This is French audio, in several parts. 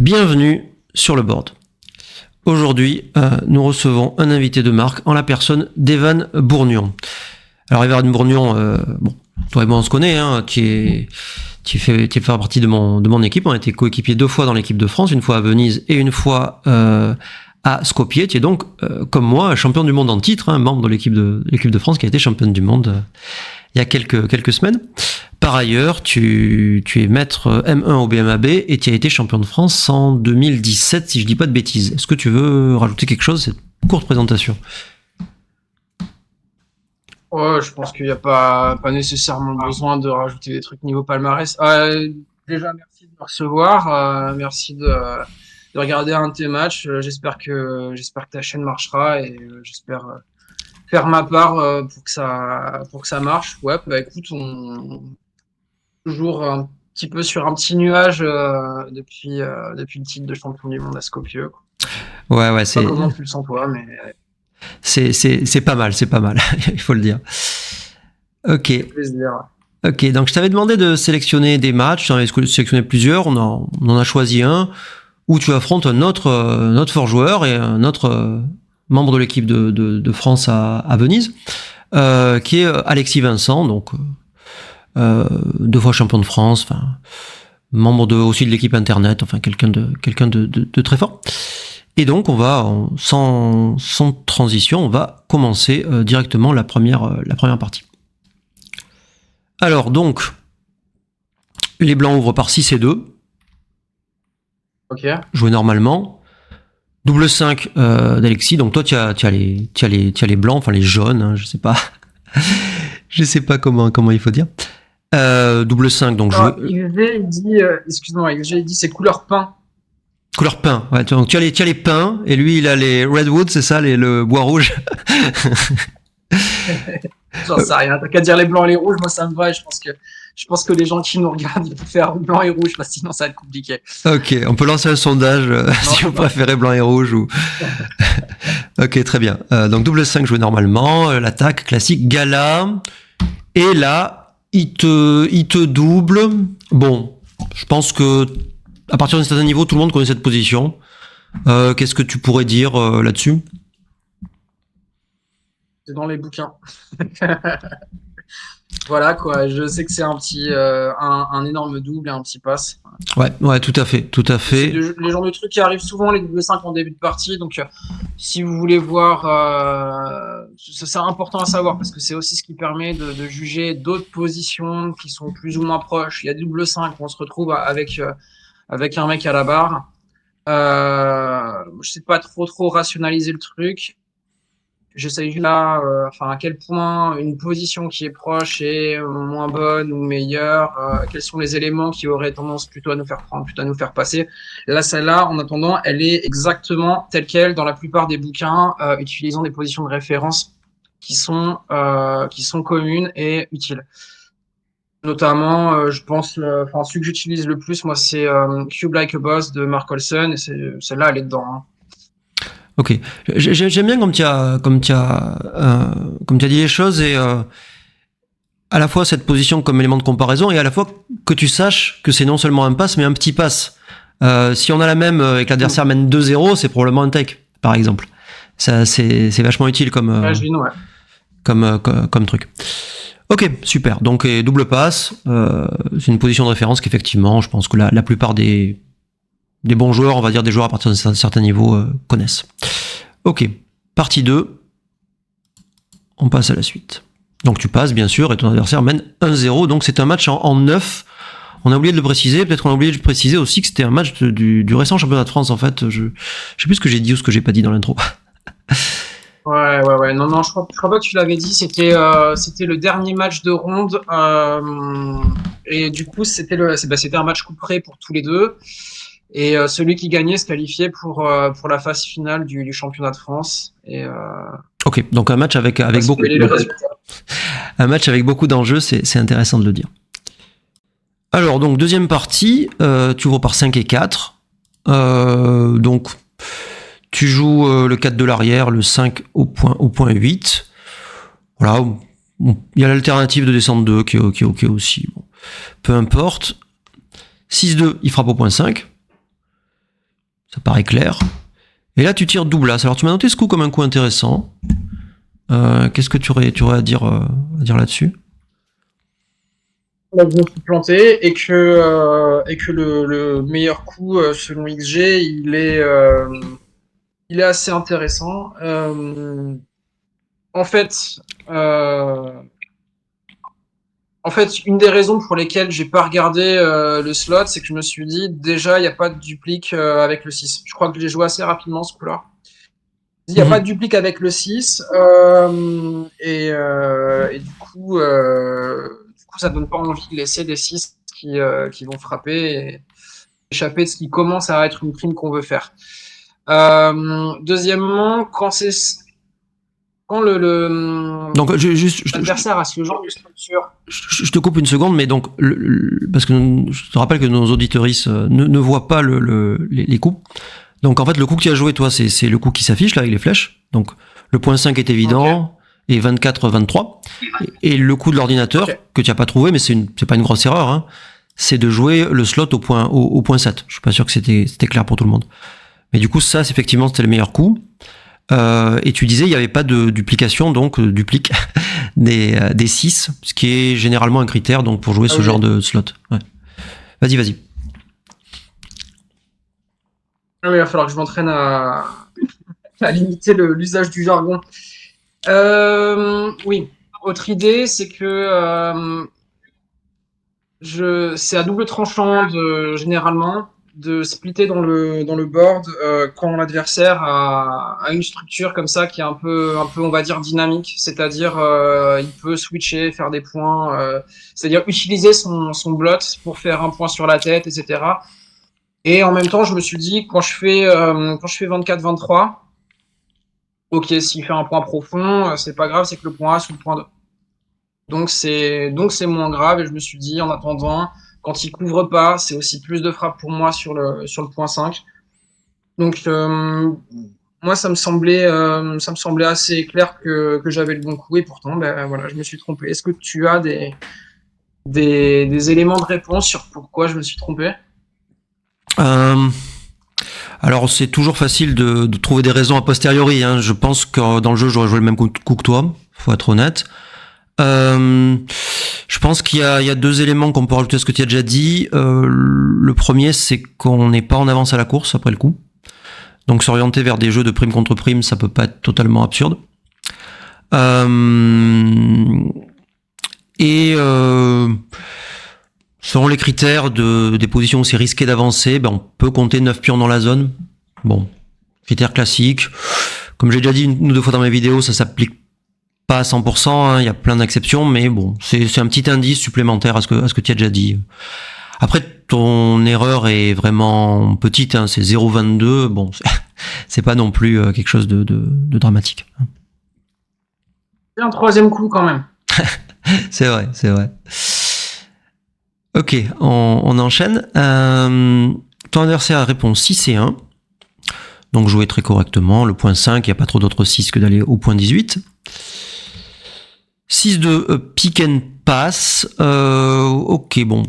Bienvenue sur le board. Aujourd'hui, nous recevons un invité de marque en la personne d'Evan Bourgnon. Alors Evan Bourgnon, toi et moi on se connaît, tu fais partie de mon équipe. On a été coéquipiers 2 fois dans l'équipe de France, une fois à Venise et une fois à Skopje. Tu es donc, comme moi, champion du monde en titre, membre de l'équipe de France qui a été championne du monde il y a quelques semaines. Par ailleurs, tu es maître M1 au BMAB et tu as été champion de France en 2017, si je dis pas de bêtises. Est-ce que tu veux rajouter quelque chose à cette courte présentation ? Ouais, je pense qu'il n'y a pas nécessairement besoin de rajouter des trucs niveau palmarès. Déjà, merci de me recevoir. Merci de regarder un de tes matchs. J'espère que ta chaîne marchera et j'espère faire ma part pour que ça marche. Ouais, bah écoute, on toujours un petit peu sur un petit nuage depuis le titre de champion du monde à Skopje, quoi. Ouais, Je sais pas comment tu le sens toi, mais c'est pas mal, il faut le dire. Ok. Ok, donc je t'avais demandé de sélectionner des matchs, tu en avais sélectionné plusieurs, on en a choisi un où tu affrontes un autre fort joueur et un autre membre de l'équipe de France à Venise, qui est Alexis Vincent, donc 2 fois champion de France, membre aussi de l'équipe internet, quelqu'un de très fort. Et donc on va sans transition, on va commencer directement la première partie. Alors donc les blancs ouvrent par 6 et 2. Ok. Jouer normalement. Double 5 d'Alexis. Donc toi tu as les blancs, les jaunes, je sais pas. Je sais pas comment il faut dire. Double 5 donc jouer. XG il dit excuse-moi, XG il dit c'est couleur pain. Couleur pain, ouais. Donc tu as les pins et lui il a les redwood, c'est ça, le bois rouge. J'en sais rien, t'as qu'à dire les blancs et les rouges, moi ça me va. Je pense que les gens qui nous regardent ils vont faire blanc et rouge, parce que sinon ça va être compliqué. Ok, on peut lancer un sondage si vous préférez blanc et rouge ou. Ok, très bien. Donc double 5 joué normalement, l'attaque classique gala, et là il te double. Bon, je pense que à partir d'un certain niveau, tout le monde connaît cette position. Qu'est-ce que tu pourrais dire là-dessus ? C'est dans les bouquins. Voilà quoi, je sais que c'est un petit, un énorme double et un petit pass. Ouais, tout à fait. C'est les genres de trucs qui arrivent souvent, les double 5 en début de partie. Donc, si vous voulez voir, c'est important à savoir parce que c'est aussi ce qui permet de juger d'autres positions qui sont plus ou moins proches. Il y a double 5, on se retrouve avec un mec à la barre. Je sais pas trop rationaliser le truc. J'essaye là, à quel point une position qui est proche est moins bonne ou meilleure, quels sont les éléments qui auraient tendance plutôt à nous faire prendre, plutôt à nous faire passer. Là, celle-là, en attendant, elle est exactement telle quelle dans la plupart des bouquins, utilisant des positions de référence qui sont communes et utiles. Notamment, je pense, celui que j'utilise le plus, moi, c'est Cube Like a Boss de Mark Olsen, et celle-là, elle est dedans, hein. Ok, j'aime bien comme tu as dit les choses, et à la fois cette position comme élément de comparaison et à la fois que tu saches que c'est non seulement un pass mais un petit pass. Si on a la même et que l'adversaire mène 2-0, c'est probablement un take, par exemple. Ça, c'est vachement utile comme truc. Ok, super. Donc double passe, c'est une position de référence qu'effectivement, je pense que la plupart des bons joueurs, on va dire des joueurs à partir d'un certain niveau, connaissent. Ok, partie 2. On passe à la suite. Donc tu passes, bien sûr, et ton adversaire mène 1-0. Donc c'est un match en 9. On a oublié de le préciser. Peut-être qu'on a oublié de préciser aussi que c'était un match du récent championnat de France, en fait. Je sais plus ce que j'ai dit ou ce que j'ai pas dit dans l'intro. Ouais. Non, je crois pas que tu l'avais dit. C'était le dernier match de ronde. Et du coup, c'était un match coup près pour tous les deux. Et celui qui gagnait se qualifiait pour la phase finale du championnat de France. Et ok, donc un match avec beaucoup. Un match avec beaucoup d'enjeux, c'est intéressant de le dire. Alors, donc, deuxième partie, tu ouvres par 5 et 4. Donc, tu joues le 4 de l'arrière, le 5 au point 8. Voilà, il y a l'alternative de descendre 2 qui est ok aussi. Bon. Peu importe. 6-2, il frappe au point 5. Ça paraît clair. Et là, tu tires double as. Alors, tu m'as noté ce coup comme un coup intéressant. Qu'est-ce que tu aurais à dire là-dessus? Là, je me suis planté et que le meilleur coup, selon XG, il est assez intéressant. En fait, euh, une des raisons pour lesquelles j'ai pas regardé le slot, c'est que je me suis dit, déjà, il n'y a pas de duplique avec le 6. Je crois que j'ai joué assez rapidement ce coup-là. Il n'y a pas de duplique avec le 6. Et du coup, ça donne pas envie de laisser des 6 qui vont frapper et échapper de ce qui commence à être une prime qu'on veut faire. Deuxièmement, quand Donc, l'adversaire a ce genre de structure. Je te coupe une seconde, mais donc, parce que je te rappelle que nos auditeuristes ne voient pas les coups. Donc, en fait, le coup que tu as joué, toi, c'est le coup qui s'affiche, là, avec les flèches. Donc, le point 5 est évident, et 24, 23. Et le coup de l'ordinateur, que tu n'as pas trouvé, mais c'est pas une grosse erreur, hein, c'est de jouer le slot au point 7. Je suis pas sûr que c'était clair pour tout le monde. Mais du coup, ça, effectivement, c'était le meilleur coup. Et tu disais, il n'y avait pas de duplication, donc duplique des 6, ce qui est généralement un critère donc pour jouer ce genre de slot. Ouais. Vas-y. Ah oui, il va falloir que je m'entraîne à limiter l'usage du jargon. Oui, autre idée, c'est que c'est à double tranchant généralement de splitter dans le board quand l'adversaire a une structure comme ça qui est un peu on va dire dynamique, c'est-à-dire il peut switcher, faire des points, c'est-à-dire utiliser son blot pour faire un point sur la tête, etc. Et en même temps, je me suis dit quand je fais 24-23, ok, s'il fait un point profond, c'est pas grave, c'est que le point A sous le point 2. Donc c'est moins grave et je me suis dit en attendant, quand il couvre pas, c'est aussi plus de frappe pour moi sur le point 5. Donc moi ça me semblait assez clair que j'avais le bon coup et pourtant ben voilà, je me suis trompé. Est-ce que tu as des éléments de réponse sur pourquoi je me suis trompé? Alors c'est toujours facile de trouver des raisons a posteriori, hein. Je pense que dans le jeu j'aurais joué le même coup que toi, faut être honnête. Je pense qu'il y a deux éléments qu'on peut rajouter à ce que tu as déjà dit. Le premier, c'est qu'on n'est pas en avance à la course après le coup. Donc s'orienter vers des jeux de prime contre prime, ça peut pas être totalement absurde. Selon les critères des positions où c'est risqué d'avancer, on peut compter 9 pions dans la zone. Bon, critère classique. Comme j'ai déjà dit une ou deux fois dans mes vidéos, ça s'applique pas à 100%, hein, il y a plein d'exceptions, mais bon, c'est un petit indice supplémentaire à ce que tu as déjà dit. Après, ton erreur est vraiment petite, hein, c'est 0,22, bon, c'est pas non plus quelque chose de dramatique. C'est un troisième coup quand même. C'est vrai. Ok, on enchaîne. Ton adversaire répond 6 et 1, donc jouer très correctement. Le point 5, il n'y a pas trop d'autres 6 que d'aller au point 18. 6 de pick and pass. Ok, bon.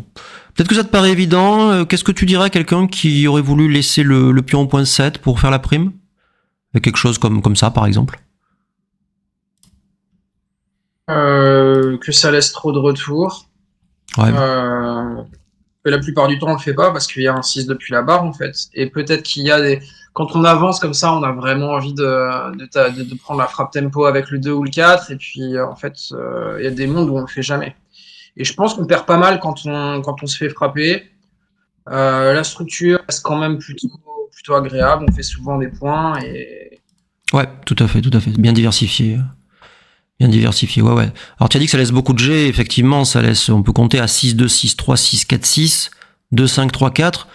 Peut-être que ça te paraît évident. Qu'est-ce que tu dirais à quelqu'un qui aurait voulu laisser le pion au point 7 pour faire la prime? Avec quelque chose comme ça, par exemple. Que ça laisse trop de retour. Ouais. Mais la plupart du temps, on le fait pas parce qu'il y a un 6 depuis la barre, en fait. Et peut-être qu'il y a quand on avance comme ça, on a vraiment envie de prendre la frappe tempo avec le 2 ou le 4. Et puis, en fait, il y a des mondes où on le fait jamais. Et je pense qu'on perd pas mal quand on se fait frapper. La structure reste quand même plutôt agréable. On fait souvent des points et... Ouais, tout à fait. Bien diversifié. Ouais. Alors tu as dit que ça laisse beaucoup de G, effectivement, on peut compter à 6, 2, 6, 3, 6, 4, 6, 2, 5, 3, 4,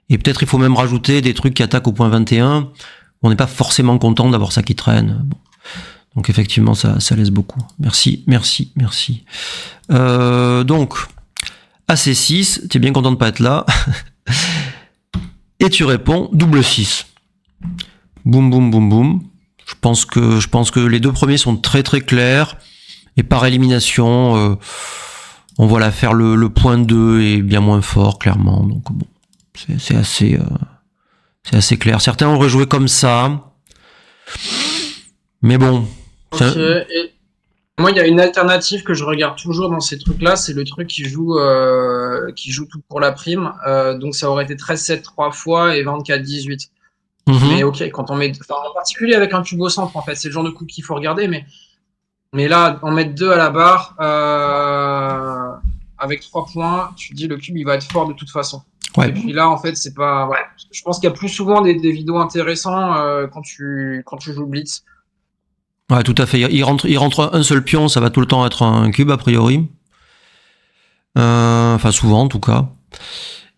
et peut-être il faut même rajouter des trucs qui attaquent au point 21, on n'est pas forcément content d'avoir ça qui traîne. Bon. Donc effectivement, ça laisse beaucoup. Merci. Donc, AC6, tu es bien content de pas être là, et tu réponds double 6. Boum. Je pense que les deux premiers sont très très clairs et par élimination on voit la faire le point 2 est bien moins fort clairement, donc bon c'est C'est assez clair. Certains auraient joué comme ça. Mais bon. Ok. Et moi, il y a une alternative que je regarde toujours dans ces trucs-là, c'est le truc qui joue tout pour la prime. Donc ça aurait été 13-7 trois fois et 24-18. Mais ok, quand on met, enfin, en particulier avec un cube au centre, en fait, c'est le genre de coup qu'il faut regarder. Mais là, en mettre 2 à la barre, avec 3 points, tu te dis le cube il va être fort de toute façon. Ouais. Et puis là, en fait, c'est pas. Ouais. Je pense qu'il y a plus souvent des vidéos intéressantes quand tu joues Blitz. Ouais, tout à fait. Il rentre un seul pion, ça va tout le temps être un cube a priori. Enfin, souvent en tout cas.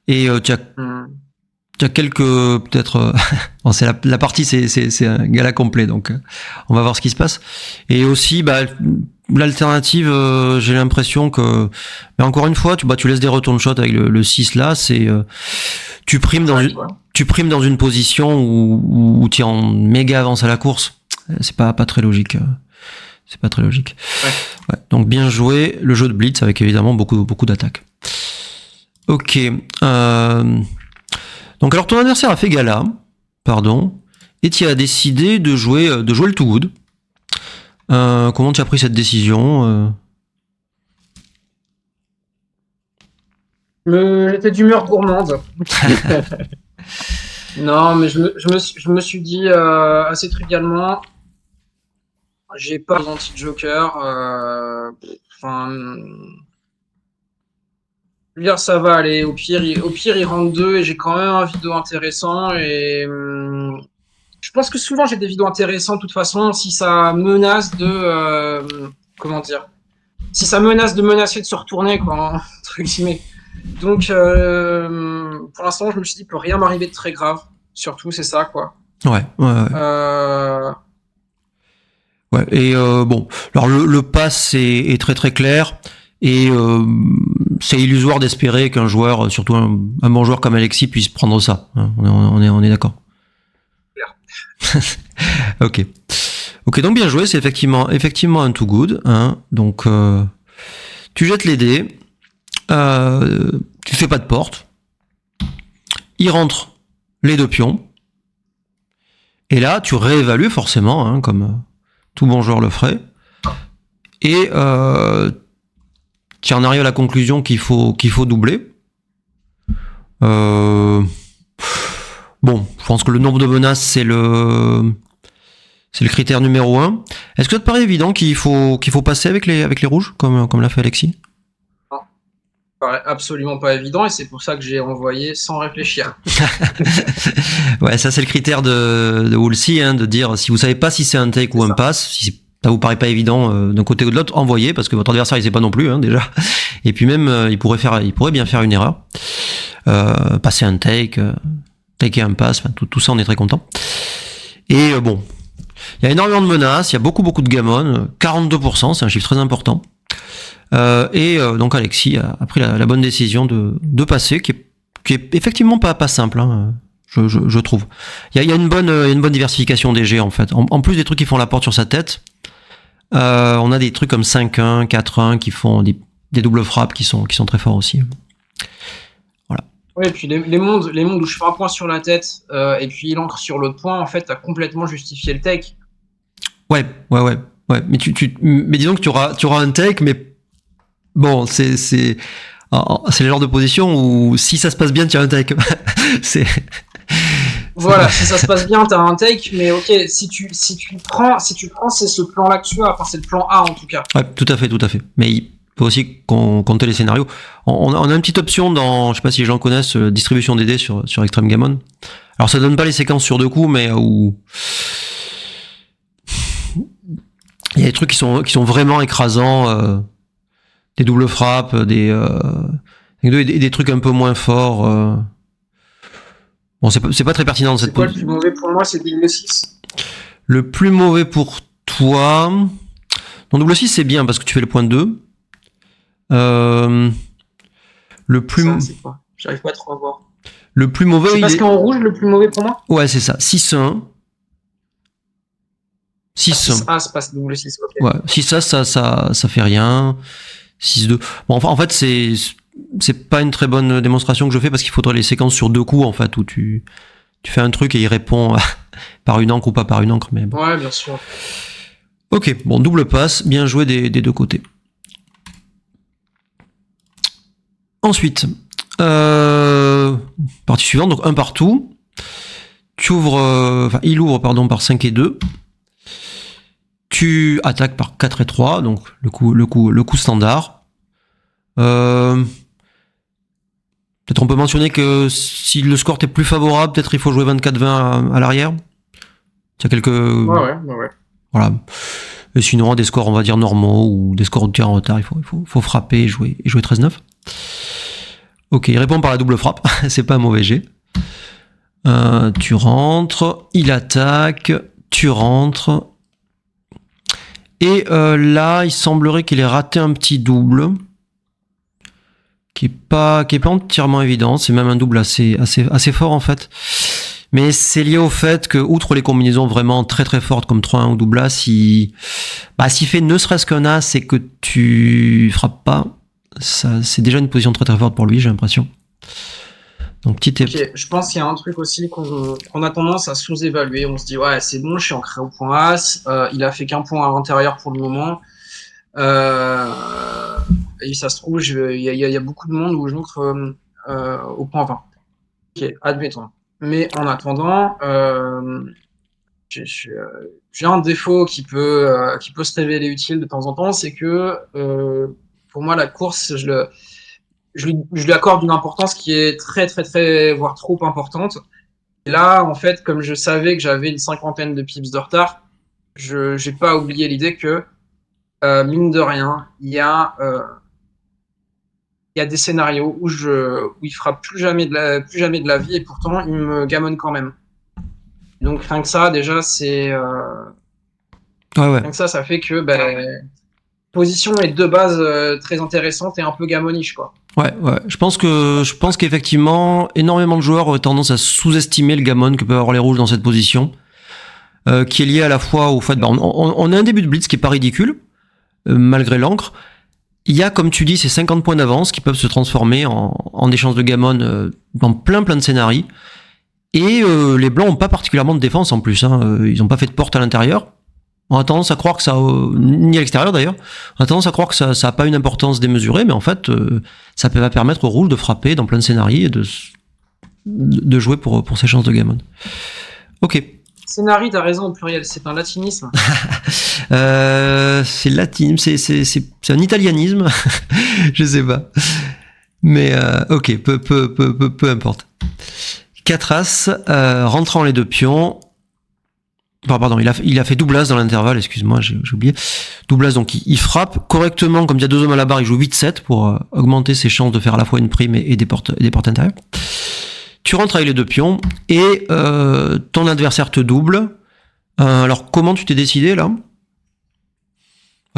Et tu as quelques peut-être. Bon, c'est la partie, c'est un gala complet, donc on va voir ce qui se passe. Et aussi, l'alternative, j'ai l'impression que, mais encore une fois, tu laisses des return shots avec le 6 là, c'est tu primes dans une position où tu es en méga avance à la course. C'est pas très logique. C'est pas très logique. Ouais, donc bien joué le jeu de blitz avec évidemment beaucoup d'attaques. Ok. Donc alors ton adversaire a fait gala, et tu as décidé de jouer le too good. Comment tu as pris cette décision J'étais d'humeur gourmande. Non, mais je me suis dit assez trivialement, j'ai pas d'anti-joker. Enfin, je veux dire, ça va aller. Au pire, il rentre 2 et j'ai quand même un vidéo intéressant. Et je pense que souvent j'ai des vidéos intéressantes de toute façon si ça menace de comment dire, si ça menace de menacer de se retourner quoi, entre guillemets. Donc pour l'instant je me suis dit il peut rien m'arriver de très grave, surtout c'est ça quoi. Ouais. Ouais. Et bon, alors le pass est très très clair et c'est illusoire d'espérer qu'un joueur, surtout un bon joueur comme Alexis, puisse prendre ça. Hein, on est d'accord. Ok, donc bien joué, c'est effectivement un too good. Hein, donc tu jettes les dés, tu fais pas de porte, il rentre les 2 pions, et là tu réévalues forcément, hein, comme tout bon joueur le ferait, et tu en arrives à la conclusion qu'il faut doubler. Bon, je pense que le nombre de menaces, c'est le critère numéro 1. Est-ce que ça te paraît évident qu'il faut passer avec les rouges, comme l'a fait Alexis ? Non, ça paraît absolument pas évident et c'est pour ça que j'ai envoyé sans réfléchir. Ouais, ça c'est le critère de Woolsey, hein, de dire si vous savez pas si c'est un take ou un pass, si ça vous paraît pas évident d'un côté ou de l'autre, envoyez, parce que votre adversaire il sait pas non plus, hein, déjà. Et puis même il pourrait bien faire une erreur, passer un take. Taker un pass, tout ça on est très content. Et bon, il y a énormément de menaces, il y a beaucoup de gammon, 42%, c'est un chiffre très important. Et donc Alexis a pris la bonne décision de passer, qui est effectivement pas simple, hein, je trouve. Il y a une bonne diversification des jets en fait. En plus des trucs qui font la porte sur sa tête, on a des trucs comme 5-1, 4-1 qui font des doubles frappes qui sont très forts aussi. Oui, et puis les mondes où je fais un point sur la tête et puis il ancre sur l'autre point, en fait, t'as complètement justifié le take. Ouais. Mais disons que tu auras un take, mais bon, c'est le genre de position où si ça se passe bien, tu as un take. Voilà, si ça se passe bien, t'as un take, mais ok, si tu prends, c'est ce plan-là que tu as, enfin c'est le plan A en tout cas. Ouais, tout à fait. Mais il faut aussi compter les scénarios. On a une petite option dans, je sais pas si les gens connaissent, distribution des dés sur Extreme Gammon. Alors ça donne pas les séquences sur 2 coups, mais où il y a des trucs qui sont vraiment écrasants, des doubles frappes, des trucs un peu moins forts. Bon, c'est pas très pertinent dans cette position. Le plus mauvais pour moi, c'est double 6. Le plus mauvais pour toi, non, double 6 c'est bien parce que tu fais le point 2. Le plus ça, c'est quoi ? J'arrive pas à trop à voir. Le plus mauvais. C'est parce qu'en rouge, le plus mauvais pour moi ? Ouais, c'est ça. 6-1. 6-1. Ah, c'est pas double 6. Okay. Ouais. 6-1, ça fait rien. 6-2. Bon, enfin, en fait, c'est pas une très bonne démonstration que je fais parce qu'il faudrait les séquences sur 2 coups, en fait, où tu tu fais un truc et il répond par une encre ou pas par une encre, mais bon. Ouais, bien sûr. Ok, bon, double passe, bien joué des deux côtés. Ensuite, partie suivante, donc un partout. Il ouvre par 5 et 2. Tu attaques par 4 et 3, donc le coup standard. Peut-être on peut mentionner que si le score est plus favorable, peut-être il faut jouer 24-20 à l'arrière. Il y a quelques... Ouais. Voilà. Et sinon, à des scores, on va dire, normaux, ou des scores de tir en retard, il faut frapper et jouer 13-9. Ok, il répond par la double frappe, c'est pas un mauvais jet. Tu rentres, il attaque, tu rentres. Et là, il semblerait qu'il ait raté un petit double, qui est pas entièrement évident. C'est même un double assez fort en fait. Mais c'est lié au fait que, outre les combinaisons vraiment très très fortes comme 3-1 ou double as, s'il fait ne serait-ce qu'un as et que tu frappes pas, ça, c'est déjà une position très très forte pour lui, j'ai l'impression. Donc Ok, je pense qu'il y a un truc aussi qu'on a tendance à sous-évaluer. On se dit, ouais, c'est bon, je suis ancré au point as, il a fait qu'un point à l'intérieur pour le moment. Et ça se trouve, il y a beaucoup de monde où j'ancre au point 20. Ok, admettons. Mais en attendant, j'ai un défaut qui peut se révéler utile de temps en temps, c'est que pour moi, la course, je lui accorde une importance qui est très, très, très, voire trop importante. Et là, en fait, comme je savais que j'avais une 50aine de pips de retard, je n'ai pas oublié l'idée que, mine de rien, il y a des scénarios où il frappe plus jamais de la vie et pourtant il me gamonne quand même. Donc rien que ça, déjà, ouais. Rien que ça fait que position est de base très intéressante et un peu gamoniche, quoi. Ouais. Je pense qu'effectivement, énormément de joueurs ont tendance à sous-estimer le gammon que peuvent avoir les rouges dans cette position, qui est lié à la fois au fait, on a un début de blitz qui est pas ridicule, malgré l'encre. Il y a, comme tu dis, ces 50 points d'avance qui peuvent se transformer en des chances de gammon dans plein de scénarios. Et les blancs ont pas particulièrement de défense en plus. Ils ont pas fait de porte à l'intérieur. On a tendance à croire que ça, ni à l'extérieur d'ailleurs, on a tendance à croire que ça a pas une importance démesurée, mais en fait, ça peut permettre aux rouges de frapper dans plein de scénarios et de jouer pour ces chances de gammon. Ok. Scénarii, t'as raison, au pluriel, c'est un latinisme. C'est latinisme, c'est un italianisme, je sais pas. Mais ok, peu importe. 4 as, rentrant les deux pions. Pardon, il a fait double as dans l'intervalle, excuse-moi, j'ai oublié. Double as, donc il frappe correctement, comme il y a 2 hommes à la barre, il joue 8-7 pour augmenter ses chances de faire à la fois une prime et des portes intérieures. Tu rentres avec les deux pions, et ton adversaire te double. Alors, comment tu t'es décidé, là ?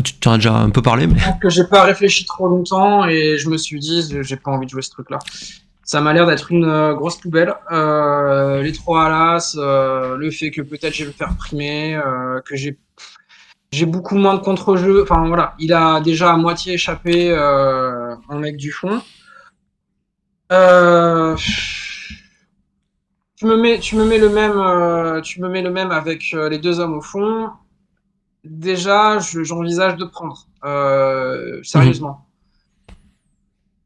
Tu en as déjà un peu parlé, mais... Je pense que j'ai pas réfléchi trop longtemps, et je me suis dit, j'ai pas envie de jouer ce truc-là. Ça m'a l'air d'être une grosse poubelle. Les 3 à l'as, le fait que peut-être je vais le faire primer, que j'ai beaucoup moins de contre-jeu. Enfin voilà, il a déjà à moitié échappé un mec du fond. Tu me mets le même avec les 2 hommes au fond. Déjà, j'envisage de prendre sérieusement.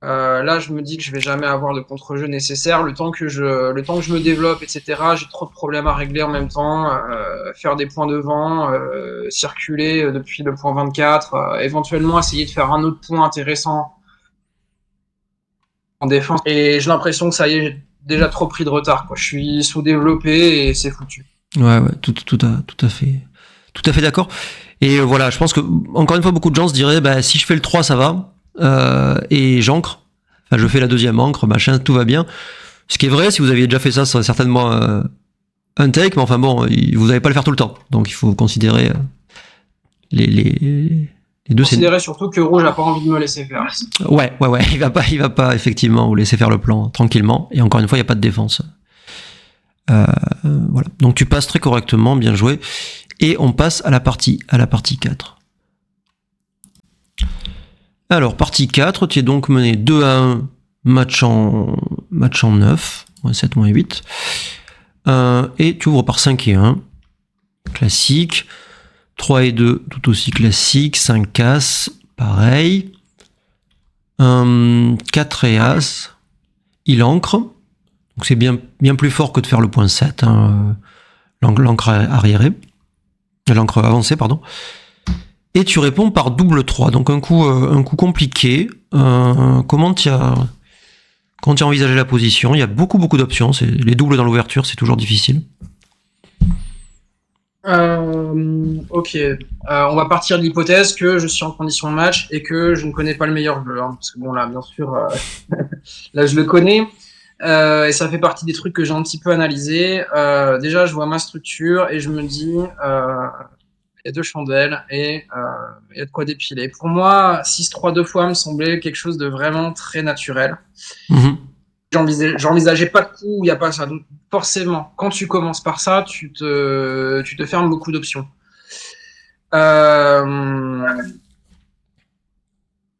Là, je me dis que je vais jamais avoir le contre-jeu nécessaire. Le temps que je me développe, etc. J'ai trop de problèmes à régler en même temps. Faire des points devant, circuler depuis le point 24, éventuellement essayer de faire un autre point intéressant en défense. Et j'ai l'impression que ça y est, j'ai déjà trop pris de retard, quoi. Je suis sous-développé et c'est foutu. Ouais, tout à fait d'accord. Et voilà, je pense que, encore une fois, beaucoup de gens se diraient, si je fais le 3, ça va. Et j'ancre, enfin je fais la deuxième encre, machin, tout va bien. Ce qui est vrai, si vous aviez déjà fait ça, ça serait certainement un take, mais enfin bon, vous n'allez pas le faire tout le temps. Donc il faut considérer les deux. Considérer surtout que Rouge n'a pas envie de me laisser faire. Ouais, il va pas effectivement vous laisser faire le plan tranquillement. Et encore une fois, il n'y a pas de défense. Voilà. Donc tu passes très correctement, bien joué. Et on passe à la partie 4. Alors, partie 4, tu es donc mené 2-1, match en 9, moins 7, moins 8. et tu ouvres par 5 et 1. Classique. 3 et 2, tout aussi classique. 5 As, pareil. 4 et As. Il ancre. Donc c'est bien plus fort que de faire le point 7. L'encre arriérée. L'encre avancée, pardon. Et tu réponds par double 3. Donc un coup compliqué. Comment tu as envisagé la position? Il y a beaucoup d'options. Les doubles dans l'ouverture, c'est toujours difficile. Ok. On va partir de l'hypothèse que je suis en condition de match et que je ne connais pas le meilleur jeu. Parce que bon, là, bien sûr, là, je le connais. Et ça fait partie des trucs que j'ai un petit peu analysés. Déjà, je vois ma structure et je me dis, il y a 2 chandelles et il y a de quoi dépiler. Pour moi, 6-3 2 fois me semblait quelque chose de vraiment très naturel. J'envisageais pas de coup où il n'y a pas ça. Donc, forcément, quand tu commences par ça, tu te fermes beaucoup d'options.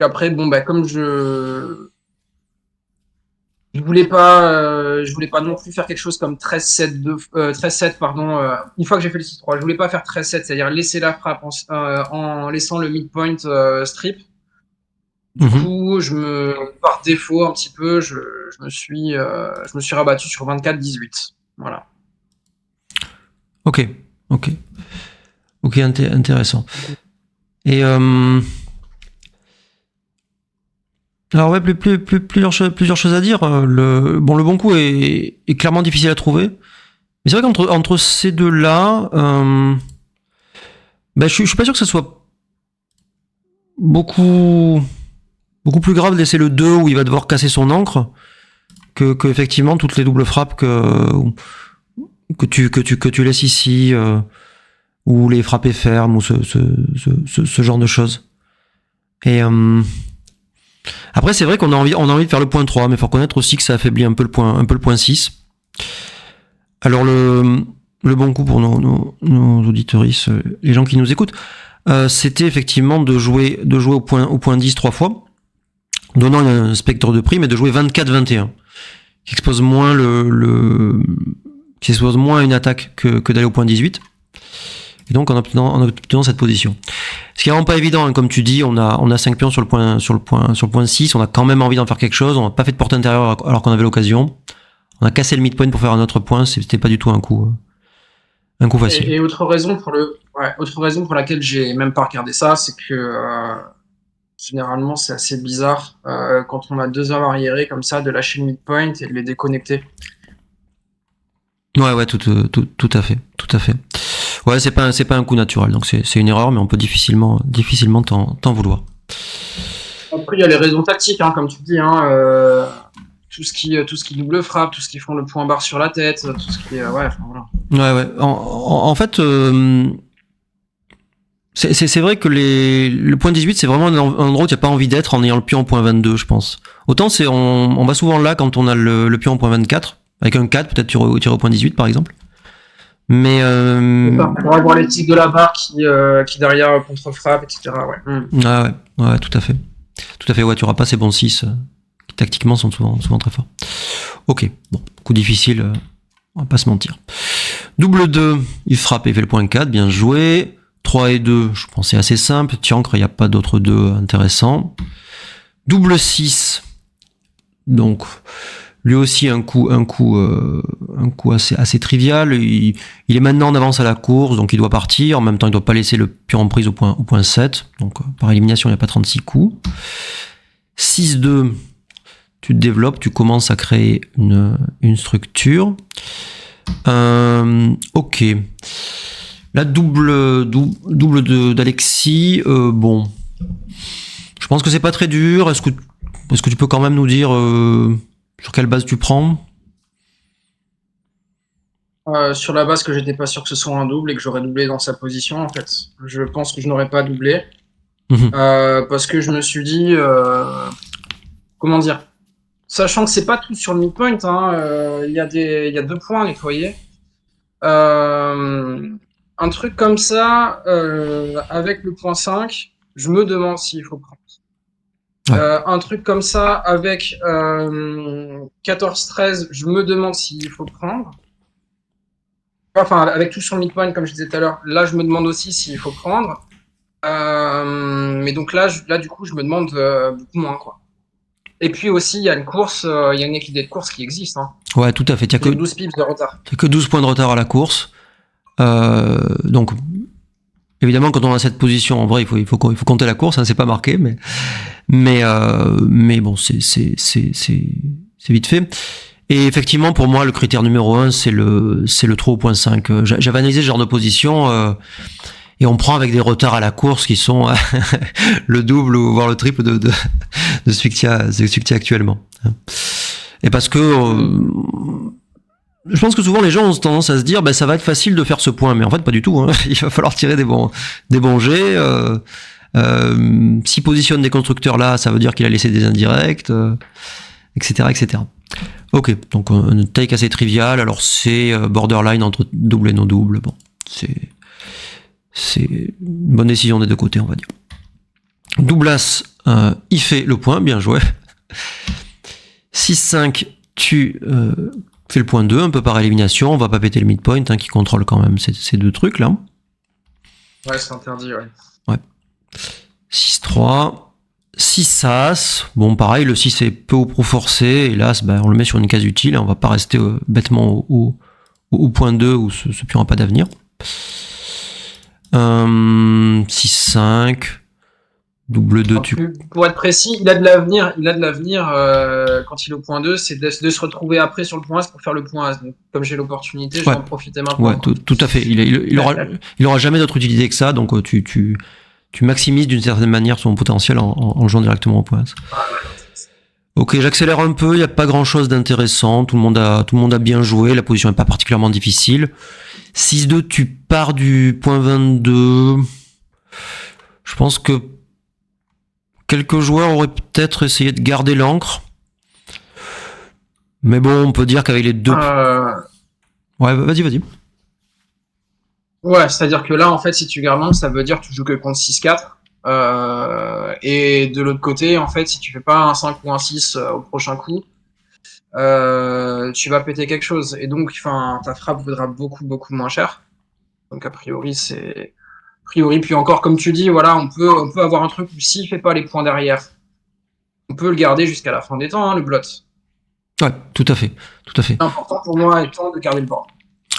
Après, bon, bah, comme je voulais pas non plus faire quelque chose comme 13-7, pardon, une fois que j'ai fait le 6-3, je voulais pas faire 13-7, c'est-à-dire laisser la frappe en laissant le midpoint strip. Du coup, par défaut, un petit peu, je me suis rabattu sur 24-18. Voilà. Ok, intéressant. Et alors ouais, plusieurs choses à dire. Le bon coup est clairement difficile à trouver. Mais c'est vrai qu'entre ces deux-là, je suis pas sûr que ça soit beaucoup plus grave de laisser le 2 où il va devoir casser son encre que effectivement toutes les doubles frappes que tu laisses ici, ou les frappes fermes, ou ce genre de choses. Et après, c'est vrai qu'on a envie de faire le point 3, mais il faut reconnaître aussi que ça affaiblit un peu le point 6. Alors le bon coup pour nos auditeuristes, les gens qui nous écoutent, c'était effectivement de jouer au point 10 3 fois, donnant un spectre de prix, mais de jouer 24-21, qui expose moins une attaque que d'aller au point 18. Et donc en obtenant cette position. Ce qui est vraiment pas évident, hein, comme tu dis, on a 5 pions sur le point 6, on a quand même envie d'en faire quelque chose, on n'a pas fait de porte intérieure alors qu'on avait l'occasion. On a cassé le midpoint pour faire un autre point, c'était pas du tout un coup facile. Et autre raison pour laquelle j'ai même pas regardé ça, c'est que généralement c'est assez bizarre quand on a 2 hommes arriérés comme ça de lâcher le midpoint et de les déconnecter. Ouais, tout à fait. Ouais, c'est pas un coup naturel, donc c'est une erreur, mais on peut difficilement t'en vouloir. Après, il y a les raisons tactiques, hein, comme tu dis, tout ce qui double frappe, tout ce qui font le point barre sur la tête, tout ce qui est, voilà. Ouais. En fait, c'est vrai que le point 18, c'est vraiment un endroit où tu n'as pas envie d'être en ayant le pion en point 22, je pense. Autant on va souvent là quand on a le pion en point 24, avec un 4, peut-être tu tirer au point 18 par exemple. Mais pour avoir les tics de la barre qui derrière contre-frappe, etc. Ouais, tout à fait. Ouais, tu auras pas ces bons 6 qui tactiquement sont souvent très forts. Ok, bon, coup difficile, on va pas se mentir. Double 2, il frappe et fait le point 4, bien joué. 3 et 2, je pensais assez simple. Tiancre, il n'y a pas d'autres 2 intéressants. Double 6, donc lui aussi un coup assez trivial. Il est maintenant en avance à la course, donc il doit partir. En même temps, il ne doit pas laisser le pion en prise au point 7. Donc par élimination, il n'y a pas 36 coups. 6-2, tu te développes, tu commences à créer une structure. Ok. La double d'Alexis, bon. Je pense que c'est pas très dur. Est-ce que tu peux quand même nous dire sur quelle base tu prends? Sur la base que j'étais pas sûr que ce soit un double et que j'aurais doublé dans sa position, en fait. Je pense que je n'aurais pas doublé. Parce que je me suis dit, comment dire, sachant que c'est pas tout sur le midpoint, il y a 2 points à nettoyer. Un truc comme ça, avec le point 5, je me demande s'il faut prendre. Ouais. Un truc comme ça, avec 14-13, je me demande s'il faut prendre. enfin, avec tout sur le midpoint, comme je disais tout à l'heure, là, je me demande aussi s'il faut prendre. Mais donc là, du coup, je me demande beaucoup moins, quoi. Et puis aussi, il y a une course, il y a une équité de course qui existe. Hein. Ouais, tout à fait. Il y a 12 pips de retard. T'as que 12 points de retard à la course. Donc, évidemment, quand on a cette position, en vrai, il faut compter la course, hein, c'est pas marqué, mais bon, c'est vite fait. Et effectivement, pour moi, le critère numéro 1, c'est le trou au point 5. J'avais analysé ce genre de position, et on prend avec des retards à la course qui sont le double ou voire le triple de celui que tu as actuellement. Et parce que je pense que souvent les gens ont tendance à se dire ça va être facile de faire ce point, mais en fait pas du tout. Hein. Il va falloir tirer des bons jets. S'il positionne des constructeurs là, ça veut dire qu'il a laissé des indirects, etc. Ok, donc un take assez trivial. Alors c'est borderline entre double et non double. Bon, c'est une bonne décision des deux côtés, on va dire. Douglas, il fait le point, bien joué. 6-5, tu fais le point 2, un peu par élimination. On va pas péter le midpoint, qui contrôle quand même ces deux trucs là. Ouais, c'est interdit, ouais. 6-3, 6 As. Bon, pareil, le 6 est peu ou prou forcé. Et l'As, on le met sur une case utile. On va pas rester bêtement au point 2 où ce pion n'a pas d'avenir. 6-5, double 2, Pour être précis, il a de l'avenir quand il est au point 2, c'est de se retrouver après sur le point As pour faire le point As. Donc, comme j'ai l'opportunité, je vais en profiter maintenant. Ouais, tout à fait. Il aura jamais d'autre utilité que ça, donc tu maximises d'une certaine manière son potentiel en jouant directement au point As. Ok, j'accélère un peu, il n'y a pas grand chose d'intéressant, tout le monde a bien joué, la position n'est pas particulièrement difficile. 6-2, tu pars du point 22. Je pense que quelques joueurs auraient peut-être essayé de garder l'encre. Mais bon, on peut dire qu'avec les deux... Ouais, vas-y. Ouais, c'est-à-dire que là, en fait, si tu gardes l'encre, ça veut dire que tu joues que contre 6-4. Et de l'autre côté, en fait, si tu fais pas un 5 ou un 6 au prochain coup, tu vas péter quelque chose. Et donc, ta frappe vaudra beaucoup, beaucoup moins cher. Donc, a priori, puis encore, comme tu dis, voilà, on peut avoir un truc où s'il fait pas les points derrière, on peut le garder jusqu'à la fin des temps, le blot. Ouais, tout à fait. L'important pour moi étant de garder le board.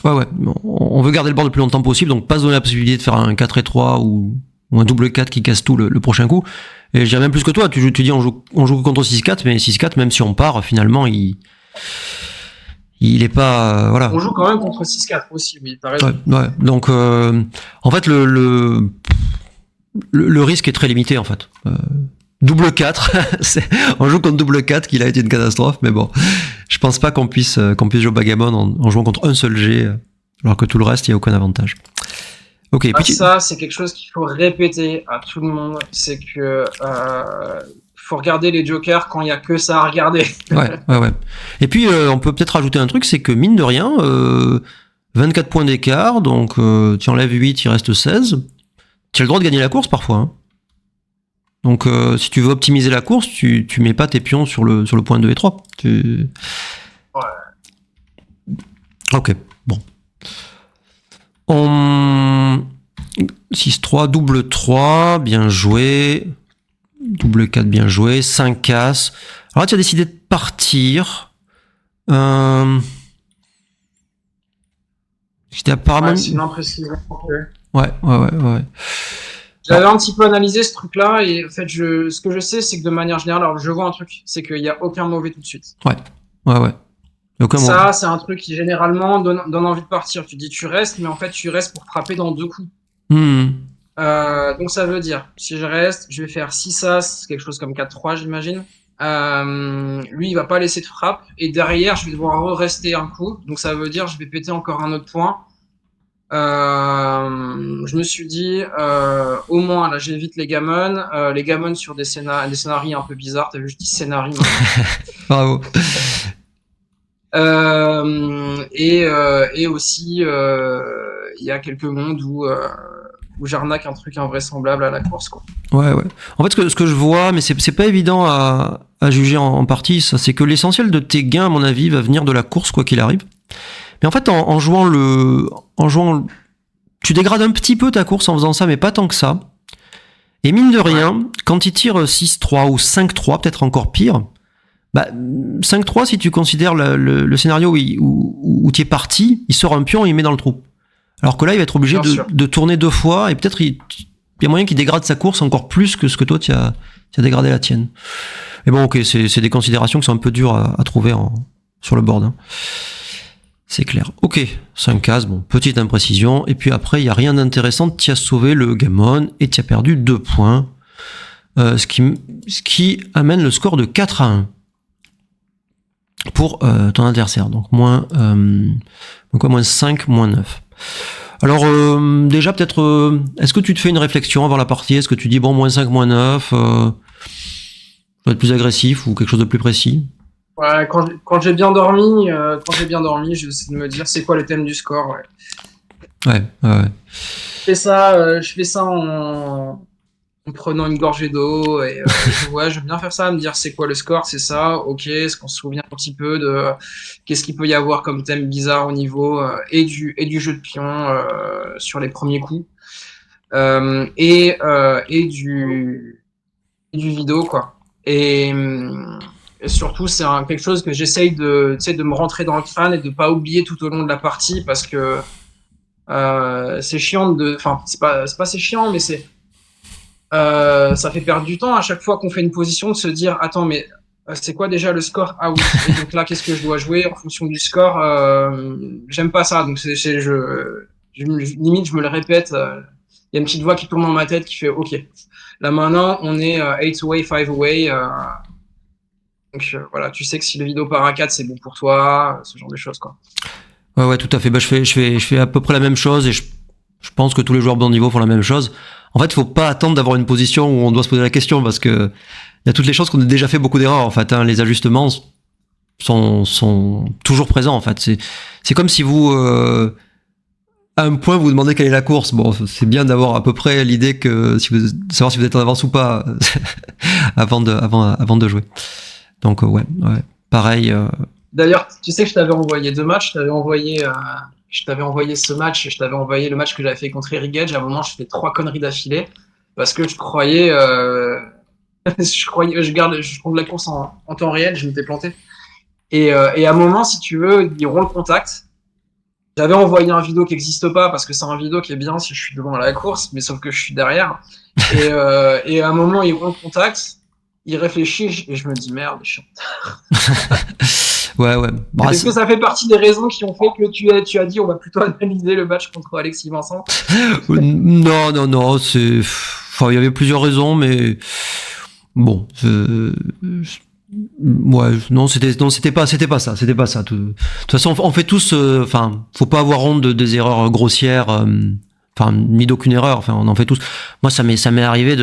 Ouais. On veut garder le board le plus longtemps possible, donc pas se donner la possibilité de faire un 4-3 ou un double 4 qui casse tout le prochain coup. Et je dirais même plus que toi, tu dis on joue contre 6-4, mais 6-4, même si on part, finalement, il est pas... voilà. On joue quand même contre 6-4 aussi, oui, t'as raison. Ouais. Donc, en fait, le risque est très limité, en fait. Double 4, on joue contre double 4, qui a été une catastrophe, mais bon, je pense pas qu'on puisse jouer au backgammon en jouant contre un seul jet, alors que tout le reste, il n'y a aucun avantage. Ok. Ça, c'est quelque chose qu'il faut répéter à tout le monde, c'est que faut regarder les jokers quand il y a que ça à regarder. Ouais. Et puis, on peut peut-être rajouter un truc, c'est que mine de rien, 24 points d'écart, donc tu enlèves 8, il reste 16. Tu as le droit de gagner la course parfois. Hein. Donc, si tu veux optimiser la course, tu mets pas tes pions sur le point 2 et 3. Ouais. Ok, bon. 6-3, double 3, bien joué. Double 4, bien joué. 5 As. Alors là, tu as décidé de partir. J'étais apparemment... Ouais, c'est une imprécision. Ouais. J'avais un petit peu analysé ce truc-là et en fait, ce que je sais, c'est que de manière générale, alors je vois un truc, c'est qu'il n'y a aucun mauvais tout de suite. Ouais. Ça, c'est un truc qui généralement donne envie de partir. Tu dis tu restes, mais en fait, tu restes pour frapper dans 2 coups. Donc ça veut dire, si je reste, je vais faire 6 As, quelque chose comme 4-3, j'imagine. Lui, il va pas laisser de frappe. Et derrière, je vais devoir rester un coup. Donc ça veut dire, je vais péter encore un autre point. Je me suis dit, au moins, là, j'évite les gammons. Les gammons sur des scénarios un peu bizarres. T'as vu, je dis scénario. Bravo. Et aussi, il y a quelques mondes où j'arnaque un truc invraisemblable à la course, quoi. Ouais. En fait, ce que je vois, mais c'est pas évident à juger en partie, ça, c'est que l'essentiel de tes gains, à mon avis, va venir de la course, quoi qu'il arrive. Mais en fait, en jouant tu dégrades un petit peu ta course en faisant ça, mais pas tant que ça. Et mine de rien, quand il tire 6-3 ou 5-3, peut-être encore pire, 5-3, si tu considères le scénario où tu es parti, il sort un pion et il met dans le trou. Alors que là, il va être obligé de tourner 2 fois et peut-être il y a moyen qu'il dégrade sa course encore plus que ce que toi tu as dégradé la tienne. Mais bon, ok, c'est des considérations qui sont un peu dures à trouver sur le board. Hein. C'est clair. Ok, 5 cases, bon, petite imprécision. Et puis après, il n'y a rien d'intéressant. Tu as sauvé le game on et tu as perdu 2 points. Ce qui amène le score de 4-1 pour ton adversaire. Donc moins 5, moins 9. Alors déjà peut-être, est-ce que tu te fais une réflexion avant la partie? Est-ce que tu dis bon, moins 5, moins 9, je dois être plus agressif ou quelque chose de plus précis? Ouais, quand j'ai bien dormi, j'essaie de me dire c'est quoi le thème du score. Ouais. Je fais ça en prenant une gorgée d'eau et je veux bien faire ça, me dire c'est quoi le score, c'est ça, ok, est-ce qu'on se souvient un petit peu de qu'est-ce qu'il peut y avoir comme thème bizarre au niveau et du jeu de pion sur les premiers coups et du vidéo quoi. Et surtout c'est quelque chose que j'essaye de me rentrer dans le crâne et de pas oublier tout au long de la partie parce que c'est chiant c'est pas c'est chiant mais ça fait perdre du temps à chaque fois qu'on fait une position de se dire attends mais c'est quoi déjà le score out et donc là qu'est-ce que je dois jouer en fonction du score j'aime pas ça donc limite je me le répète il y a une petite voix qui tourne dans ma tête qui fait ok là maintenant on est 8 away 5 away donc voilà tu sais que si le vidéo part à 4 c'est bon pour toi ce genre de choses quoi. Ouais tout à fait. Je fais à peu près la même chose et je pense que tous les joueurs bon niveau font la même chose. En fait, il faut pas attendre d'avoir une position où on doit se poser la question parce que il y a toutes les choses qu'on a déjà fait beaucoup d'erreurs en fait. Hein. Les ajustements sont toujours présents en fait. C'est comme si vous à un point vous vous demandez quelle est la course. Bon, c'est bien d'avoir à peu près l'idée que savoir si vous êtes en avance ou pas avant de jouer. Donc ouais, pareil. D'ailleurs, tu sais que je t'avais envoyé 2 matchs. Je t'avais envoyé ce match et je t'avais envoyé le match que j'avais fait contre Eric Gage. À un moment, je fais 3 conneries d'affilée parce que je croyais, je compte la course en temps réel, je m'étais planté. Et à un moment, si tu veux, ils auront le contact. J'avais envoyé un vidéo qui n'existe pas parce que c'est un vidéo qui est bien si je suis devant la course, mais sauf que je suis derrière. Et à un moment, ils auront le contact. Ils réfléchissent et je me dis merde, je suis en retard. Ouais. Est-ce que ça fait partie des raisons qui ont fait que tu as dit on va plutôt analyser le match contre Alexis Vincent? Non, il y avait plusieurs raisons, mais bon, c'était pas ça. De toute façon, on fait tous, faut pas avoir honte des erreurs grossières, ni d'aucune erreur. On en fait tous. Moi, ça m'est arrivé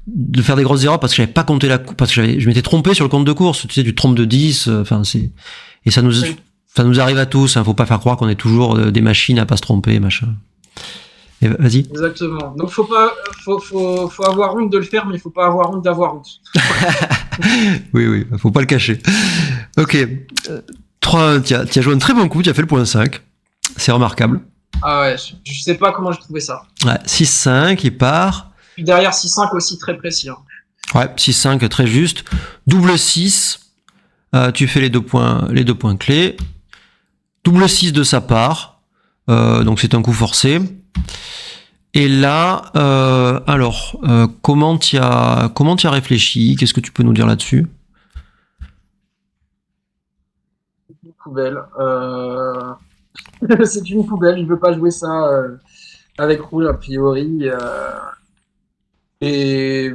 de faire des grosses erreurs parce que j'avais pas compté parce que je m'étais trompé sur le compte de course. Tu sais, tu te trompes de 10, et ça nous arrive à tous. Faut pas faire croire qu'on est toujours des machines à pas se tromper, machin. Et vas-y. Exactement. Donc faut avoir honte de le faire, mais il faut pas avoir honte d'avoir honte. Oui, faut pas le cacher. Ok. Tu as joué un très bon coup, tu as fait le point 5. C'est remarquable. Ah ouais, je sais pas comment j'ai trouvé ça. Ouais, 6-5, il part. Puis derrière 6-5 aussi très précis. Hein. Ouais, 6-5 très juste. Double 6, tu fais les deux points clés. Double 6 de sa part. Donc c'est un coup forcé. Et là, comment tu as réfléchi? Qu'est-ce que tu peux nous dire là-dessus? Une poubelle. C'est une poubelle. Je veux pas jouer ça avec rouge a priori. Et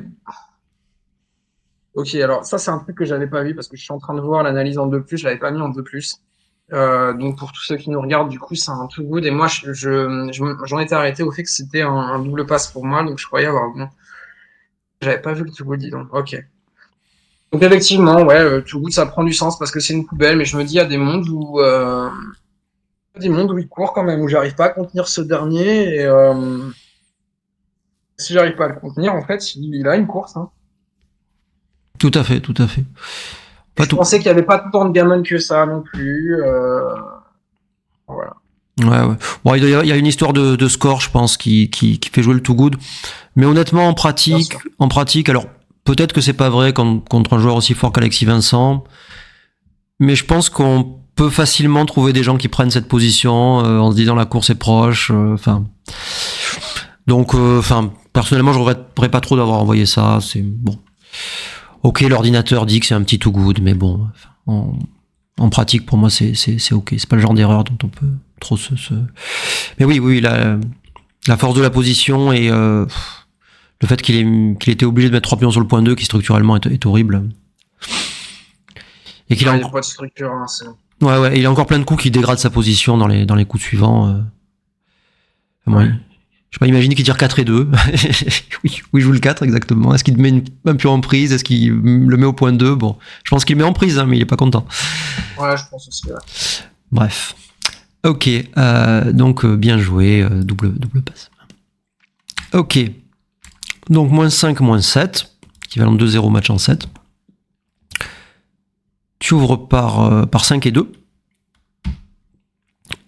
ok, alors ça c'est un truc que j'avais pas vu parce que je suis en train de voir l'analyse en 2+, je l'avais pas mis en 2+. Donc pour tous ceux qui nous regardent, du coup c'est un too good et moi j'en étais arrêté au fait que c'était un double passe pour moi, donc je croyais avoir bon. J'avais pas vu le too good, dis donc. Ok. Donc effectivement, ouais, too good ça prend du sens parce que c'est une poubelle, mais je me dis il y a des mondes où il court quand même, où j'arrive pas à contenir ce dernier et si j'arrive pas à le contenir, en fait, il a une course. Hein. Tout à fait. Je pensais qu'il n'y avait pas tant de gamins que ça non plus. Ouais. Bon, il y a une histoire de score, je pense, qui fait jouer le too good. Mais honnêtement, en pratique, alors peut-être que c'est pas vrai contre un joueur aussi fort qu'Alexis Vincent, mais je pense qu'on peut facilement trouver des gens qui prennent cette position en se disant la course est proche. Donc, personnellement, je regretterais pas trop d'avoir envoyé ça. C'est bon. Ok, l'ordinateur dit que c'est un petit too good, mais bon, en pratique, pour moi, c'est ok. C'est pas le genre d'erreur dont on peut trop Mais oui, la force de la position et le fait qu'il était obligé de mettre 3 pions sur le point 2, qui structurellement est horrible. Et qu'il il n'y a pas de structure, hein, c'est... Ouais, il a encore plein de coups qui dégradent sa position dans les coups suivants. Ouais. Je sais pas, imagine qu'il tire 4 et 2. Oui, il joue le 4 exactement. Est-ce qu'il met un pion en prise? Est-ce qu'il le met au point 2? Bon, je pense qu'il le met en prise, hein, mais il est pas content. Ouais, je pense aussi. Ouais. Bref. Ok, donc bien joué, double passe. Ok. Donc -5, -7, équivalent de 2-0 match en 7. Tu ouvres par 5 et 2.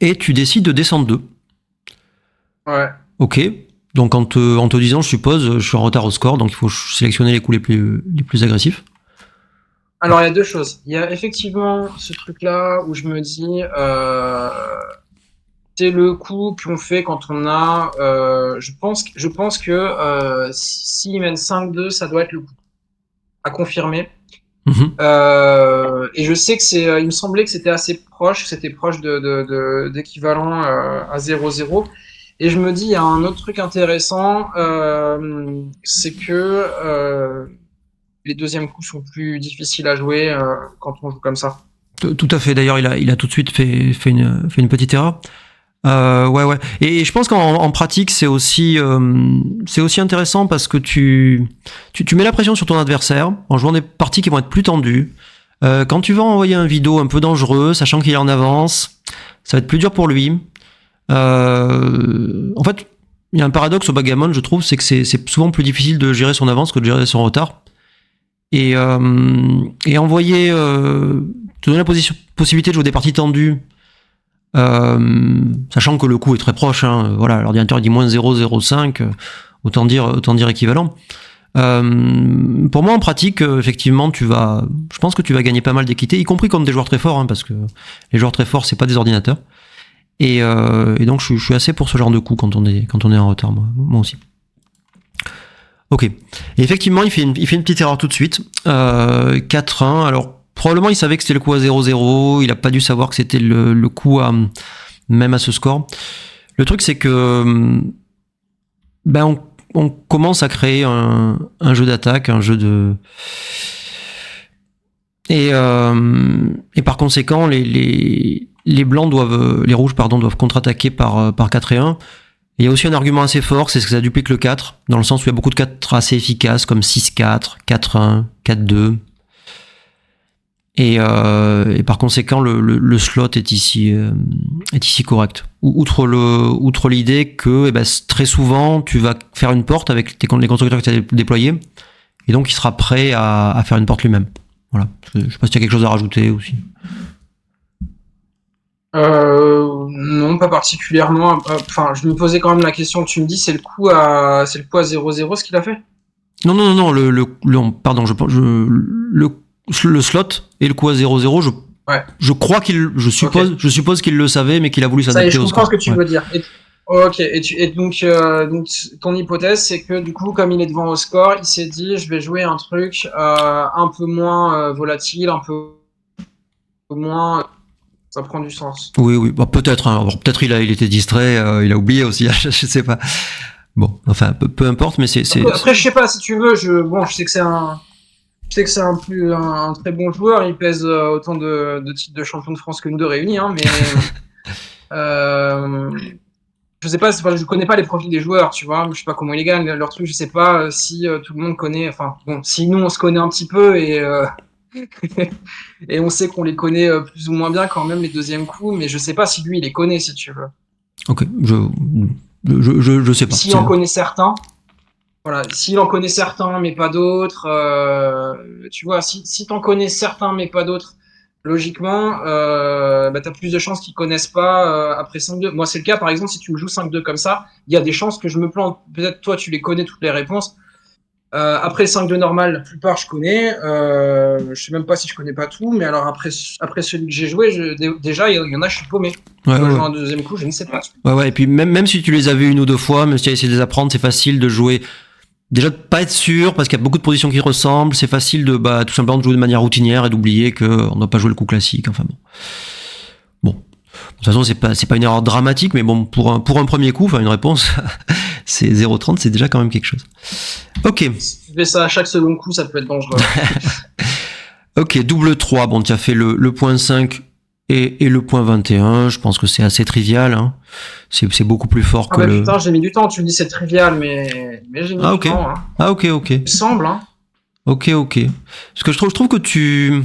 Et tu décides de descendre 2. Ouais. Ok. Donc en te disant, je suppose, je suis en retard au score, donc il faut sélectionner les coups les plus agressifs. Alors, il y a deux choses. Il y a effectivement ce truc-là où je me dis, c'est le coup qu'on fait quand on a, je pense que s'il mène 5-2, ça doit être le coup à confirmer. Et je sais que il me semblait que c'était assez proche, c'était proche d'équivalent à 0-0. Et je me dis, il y a un autre truc intéressant, c'est que les deuxièmes coups sont plus difficiles à jouer quand on joue comme ça. Tout à fait. D'ailleurs, il a tout de suite fait une petite erreur. Ouais. Et je pense qu'en pratique, c'est aussi intéressant parce que tu mets la pression sur ton adversaire en jouant des parties qui vont être plus tendues. Quand tu vas envoyer un vidéo un peu dangereux, sachant qu'il est en avance, ça va être plus dur pour lui. En fait, il y a un paradoxe au backgammon, je trouve, c'est que c'est souvent plus difficile de gérer son avance que de gérer son retard. Et envoyer, te donner la possibilité de jouer des parties tendues, sachant que le coup est très proche, hein, voilà, l'ordinateur dit -0,05, autant dire équivalent. Pour moi, en pratique, effectivement, je pense que tu vas gagner pas mal d'équité, y compris contre des joueurs très forts, hein, parce que les joueurs très forts, c'est pas des ordinateurs. Et donc, je suis assez pour ce genre de coup quand on est en retard, moi aussi. Ok. Et effectivement, il fait une petite erreur tout de suite. 4-1. Alors, probablement, il savait que c'était le coup à 0-0. Il a pas dû savoir que c'était le coup même à ce score. Le truc, c'est que on commence à créer un jeu d'attaque, un jeu de... Et par conséquent, les rouges doivent contre-attaquer par 4 et 1. Et il y a aussi un argument assez fort, c'est que ça duplique le 4, dans le sens où il y a beaucoup de 4 assez efficaces, comme 6-4, 4-1, 4-2. Et par conséquent, le slot est ici correct. Outre l'idée que très souvent, tu vas faire une porte avec les constructeurs que tu as déployés, et donc il sera prêt à faire une porte lui-même. Voilà. Je sais pas si tu as quelque chose à rajouter aussi. Non, pas particulièrement. Enfin, je me posais quand même la question. Tu me dis, c'est le coup à 0-0 ce qu'il a fait? Non, pardon, le slot et le coup à 0-0, je crois je suppose qu'il le savait, mais qu'il a voulu s'adapter je au comprends score. Ce que tu veux dire. Ok, et donc ton hypothèse, c'est que du coup, comme il est devant au score, il s'est dit, je vais jouer un truc un peu moins volatile, un peu moins... Ça prend du sens. Oui, bah, peut-être. Hein. Peut-être il était distrait, il a oublié aussi, je sais pas. Bon, enfin, peu importe, mais c'est... Après, je sais pas, si tu veux, je sais que c'est un très bon joueur, il pèse autant de titres de champion de France que nous deux réunis, hein, mais je sais pas, je connais pas les profils des joueurs, tu vois, je sais pas comment ils gagnent leur truc, je sais pas si tout le monde connaît, enfin, bon, si nous on se connaît un petit peu et et on sait qu'on les connaît plus ou moins bien quand même les deuxièmes coups, mais je sais pas si lui il les connaît, si tu veux. Ok, je sais pas. S'il en connaît certains, voilà, s'il en connaît certains mais pas d'autres, tu vois, si t'en connais certains mais pas d'autres, logiquement, tu as plus de chances qu'ils connaissent pas après 5-2. Moi, c'est le cas, par exemple, si tu me joues 5-2 comme ça, il y a des chances que je me plante. Peut-être toi, tu les connais toutes les réponses. Après 5-2 normal, la plupart je connais. Je sais même pas si je connais pas tout, mais alors après celui que j'ai joué, déjà, il y en a, je suis paumé. Ouais, Je dois jouer ouais. un deuxième coup, je ne sais pas. Ouais, et puis même si tu les as vus une ou deux fois, même si tu as essayé de les apprendre, c'est facile de jouer. Déjà de pas être sûr, parce qu'il y a beaucoup de positions qui ressemblent, c'est facile de tout simplement de jouer de manière routinière et d'oublier qu'on ne doit pas jouer le coup classique. Enfin bon. Bon. De toute façon, c'est pas une erreur dramatique, mais bon, pour un premier coup, enfin une réponse, c'est 0,30, c'est déjà quand même quelque chose. Ok. Si tu fais ça à chaque second coup, ça peut être dangereux. Ok, double 3, bon, tu as fait le point 5 et le point 21, je pense que c'est assez trivial, hein. C'est beaucoup plus fort que le... Putain, j'ai mis du temps, tu me dis c'est trivial, mais j'ai mis Ah, du ok. temps. Hein. Ah, ok. Il me semble, hein. Ok. Parce que je trouve que tu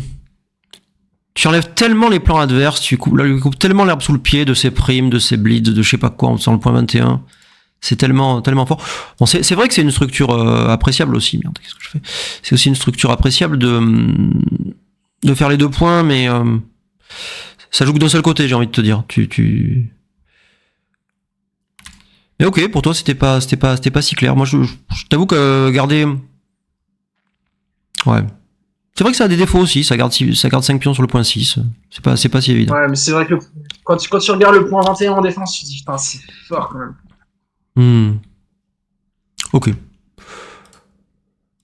enlèves tellement les plans adverses, tu coupes tellement l'herbe sous le pied de ces primes, de ces blitz, de je sais pas quoi, en faisant le point 21. C'est tellement fort. Bon, c'est vrai que c'est une structure appréciable aussi. Merde, qu'est-ce que je fais? C'est aussi une structure appréciable de faire les 2 points, mais ça joue que d'un seul côté, j'ai envie de te dire. Mais ok, pour toi, c'était pas si clair. Moi, je t'avoue que garder... Ouais. C'est vrai que ça a des défauts aussi, ça garde 5 pions sur le point 6. C'est pas si évident. Ouais, mais c'est vrai que quand tu regardes le point 21 en défense, tu te dis putain, c'est fort quand même. Ok,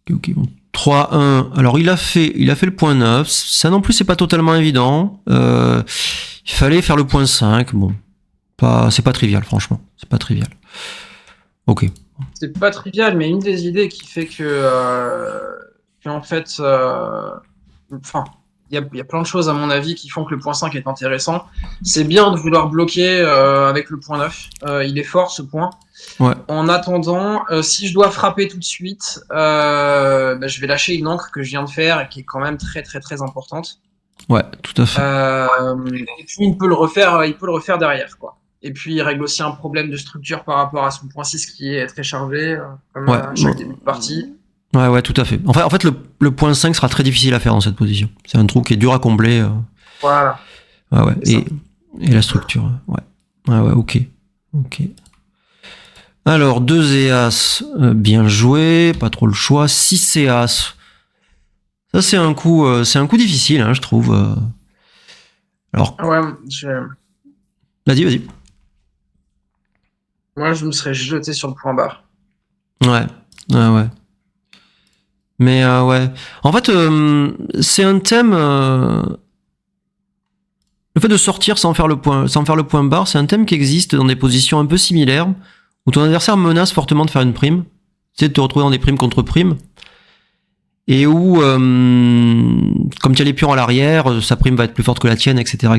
bon. 3-1. Alors il a fait le point 9. Ça non plus c'est pas totalement évident. Il fallait faire le point 5. Bon, c'est pas trivial franchement. C'est pas trivial. Ok. C'est pas trivial, mais une des idées qui fait que en fait, enfin, il y a plein de choses à mon avis qui font que le point 5 est intéressant. C'est bien de vouloir bloquer avec le point 9. Il est fort ce point. Ouais. En attendant, si je dois frapper tout de suite, je vais lâcher une encre que je viens de faire et qui est quand même très très très importante. Ouais, tout à fait. Et puis il peut le refaire derrière, quoi. Et puis il règle aussi un problème de structure par rapport à son point 6 qui est très chargé, comme Ouais. à chaque début de partie. Ouais, tout à fait. En fait, le point 5 sera très difficile à faire dans cette position. C'est un trou qui est dur à combler. Voilà. Ouais. Et la structure. Ouais, ok. Alors, 2 et As, bien joué, pas trop le choix. 6 et As. Ça, c'est un coup difficile, hein, je trouve. Alors, Ouais, vas-y. moi je me serais jeté sur le point barre. Ouais. Mais ouais. En fait, c'est un thème. Le fait de sortir sans faire le point barre, c'est un thème qui existe dans des positions un peu similaires, où ton adversaire menace fortement de faire une prime. Tu sais, de te retrouver dans des primes contre primes. Et où, comme tu as les pions à l'arrière, sa prime va être plus forte que la tienne, etc.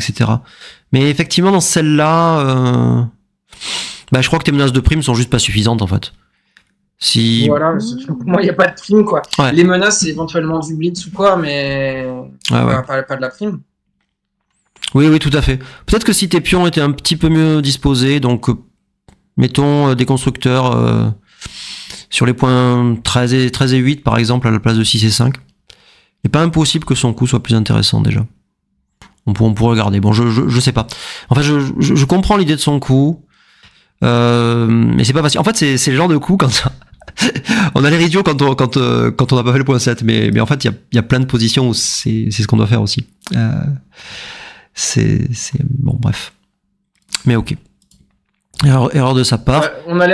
Mais effectivement, dans celle-là, je crois que tes menaces de prime sont juste pas suffisantes, en fait. Voilà, pour moi il n'y a pas de prime, quoi. Ouais. Les menaces, c'est éventuellement du blitz ou quoi, mais pas de la prime. Oui, tout à fait. Peut-être que si tes pions étaient un petit peu mieux disposés, donc mettons des constructeurs sur les points 13 et 8 par exemple à la place de 6 et 5, il n'est pas impossible que son coup soit plus intéressant déjà. On pourrait regarder. Bon, je sais pas. En fait, je comprends l'idée de son coup, mais c'est pas facile. En fait, c'est le genre de coup quand on a l'air idiot quand on n'a pas fait le point 7, mais en fait, il y a plein de positions où c'est ce qu'on doit faire aussi. Bon, bref. Mais ok. Erreur de sa part. Ouais, on a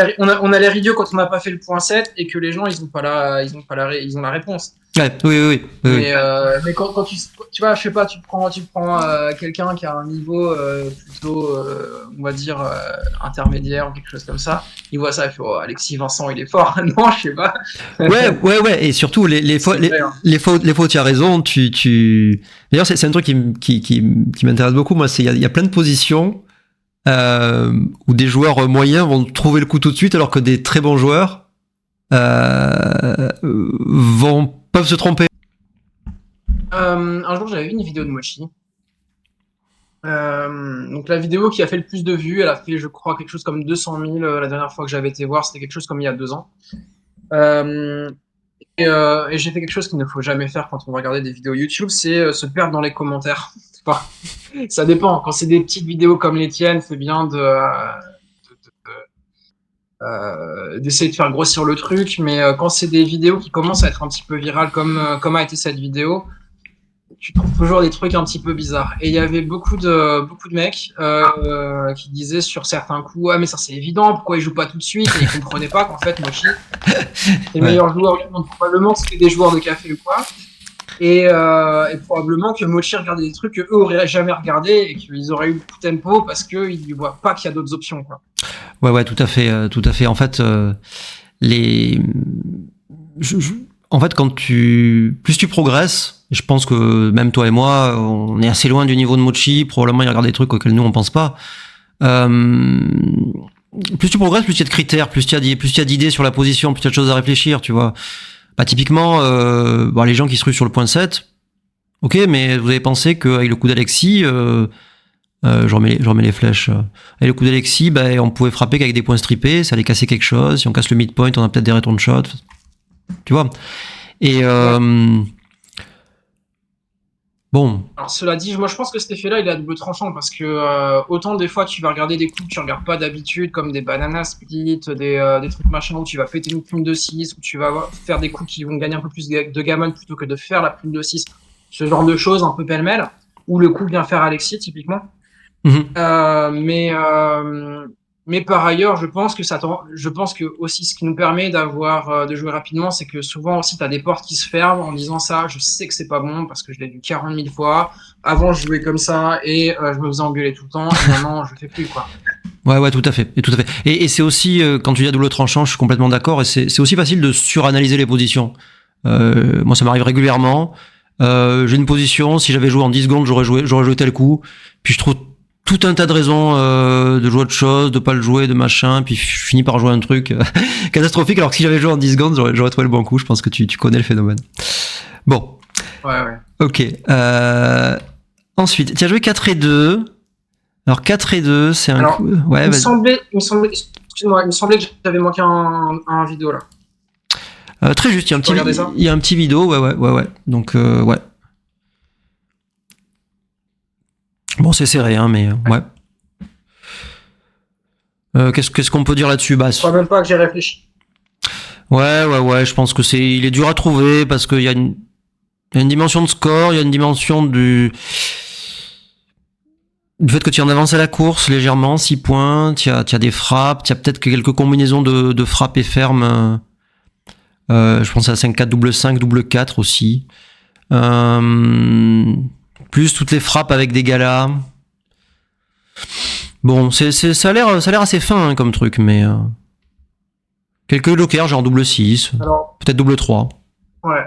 l'air idiot quand on n'a pas fait le point 7 et que les gens ils ont la réponse. Ouais, oui. Mais quand tu vois, je sais pas, tu prends quelqu'un qui a un niveau plutôt, on va dire, intermédiaire ou quelque chose comme ça, il voit ça, il fait oh, Alexis Vincent, il est fort. Non, je sais pas. Ouais. Et surtout, les fois, tu as raison. D'ailleurs, c'est un truc qui m'intéresse beaucoup. Moi, il y a plein de positions où des joueurs moyens vont trouver le coup tout de suite, alors que des très bons joueurs peuvent se tromper. Un jour, j'avais vu une vidéo de Mochi. Donc la vidéo qui a fait le plus de vues, elle a fait, je crois, quelque chose comme 200 000 la dernière fois que j'avais été voir, c'était quelque chose comme il y a 2 ans. Et j'ai fait quelque chose qu'il ne faut jamais faire quand on va regarder des vidéos YouTube, c'est se perdre dans les commentaires. Enfin, ça dépend. Quand c'est des petites vidéos comme les tiennes, c'est bien d'essayer de faire grossir le truc. Mais quand c'est des vidéos qui commencent à être un petit peu virales, comme a été cette vidéo, tu trouves toujours des trucs un petit peu bizarres. Et il y avait beaucoup de mecs qui disaient sur certains coups, ah mais ça c'est évident, pourquoi ils jouent pas tout de suite? Et ils comprenaient pas qu'en fait Mochi, les Ouais. meilleurs joueurs du monde, probablement c'était des joueurs de café ou quoi. Et probablement que Mochi regardait des trucs qu'eux auraient jamais regardé et qu'ils auraient eu beaucoup de tempo parce qu'ils ne voient pas qu'il y a d'autres options, quoi. Ouais, tout à fait, tout à fait. En fait, les, je- je- en fait, plus tu progresses, je pense que même toi et moi, on est assez loin du niveau de Mochi. Probablement, il regarde des trucs auxquels nous on pense pas. Euh, plus tu progresses, plus il y a de critères, plus il y a d'idées sur la position, plus il y a de choses à réfléchir, tu vois. Bah, typiquement, les gens qui se ruent sur le point 7, ok, mais vous avez pensé qu'avec le coup d'Alexis, je remets les flèches. Avec le coup d'Alexis, on pouvait frapper qu'avec des points strippés, ça allait casser quelque chose. Si on casse le midpoint, on a peut-être des return shots. Tu vois. Et Ouais. bon, Alors cela dit, moi je pense que cet effet-là, il est à double tranchant parce que autant des fois tu vas regarder des coups que tu regardes pas d'habitude, comme des banana split, des trucs machin où tu vas péter une plume de 6 où tu vas faire des coups qui vont gagner un peu plus de gammon plutôt que de faire la plume de 6, ce genre de choses un peu pêle-mêle, où le coup vient faire Alexis typiquement. mhm. Euh, mais, euh, mais par ailleurs, je pense que aussi ce qui nous permet de jouer rapidement, c'est que souvent aussi tu as des portes qui se ferment en disant ça, je sais que c'est pas bon parce que je l'ai vu 40 000 fois. Avant, je jouais comme ça et je me faisais engueuler tout le temps et maintenant, je fais plus, quoi. Ouais, tout à fait. Et, tout à fait. Et c'est aussi, quand tu dis à double tranchant, je suis complètement d'accord. Et c'est aussi facile de suranalyser les positions. Moi, ça m'arrive régulièrement. J'ai une position, si j'avais joué en 10 secondes, j'aurais joué tel coup. Puis je trouve tout un tas de raisons de jouer autre chose, de pas le jouer, de machin. Puis je finis par jouer un truc catastrophique. Alors que si j'avais joué en 10 secondes, j'aurais trouvé le bon coup. Je pense que tu connais le phénomène. Bon, Ouais, ouais. ok. Ensuite, tu as joué 4 et 2. Alors 4 et 2, c'est un Alors, coup. Ouais, vas-y. excuse-moi, il me semblait que j'avais manqué un vidéo là. Très juste, Tu peux regarder ça? il y a un petit vidéo, ouais. Donc, ouais. Bon, c'est serré, hein, mais ouais. Qu'est-ce qu'on peut dire là-dessus? Je crois même pas que j'ai réfléchi. Ouais. Je pense que il est dur à trouver parce qu'il y a une dimension de score, il y a une dimension du fait que tu en avances à la course légèrement, 6 points, tu as des frappes, tu as peut-être quelques combinaisons de frappes et fermes. Je pense à 5-4, double 5, double 4 aussi. Plus toutes les frappes avec des galas. Bon, ça a l'air assez fin hein, comme truc, mais quelques jokers genre double 6, Alors, peut-être double 3. ouais.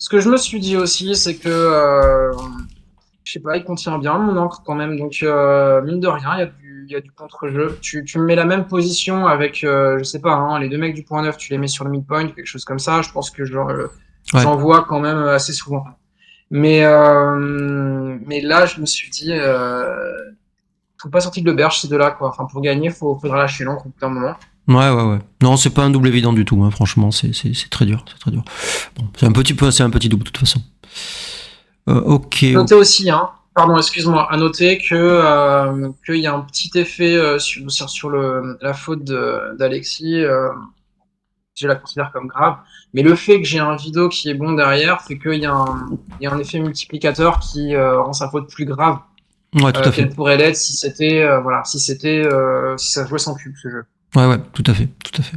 Ce que je me suis dit aussi, c'est que je sais pas, il contient bien mon encre quand même. Donc, mine de rien, il y a du contre-jeu. Tu me mets la même position avec, je sais pas, hein, les deux mecs du point 9, tu les mets sur le midpoint, quelque chose comme ça. Je pense que Ouais. j'en vois quand même assez souvent. Mais là, je me suis dit, faut pas sortir de l'auberge, ces deux-là, quoi. Enfin, pour gagner, faudra lâcher l'encre au bout d'un moment. Ouais. Non, c'est pas un double évident du tout, hein, franchement, c'est très dur, c'est très dur. Bon, c'est un petit double de toute façon. Ok. Noter aussi, hein, pardon, excuse-moi, à noter qu'il y a un petit effet sur la faute d'Alexis. Je la considère comme grave. Mais le fait que j'ai un vidéo qui est bon derrière fait il y a un effet multiplicateur qui rend sa faute plus grave Ouais, tout à fait. qu'elle pourrait l'être si c'était voilà, si ça jouait sans cube ce jeu. Ouais, tout à fait, tout à fait.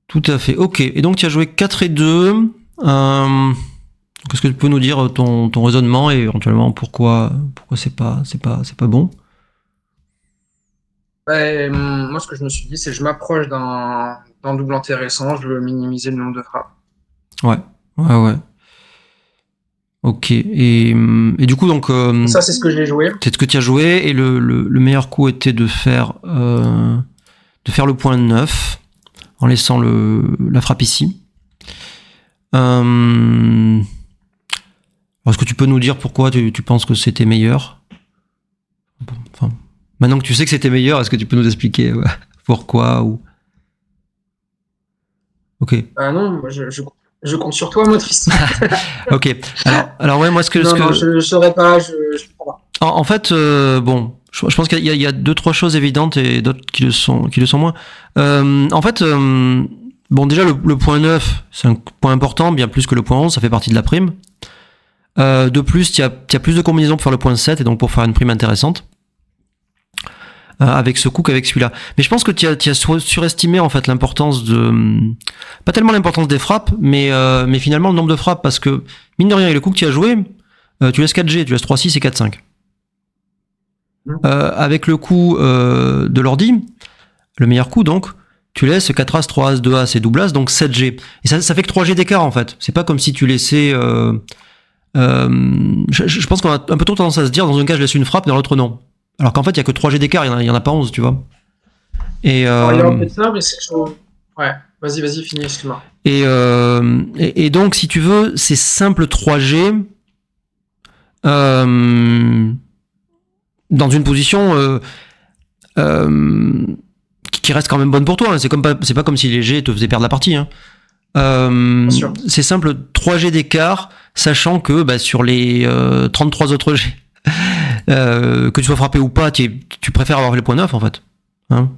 Tout à fait. Ok. Et donc tu as joué 4 et 2. Qu'est-ce que tu peux nous dire ton raisonnement et éventuellement pourquoi c'est pas bon? Moi, ce que je me suis dit, c'est que je m'approche d'un double intéressant, je veux minimiser le nombre de frappes. Ouais. Ok. Et du coup, donc, Ça, c'est ce que j'ai joué. c'est ce que tu as joué, et le meilleur coup était de faire le point 9 en laissant la frappe ici. Est-ce que tu peux nous dire pourquoi tu penses que c'était meilleur? Enfin, maintenant que tu sais que c'était meilleur, est-ce que tu peux nous expliquer pourquoi ou... Ok. Non, moi, je compte sur toi, Motrice. Ok. Alors ouais, moi Non, je saurais pas, je comprends pas. En fait, bon, je pense qu'il y a deux trois choses évidentes et d'autres qui le sont moins. En fait, bon déjà le point 9, c'est un point important, bien plus que le point 11, ça fait partie de la prime. De plus, il y a plus de combinaisons pour faire le point 7 et donc pour faire une prime intéressante. Avec ce coup qu'avec celui-là. Mais je pense que tu as surestimé en fait l'importance pas tellement l'importance des frappes, mais finalement le nombre de frappes, parce que mine de rien, avec le coup que tu as joué, tu laisses 4G, tu laisses 3-6 et 4-5. Avec le coup de l'ordi, le meilleur coup donc, tu laisses 4 As, 3 As, 2 As et double As, donc 7G. Et ça fait que 3G d'écart en fait. C'est pas comme si tu laissais... je pense qu'on a un peu trop tendance à se dire, dans un cas je laisse une frappe, dans l'autre non. Alors qu'en fait il y a que 3G d'écart, il y en a pas 11, tu vois. Alors, il y a un peu de ça, mais c'est chaud. Ouais, vas-y, finis, excuse-moi. Et donc, si tu veux, ces simples 3G, dans une position qui reste quand même bonne pour toi. Hein. C'est pas comme si les G te faisaient perdre la partie. Hein. C'est simple 3G d'écart, sachant que sur les 33 autres G, que tu sois frappé ou pas, tu préfères avoir les points 9 en fait. Hein.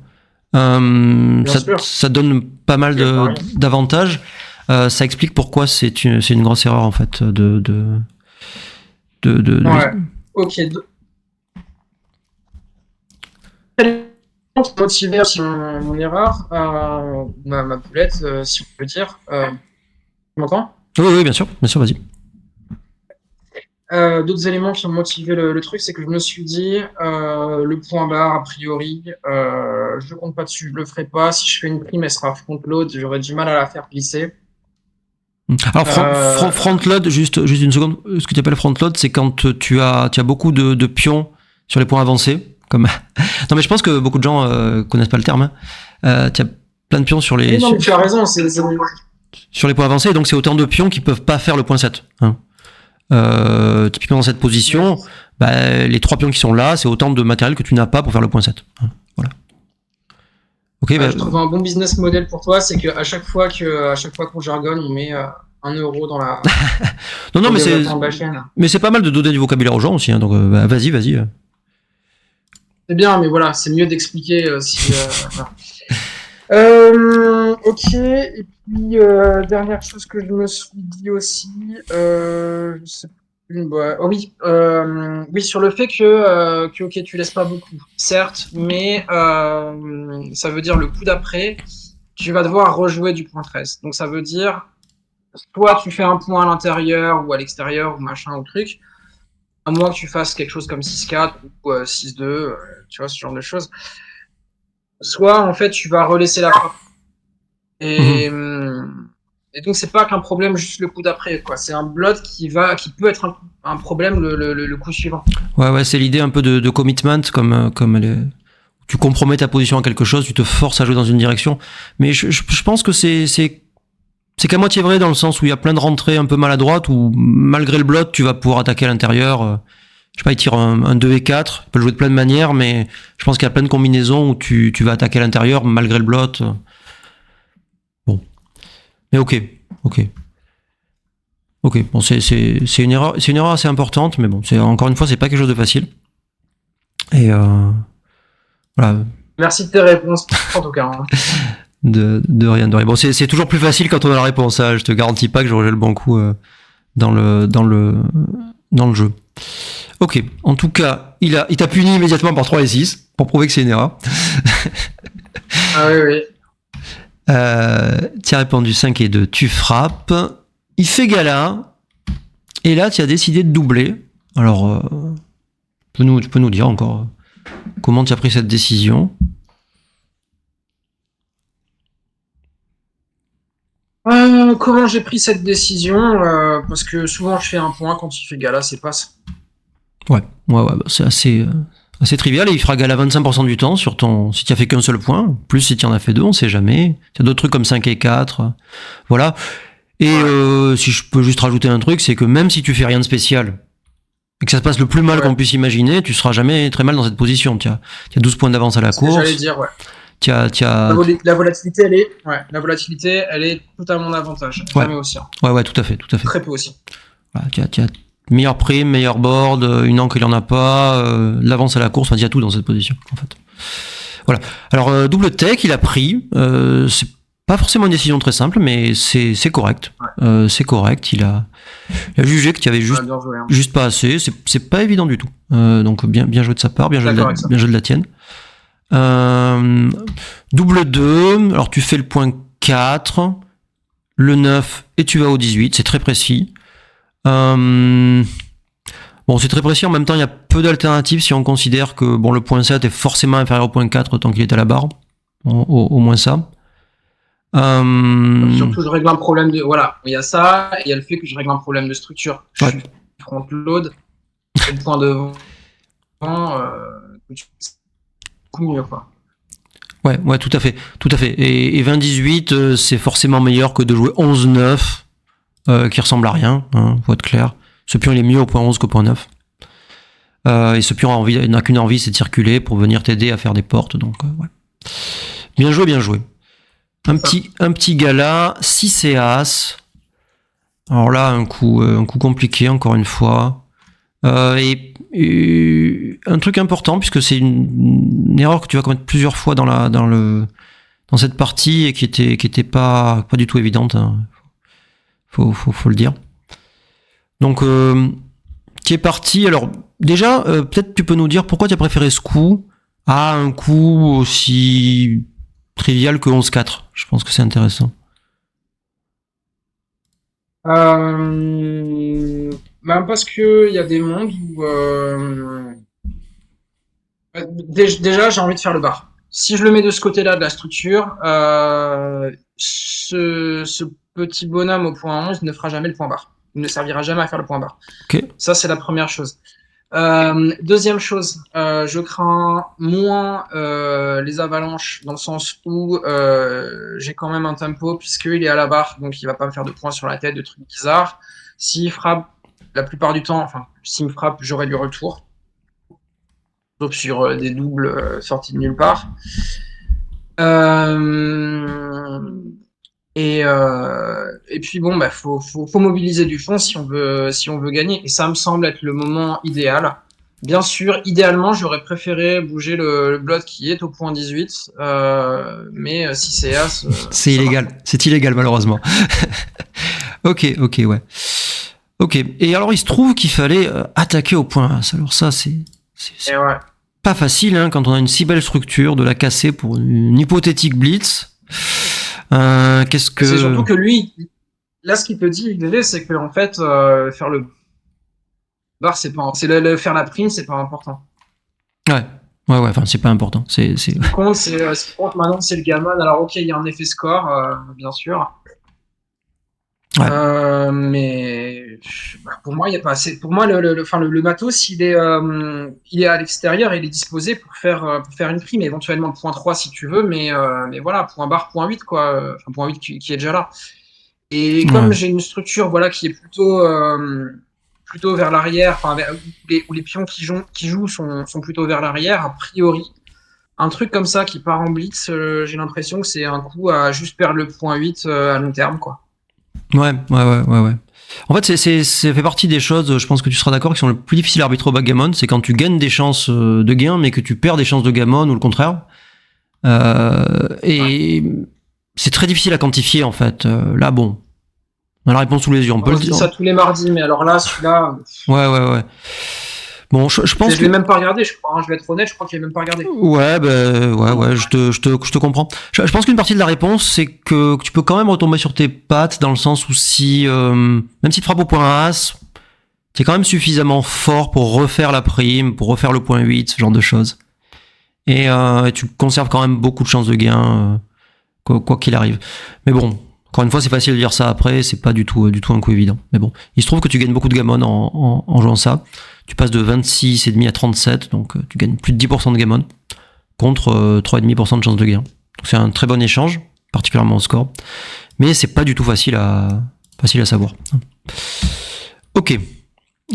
Ça donne pas mal d'avantages. Ça explique pourquoi c'est une grosse erreur en fait Ouais. Ok. Motiver mon erreur, ma poulette, si on peut dire. Tu m'entends ? Oui, bien sûr, vas-y. D'autres éléments qui ont motivé le truc, c'est que je me suis dit, le point barre, a priori, je compte pas dessus, je le ferai pas. Si je fais une prime, elle sera front load, j'aurais du mal à la faire glisser. Alors front load, juste une seconde, ce que tu appelles front load, c'est quand tu as beaucoup de pions sur les points avancés. Comme... non mais je pense que beaucoup de gens connaissent pas le terme. Hein. Tu as plein de pions sur les... Non, mais tu as raison, sur les points avancés, donc c'est autant de pions qui peuvent pas faire le point 7. Hein. Typiquement dans cette position, les 3 pions qui sont là, c'est autant de matériel que tu n'as pas pour faire le point 7. Hein. Voilà. Okay, je trouve un bon business model pour toi, c'est qu'à chaque fois qu'on jargonne, on met 1 euro dans la... non, mais c'est pas mal de donner du vocabulaire aux gens aussi, hein, donc vas-y. C'est bien, mais voilà, c'est mieux d'expliquer si... ok, et puis dernière chose que je me suis dit aussi, je sais plus, oui, sur le fait que ok, tu laisses pas beaucoup, certes, mais ça veut dire le coup d'après, tu vas devoir rejouer du point 13. Donc ça veut dire, soit tu fais un point à l'intérieur ou à l'extérieur ou machin ou truc, à moins que tu fasses quelque chose comme 6-4 ou 6-2, tu vois, ce genre de choses. Soit en fait tu vas relaisser la frappe. Et donc c'est pas qu'un problème juste le coup d'après, quoi. C'est un blood qui peut être un problème le coup suivant. Ouais, c'est l'idée un peu de commitment, comme tu compromets ta position à quelque chose, tu te forces à jouer dans une direction. Mais je pense que c'est qu'à moitié vrai dans le sens où il y a plein de rentrées un peu maladroites où malgré le blood tu vas pouvoir attaquer à l'intérieur. Je sais pas, il tire un 2 et 4, il peut le jouer de plein de manières, mais je pense qu'il y a plein de combinaisons où tu vas attaquer à l'intérieur malgré le blot. Bon. Mais ok. Bon, c'est une erreur assez importante, mais bon, encore une fois, c'est pas quelque chose de facile. Et voilà. Merci de tes réponses, en tout cas. Hein. De rien. Bon, c'est toujours plus facile quand on a la réponse. Hein. Je te garantis pas que j'aurai le bon coup dans le jeu. Ok, en tout cas, il t'a puni immédiatement par 3 et 6 pour prouver que c'est une erreur. Ah oui. Tu as répondu 5 et 2, tu frappes. Il fait gala. Et là, tu as décidé de doubler. Alors, tu peux nous dire encore comment tu as pris cette décision? Comment j'ai pris cette décision parce que souvent je fais un point quand il fait gala, c'est pas ça. Ouais, c'est assez trivial et il fera gala 25% du temps si tu as fait qu'un seul point, plus si tu en as fait 2, on sait jamais. Tu as d'autres trucs comme 5 et 4, voilà. Et si je peux juste rajouter un truc, c'est que même si tu fais rien de spécial et que ça se passe le plus mal qu'on puisse imaginer, tu seras jamais très mal dans cette position. Tu as 12 points d'avance à la course. J'allais dire, ouais. La volatilité, la volatilité, elle est tout à mon avantage. Jamais aussi. Hein. Ouais, tout à fait. Très peu aussi. Voilà, tu as meilleure prime, meilleur board, une encre il en a pas, l'avance à la course, enfin, il y a tout dans cette position, en fait. Voilà. Alors, double tech, il a pris, c'est pas forcément une décision très simple, mais c'est correct. Ouais. C'est correct, il a jugé que tu avais juste pas assez, c'est pas évident du tout. Donc, bien joué de sa part, bien joué de la tienne. Double 2, alors tu fais le point 4, le 9 et tu vas au 18, c'est très précis. Bon, c'est très précis, en même temps il y a peu d'alternatives si on considère que le point 7 est forcément inférieur au point 4 tant qu'il est à la barre, au moins ça. Surtout je règle un problème de... Voilà, il y a ça, et il y a le fait que je règle un problème de structure. Je suis front load, c'est le point de vent, mieux, quoi. Ouais, tout à fait. Et 20-18, c'est forcément meilleur que de jouer 11-9, qui ressemble à rien, hein, faut être clair. Ce pion, il est mieux au point 11 qu'au point 9. Et ce pion n'a qu'une envie, c'est de circuler pour venir t'aider à faire des portes, donc ouais. Bien joué. Un petit gala, 6 et As. Alors là, un coup compliqué, encore une fois. Et un truc important, puisque c'est une erreur que tu vas commettre plusieurs fois dans cette partie et qui était pas du tout évidente, hein. Faut le dire. Donc qui est parti. Alors déjà, peut-être tu peux nous dire pourquoi tu as préféré ce coup à un coup aussi trivial que 11-4. Je pense que c'est intéressant. Parce que il y a des mondes où déjà j'ai envie de faire le bar. Si je le mets de ce côté-là de la structure, ce petit bonhomme au point 11 ne fera jamais le point bar. Il ne servira jamais à faire le point bar. Okay. Ça, c'est la première chose. Deuxième chose, je crains moins les avalanches dans le sens où j'ai quand même un tempo puisqu'il est à la barre, donc il va pas me faire de points sur la tête, de trucs bizarres. S'il frappe, la plupart du temps, s'il me frappe, j'aurai du retour. Sauf sur des doubles sortis de nulle part. Et puis faut mobiliser du fond si on veut gagner. Et ça me semble être le moment idéal. Bien sûr, idéalement, j'aurais préféré bouger le blood qui est au point 18, mais si c'est As... c'est illégal, c'est illégal malheureusement. Ok, ouais. Ok, et alors il se trouve qu'il fallait attaquer au point As. Alors ça, c'est pas facile, hein, quand on a une si belle structure, de la casser pour une hypothétique blitz. C'est surtout que lui, là, ce qu'il te dit, c'est que en fait, faire le bar, c'est pas, faire la prime, c'est pas important. Ouais, enfin, c'est pas important. Ce qui compte maintenant, c'est le gammon. Alors, ok, il y a un effet score, bien sûr. Ouais. Mais pour moi, il y a pas assez. Pour moi, le matos, il est à l'extérieur, il est disposé pour faire une prime, éventuellement point 3 si tu veux, mais voilà, point barre, point 8, quoi. Enfin, point 8 qui est déjà là. Et comme j'ai une structure, voilà, qui est plutôt vers l'arrière, où les pions qui jouent sont plutôt vers l'arrière, a priori, un truc comme ça qui part en blitz, j'ai l'impression que c'est un coup à juste perdre le point 8 à long terme, quoi. Ouais. En fait, ça fait partie des choses, je pense que tu seras d'accord, qui sont le plus difficiles à arbitrer au backgammon, c'est quand tu gagnes des chances de gain, mais que tu perds des chances de gammon ou le contraire. Et c'est très difficile à quantifier, en fait. Là, bon, on a la réponse sous les yeux. On dit ça tous les mardis, mais alors là, celui-là... Ouais. Bon, je pense que... Je l'ai même pas regardé, je crois, hein, je vais être honnête, je crois qu'il l'ai même pas regardé. Ouais, je te comprends. Je pense qu'une partie de la réponse, c'est que tu peux quand même retomber sur tes pattes, dans le sens où si, même si tu frappes au point As, tu es quand même suffisamment fort pour refaire la prime, pour refaire le point 8, ce genre de choses. Et tu conserves quand même beaucoup de chances de gain, quoi qu'il arrive. Mais bon, encore une fois, c'est facile de dire ça après, c'est pas du tout un coup évident. Mais bon, il se trouve que tu gagnes beaucoup de gammon en jouant ça. Tu passes de 26,5 à 37, donc tu gagnes plus de 10% de gammon contre 3,5% de chance de gain. Donc c'est un très bon échange, particulièrement au score. Mais c'est pas du tout facile à savoir. Ok.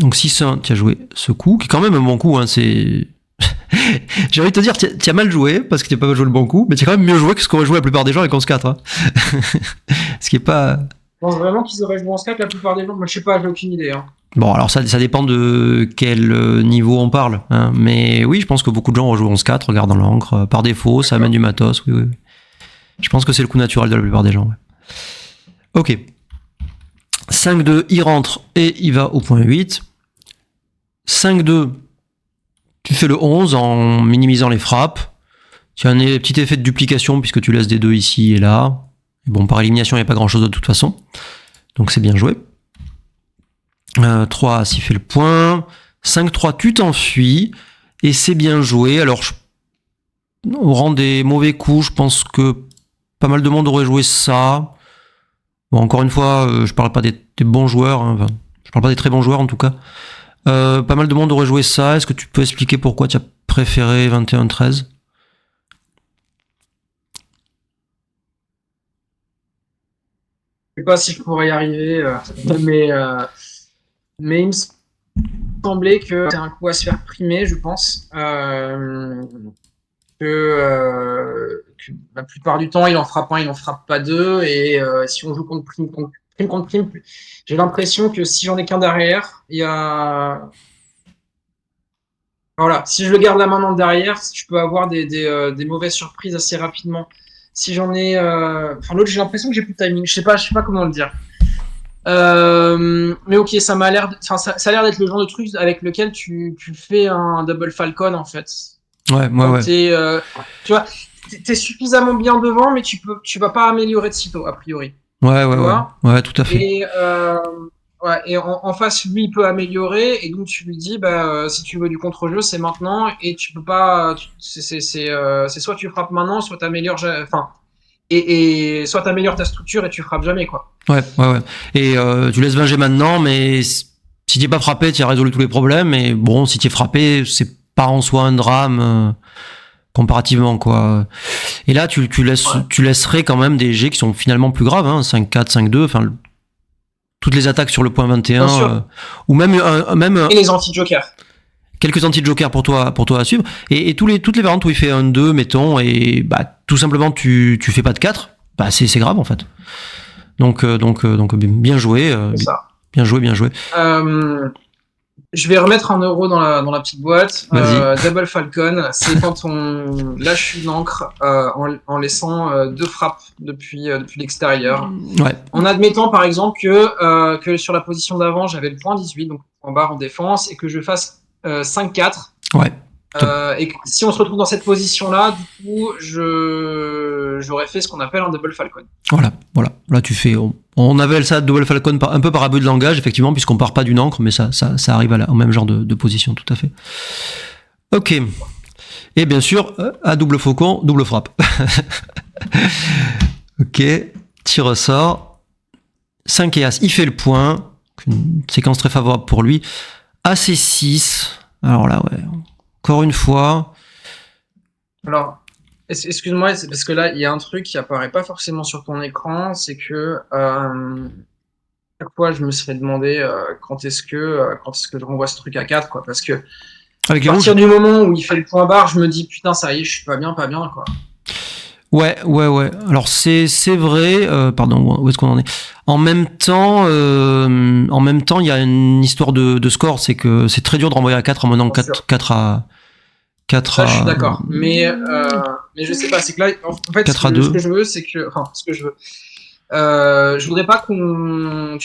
Donc 6-1, tu as joué ce coup, qui est quand même un bon coup, hein, c'est J'ai envie de te dire, tu as mal joué parce que tu n'as pas joué le bon coup, mais tu as quand même mieux joué que ce qu'auraient joué la plupart des gens avec 11-4. Hein. Ce qui est pas. Je pense vraiment qu'ils auraient joué en Skype la plupart des gens. Moi, je sais pas, j'ai aucune idée. Hein. Bon, alors ça dépend de quel niveau on parle. Hein. Mais oui, je pense que beaucoup de gens ont joué 11-4, regardant l'encre. Par défaut, ça amène du matos. Oui. Je pense que c'est le coup naturel de la plupart des gens. Ouais. Ok. 5-2, il rentre et il va au point 8. 5-2, tu fais le 11 en minimisant les frappes. Tu as un petit effet de duplication puisque tu laisses des 2 ici et là. Et bon, par élimination, il n'y a pas grand chose de toute façon. Donc c'est bien joué. 3, s'il fait le point. 5-3, tu t'enfuis. Et c'est bien joué. Alors, au rang des mauvais coups, je pense que pas mal de monde aurait joué ça. Bon, encore une fois, je parle pas des bons joueurs. Hein. Enfin, je parle pas des très bons joueurs en tout cas. Pas mal de monde aurait joué ça. Est-ce que tu peux expliquer pourquoi tu as préféré 21-13 ? Je sais pas si je pourrais y arriver, mais il me semblait que c'est un coup à se faire primer, je pense. Que la plupart du temps, il en frappe un, il en frappe pas deux. Et si on joue contre prime, j'ai l'impression que si j'en ai qu'un derrière, il y a. Voilà, si je le garde la main dans le derrière, je peux avoir des mauvaises surprises assez rapidement. Si j'en ai. Enfin, l'autre, j'ai l'impression que j'ai plus de timing. Je sais pas comment le dire. Mais ok, ça m'a l'air, ça a l'air d'être le genre de truc avec lequel tu fais un double falcon en fait. Ouais. Tu vois, t'es suffisamment bien devant, mais tu vas pas améliorer de sitôt a priori. Ouais, tout à fait. Et et en face, lui, il peut améliorer, et donc tu lui dis, si tu veux du contre-jeu, c'est maintenant, et tu peux pas, c'est soit tu frappes maintenant, soit t'améliores, enfin, et soit t'améliores ta structure et tu frappes jamais, quoi. Ouais. Et tu laisses Vinger maintenant, mais si t'es pas frappé, tu as résolu tous les problèmes. Et bon, si tu es frappé, c'est pas en soi un drame comparativement, quoi. Et là, tu laisserais quand même des jets qui sont finalement plus graves, hein, 5-4, 5-2, enfin, toutes les attaques sur le point 21, ou même et les anti-jokers. Quelques anti-jokers pour toi à suivre, et toutes les variantes où il fait un 2, mettons, et tout simplement tu fais pas de 4, c'est grave en fait. Donc bien joué, bien joué. Je vais remettre un euro dans la petite boîte. Double Falcon, c'est quand on lâche une encre en laissant 2 frappes depuis l'extérieur. Ouais. En admettant par exemple que sur la position d'avant, j'avais le point 18, donc en barre en défense, et que je fasse 5-4. Ouais. Et si on se retrouve dans cette position-là, du coup, j'aurais fait ce qu'on appelle un double falcon. Voilà. Là, tu fais. On appelle ça double falcon un peu par abus de langage, effectivement, puisqu'on part pas d'une encre, mais ça arrive au même genre de position, tout à fait. Ok. Et bien sûr, à double faucon, double frappe. Ok. Tir ressort. 5 et As. Il fait le point. Une séquence très favorable pour lui. As et 6. Alors là, ouais. Encore une fois. Alors, excuse-moi, c'est parce que là, il y a un truc qui apparaît pas forcément sur ton écran, c'est que chaque fois, je me serais demandé quand est-ce que je renvoie ce truc à 4, quoi, parce que à partir du moment où il fait le point barre, je me dis putain, ça y est, je suis pas bien, quoi. Ouais. Alors c'est vrai. Pardon, où est-ce qu'on en est ? En même temps, il y a une histoire de score, c'est que c'est très dur de renvoyer à 4 en menant 4 à. Ça, je suis d'accord. Mais je sais pas, c'est que là, en fait, ce que je veux, c'est que. Enfin, ce que je veux. Je voudrais pas qu'on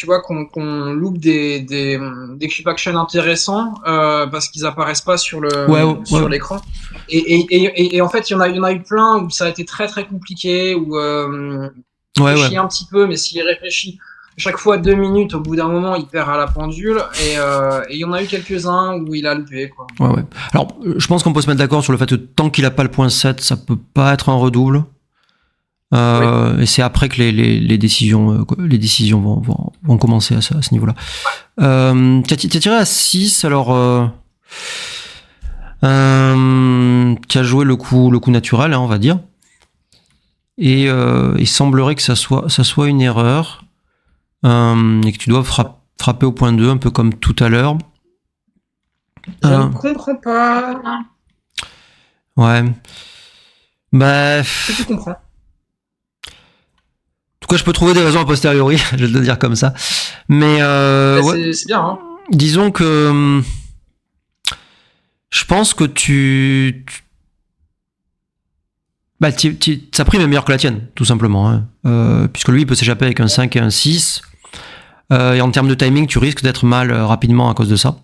loupe des cube action intéressants parce qu'ils apparaissent pas sur l'écran. Et en fait, il y en a eu plein où ça a été très très compliqué, où il réfléchit un petit peu, mais s'il réfléchit chaque fois 2 minutes, au bout d'un moment, il perd à la pendule. Et il y en a eu quelques-uns où il a loupé, quoi. Ouais. Alors, je pense qu'on peut se mettre d'accord sur le fait que tant qu'il a pas le point 7, ça peut pas être un redouble. Et c'est après que les décisions vont commencer à ce niveau-là. Tu as tiré à 6, alors tu as joué le coup naturel, hein, on va dire. Et il semblerait que ça soit une erreur et que tu dois frapper au point 2, un peu comme tout à l'heure. Je ne comprends pas. Ouais. Bah, Tu comprends. en tout cas, je peux trouver des raisons a posteriori, je vais te le dire comme ça. Mais ouais, C'est bien, hein. disons que je pense que sa prime est meilleure que la tienne, tout simplement. Hein. Puisque lui, il peut s'échapper avec un 5 et un 6. Et en termes de timing, tu risques d'être mal rapidement à cause de ça.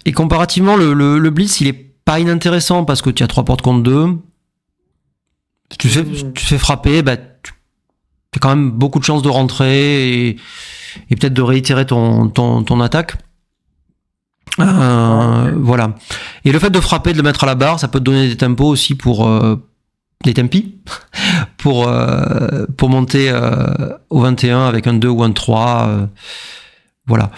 Et comparativement, le blitz, il est pas inintéressant parce que tu as 3 portes contre 2. Tu fais frapper, bah, tu as quand même beaucoup de chances de rentrer et peut-être de réitérer ton attaque. Voilà. Et le fait de frapper, de le mettre à la barre, ça peut te donner des tempos aussi pour des tempis pour monter au 21 avec un 2 ou un 3. Voilà.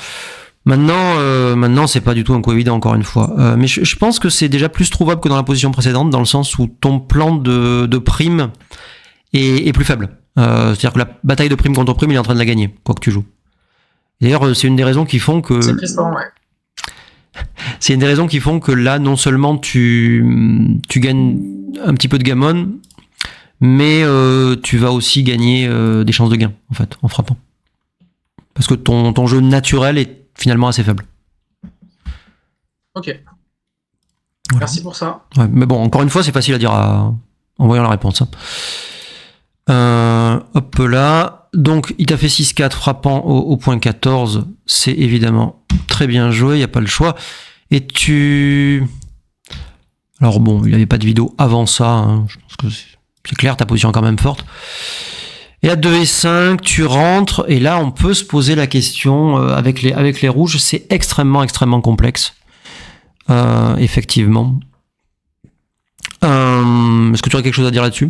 Maintenant, c'est pas du tout un coup évident, encore une fois. Mais je pense que c'est déjà plus trouvable que dans la position précédente, dans le sens où ton plan de prime est plus faible. C'est-à-dire que la bataille de prime contre prime, il est en train de la gagner, quoi que tu joues. D'ailleurs, c'est une des raisons qui font que... C'est Tristan, ouais. C'est une des raisons qui font que là, non seulement tu gagnes un petit peu de gammon, mais tu vas aussi gagner des chances de gain, en fait, en frappant. Parce que ton jeu naturel est finalement assez faible. Ok. Voilà. Merci pour ça. Ouais, mais bon, encore une fois, c'est facile à dire en voyant la réponse. Hop là. Donc, il t'a fait 6-4 frappant au point 14. C'est évidemment très bien joué, il n'y a pas le choix. Et tu... Alors bon, il n'y avait pas de vidéo avant ça. Hein. Je pense que c'est clair, ta position est quand même forte. Et à 2 et 5, tu rentres. Et là, on peut se poser la question avec les rouges. C'est extrêmement, extrêmement complexe. Effectivement. Est-ce que tu aurais quelque chose à dire là-dessus ?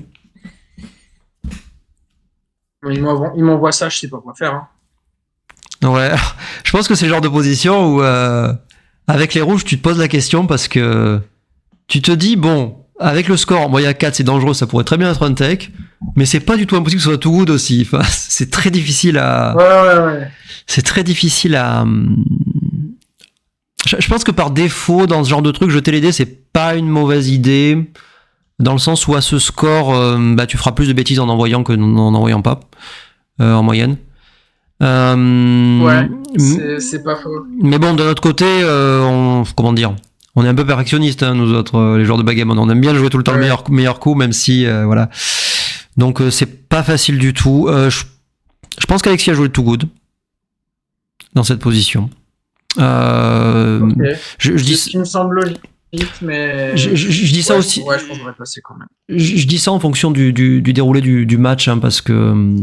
Il m'envoie ça, je sais pas quoi faire. Hein. Ouais, je pense que c'est le genre de position où, avec les rouges, tu te poses la question parce que tu te dis, bon, avec le score, bon, il y a 4, c'est dangereux, ça pourrait très bien être un take, mais c'est pas du tout impossible que ce soit tout good aussi. Enfin, c'est très difficile à... Ouais. C'est très difficile à... Je pense que par défaut, dans ce genre de truc, jeter les dés, c'est pas une mauvaise idée. Dans le sens où à ce score, tu feras plus de bêtises en envoyant que en envoyant pas, en moyenne. Ouais, c'est pas faux. Mais bon, d'un autre côté, comment dire, on est un peu perfectionnistes, hein, nous autres, les joueurs de backgammon. On aime bien jouer tout le temps le meilleur coup, même si, voilà. Donc c'est pas facile du tout. Je pense qu'Alexis a joué le too good dans cette position. Okay. Je dis ce qui me semble logique. Mais je dis ça aussi. Ouais, je pense que j'aurais passé quand même. Je dis ça en fonction du déroulé du match, hein, parce que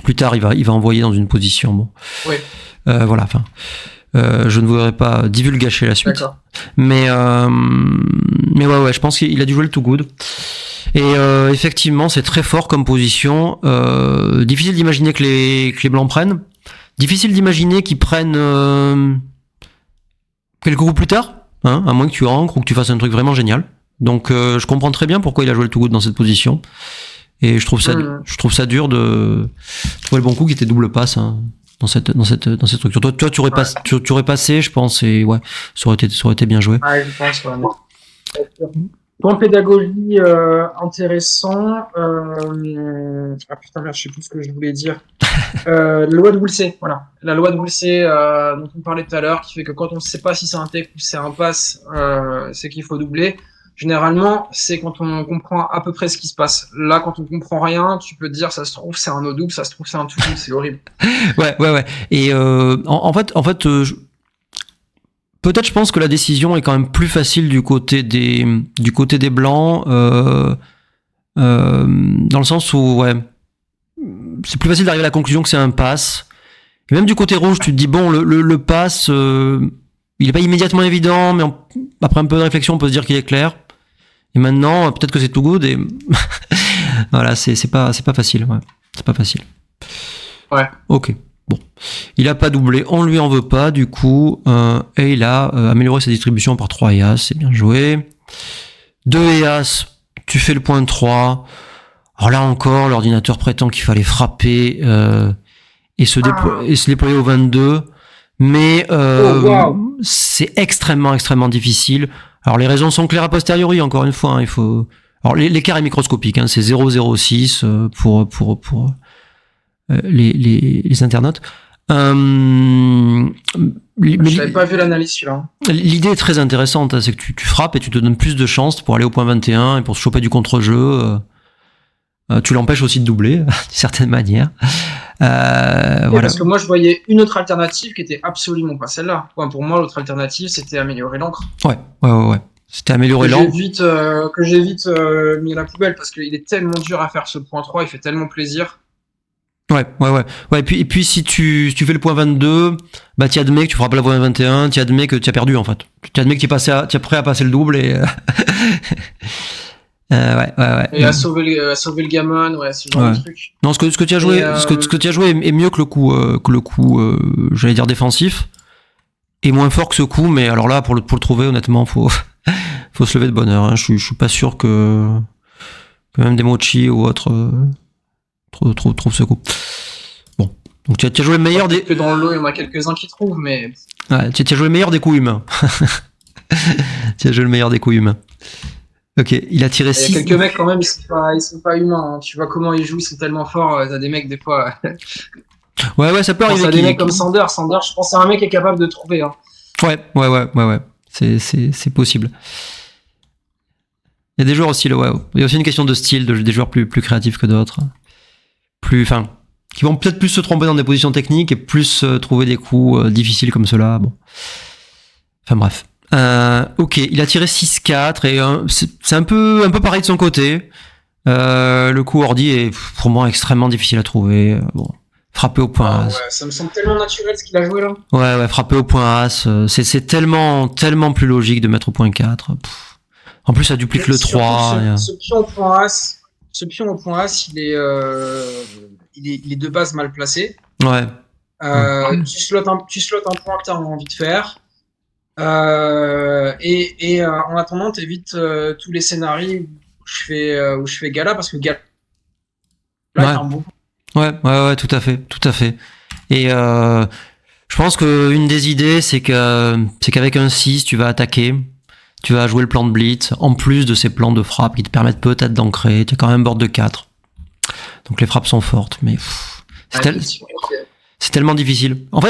plus tard il va envoyer dans une position. Bon. Oui. Voilà. Enfin, je ne voudrais pas divulgacher la suite. D'accord. Mais ouais, je pense qu'il a dû jouer le too good. Et effectivement, c'est très fort comme position. Difficile d'imaginer que les blancs prennent. Difficile d'imaginer qu'ils prennent quelques coups plus tard. Hein, à moins que tu ancres ou que tu fasses un truc vraiment génial. Donc je comprends très bien pourquoi il a joué le too good dans cette position. Et je trouve ça dur de trouver le bon coup qui était double passe, hein, dans cette structure. Toi tu aurais passé, je pense, et ouais, ça aurait été bien joué. Ouais, je pense vraiment. Point pédagogie intéressant. Ah putain merde, je sais plus ce que je voulais dire. La loi de Woolsey, voilà. La loi de Woolsey dont on parlait tout à l'heure, qui fait que quand on ne sait pas si c'est un take ou c'est un pass, c'est qu'il faut doubler. Généralement, c'est quand on comprend à peu près ce qui se passe. Là, quand on comprend rien, tu peux te dire, ça se trouve, c'est un no double, ça se trouve, c'est un tout double, c'est horrible. Ouais. Et en fait, peut-être, je pense que la décision est quand même plus facile du côté des blancs, dans le sens où, ouais, c'est plus facile d'arriver à la conclusion que c'est un pass. Et même du côté rouge, tu te dis, bon, le pass, il est pas immédiatement évident, mais après un peu de réflexion, on peut se dire qu'il est clair. Et maintenant, peut-être que c'est too good, et voilà, c'est pas facile, ouais. C'est pas facile. Ouais. Ok. Bon, il a pas doublé, on lui en veut pas du coup, et il a amélioré sa distribution par 3 et As, c'est bien joué. 2 et As, tu fais le point 3. Alors là encore, l'ordinateur prétend qu'il fallait frapper, et se déployer au 22. Mais c'est extrêmement difficile. Alors les raisons sont claires a posteriori, encore une fois. Il faut. Alors l'écart est microscopique. C'est 0,06 pour les internautes. Je n'avais pas vu l'analyse celui-là. L'idée est très intéressante, c'est que tu frappes et tu te donnes plus de chances pour aller au point 21 et pour se choper du contre-jeu. Tu l'empêches aussi de doubler, d'une certaine manière. Voilà. Parce que moi, je voyais une autre alternative qui était absolument pas celle-là. Pour moi, l'autre alternative, c'était améliorer l'encre. Ouais. C'était améliorer l'encre. Que j'ai vite mis à la poubelle parce qu'il est tellement dur à faire ce point 3, il fait tellement plaisir. Ouais. Et puis si tu fais le point 22, bah tu admets que tu frappes la point 21, tu admets que tu as perdu en fait. Tu admets que tu es prêt à passer le double et ouais. Et à sauver le gammon, ce genre de truc. Non, ce que tu as joué, ce que tu as joué est mieux que le coup, j'allais dire défensif, et moins fort que ce coup. Mais alors là, pour le trouver, honnêtement, faut se lever de bonne heure. Je suis pas sûr que même des mochi ou autres trouvent ce coup. Bon, donc tu as joué le meilleur des. Que dans le lot, il y en a quelques-uns qui trouvent, mais. Ouais, tu as joué le meilleur des coups humains. Tu as joué le meilleur des coups humains. Ok, il a tiré 6. Il y a quelques mecs quand même, ils sont pas humains. Tu vois comment ils jouent, ils sont tellement forts. T'as des mecs des fois. Ouais, ça peut arriver. T'as des mecs comme Sander. Sander, je pense que c'est un mec qui est capable de trouver. Ouais. C'est possible. Il y a des joueurs aussi, il y a aussi une question de style, des joueurs plus créatifs que d'autres. Qui vont peut-être plus se tromper dans des positions techniques et plus trouver des coups difficiles comme cela. Bon. Enfin bref. Ok, il a tiré 6-4 et c'est un peu pareil de son côté. Le coup ordi est pour moi extrêmement difficile à trouver. Bon, frapper au point As. Ouais, ça me semble tellement naturel ce qu'il a joué là. Ouais, frapper au point As, c'est tellement plus logique de mettre au point 4. En plus, ça duplique le 3. Ce pion au point As, il est de base mal placé. Ouais. Tu slottes un point que tu as envie de faire. En attendant, t'évites tous les scénarios où je fais gala parce que gala là, t'as un bon. Ouais, tout à fait. Et je pense que une des idées, c'est qu'avec un 6, tu vas attaquer, tu vas jouer le plan de blitz, en plus de ces plans de frappe qui te permettent peut-être d'ancrer. Tu as quand même un board de 4. Donc les frappes sont fortes, mais c'est tellement difficile. En fait,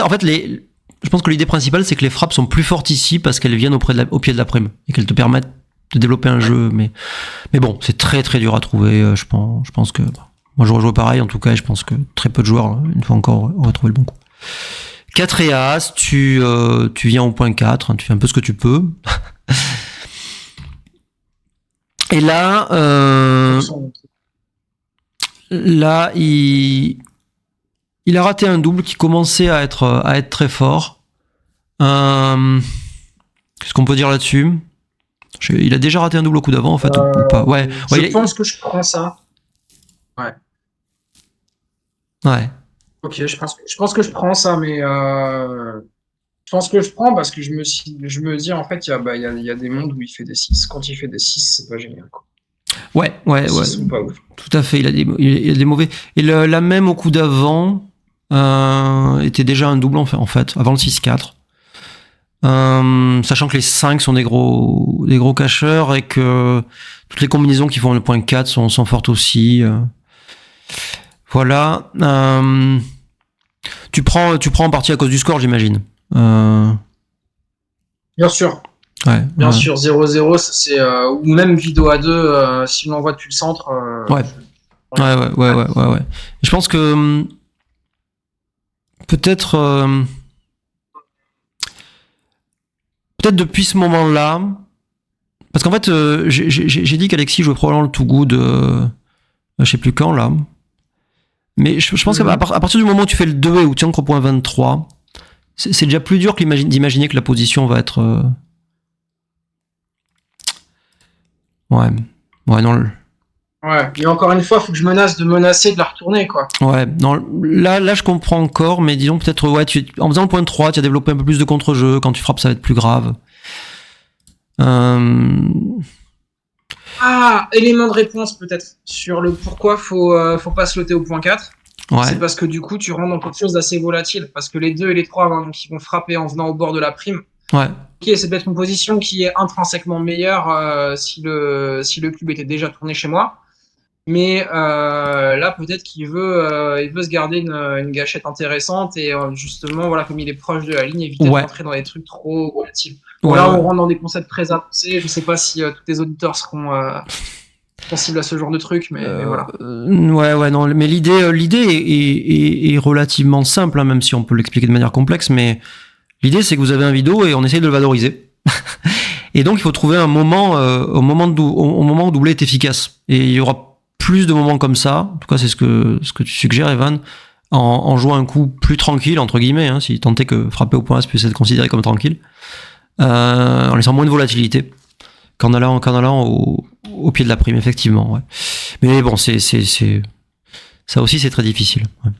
je pense que l'idée principale, c'est que les frappes sont plus fortes ici parce qu'elles viennent au pied de la prime et qu'elles te permettent de développer un jeu. Mais bon, c'est très très dur à trouver. Je pense que moi j'aurais joué pareil en tout cas. Et je pense que très peu de joueurs, une fois encore, auraient trouvé le bon coup. 4 et As, tu viens au point 4, tu fais un peu ce que tu peux. Et là, il a raté un double qui commençait à être très fort. Qu'est-ce qu'on peut dire là-dessus ? Il a déjà raté un double au coup d'avant, en fait, ou pas ? Ouais. Je pense que je prends ça. Ouais. Ok, je pense que je prends ça, mais je pense que je prends parce que je me dis, en fait, il y a des mondes où il fait des 6. Quand il fait des 6, c'est pas génial, quoi. Ouais. Ils sont pas ouf. Tout à fait, il a des mauvais. Et la même au coup d'avant était déjà un double, en fait, avant le 6-4. Sachant que les 5 sont des gros cacheurs et que toutes les combinaisons qui font le point 4 sont fortes aussi. Voilà. Tu prends en partie à cause du score, j'imagine. Bien sûr. Ouais. Bien sûr, 0-0, c'est ou même vidéo à 2, si on l'envoie depuis le centre. Ouais. Je pense que peut-être depuis ce moment-là, parce qu'en fait, j'ai dit qu'Alexis jouait probablement le Too Good, je sais plus quand là. Mais je pense qu'à partir du moment où tu fais le 2 et où tu ancres au point 23, c'est déjà plus dur d'imaginer que la position va être. Ouais, non. Ouais, mais encore une fois, il faut que je menace de menacer de la retourner, quoi. Ouais, non, là je comprends encore, mais disons peut-être, en faisant le point 3, tu as développé un peu plus de contre-jeu, quand tu frappes, ça va être plus grave. Élément de réponse peut-être sur le pourquoi faut pas slotter au point 4. Ouais. c'est parce que du coup, tu rentres dans quelque chose d'assez volatile. Parce que les 2 et les 3, donc, ils vont frapper en venant au bord de la prime. Ouais. Ok, c'est peut-être une position qui est intrinsèquement meilleure si le cube était déjà tourné chez moi. Mais là, peut-être il veut se garder une gâchette intéressante et justement, voilà, comme il est proche de la ligne, éviter de Ouais. rentrer dans des trucs trop volatiles. Bon, Ouais, là, ouais. on rentre dans des concepts très avancés. Je sais pas si tous tes auditeurs seront sensibles à ce genre de trucs, mais voilà. Ouais, non, mais l'idée est relativement simple, hein, même si on peut l'expliquer de manière complexe, mais l'idée c'est que vous avez un vidéo et on essaye de le valoriser. Et donc il faut trouver un moment, au moment où doubler est efficace. Et il y aura plus de moments comme ça, en tout cas c'est ce que tu suggères, Evan, en jouant un coup plus tranquille, entre guillemets, hein, si tant est que frapper au point S puisse être considéré comme tranquille, en laissant moins de volatilité qu'en allant au pied de la prime, effectivement. Ouais. Mais bon, ça aussi c'est très difficile. Ouais.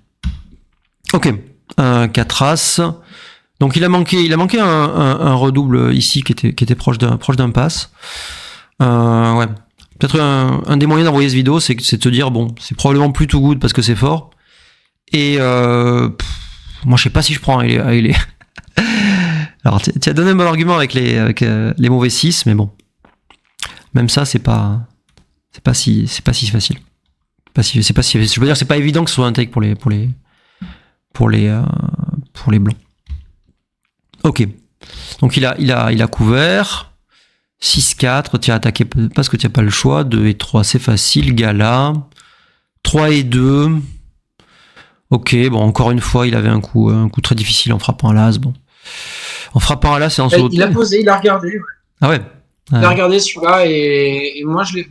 Ok, 4 As. Donc il a manqué un redouble ici qui était proche d'un pass. Ouais. Peut-être un des moyens d'envoyer ce vidéo, c'est de te dire bon, c'est probablement plus too good parce que c'est fort. Et moi je sais pas si je prends à Ailey. Alors tu as donné un bon argument avec les mauvais 6, mais bon. Même ça c'est pas si facile. Je veux dire c'est pas évident que ce soit un take pour les blancs. Ok. Donc il a couvert 6-4, tu as attaqué parce que tu n'as pas le choix. 2 et 3, c'est facile. Gala. 3 et 2. Ok, bon, encore une fois, il avait un coup très difficile en frappant à l'as. Bon. En frappant à l'as, c'est en saut. Il a posé, il a regardé. Ouais. Ah ouais. Il a regardé celui-là et moi j'aimais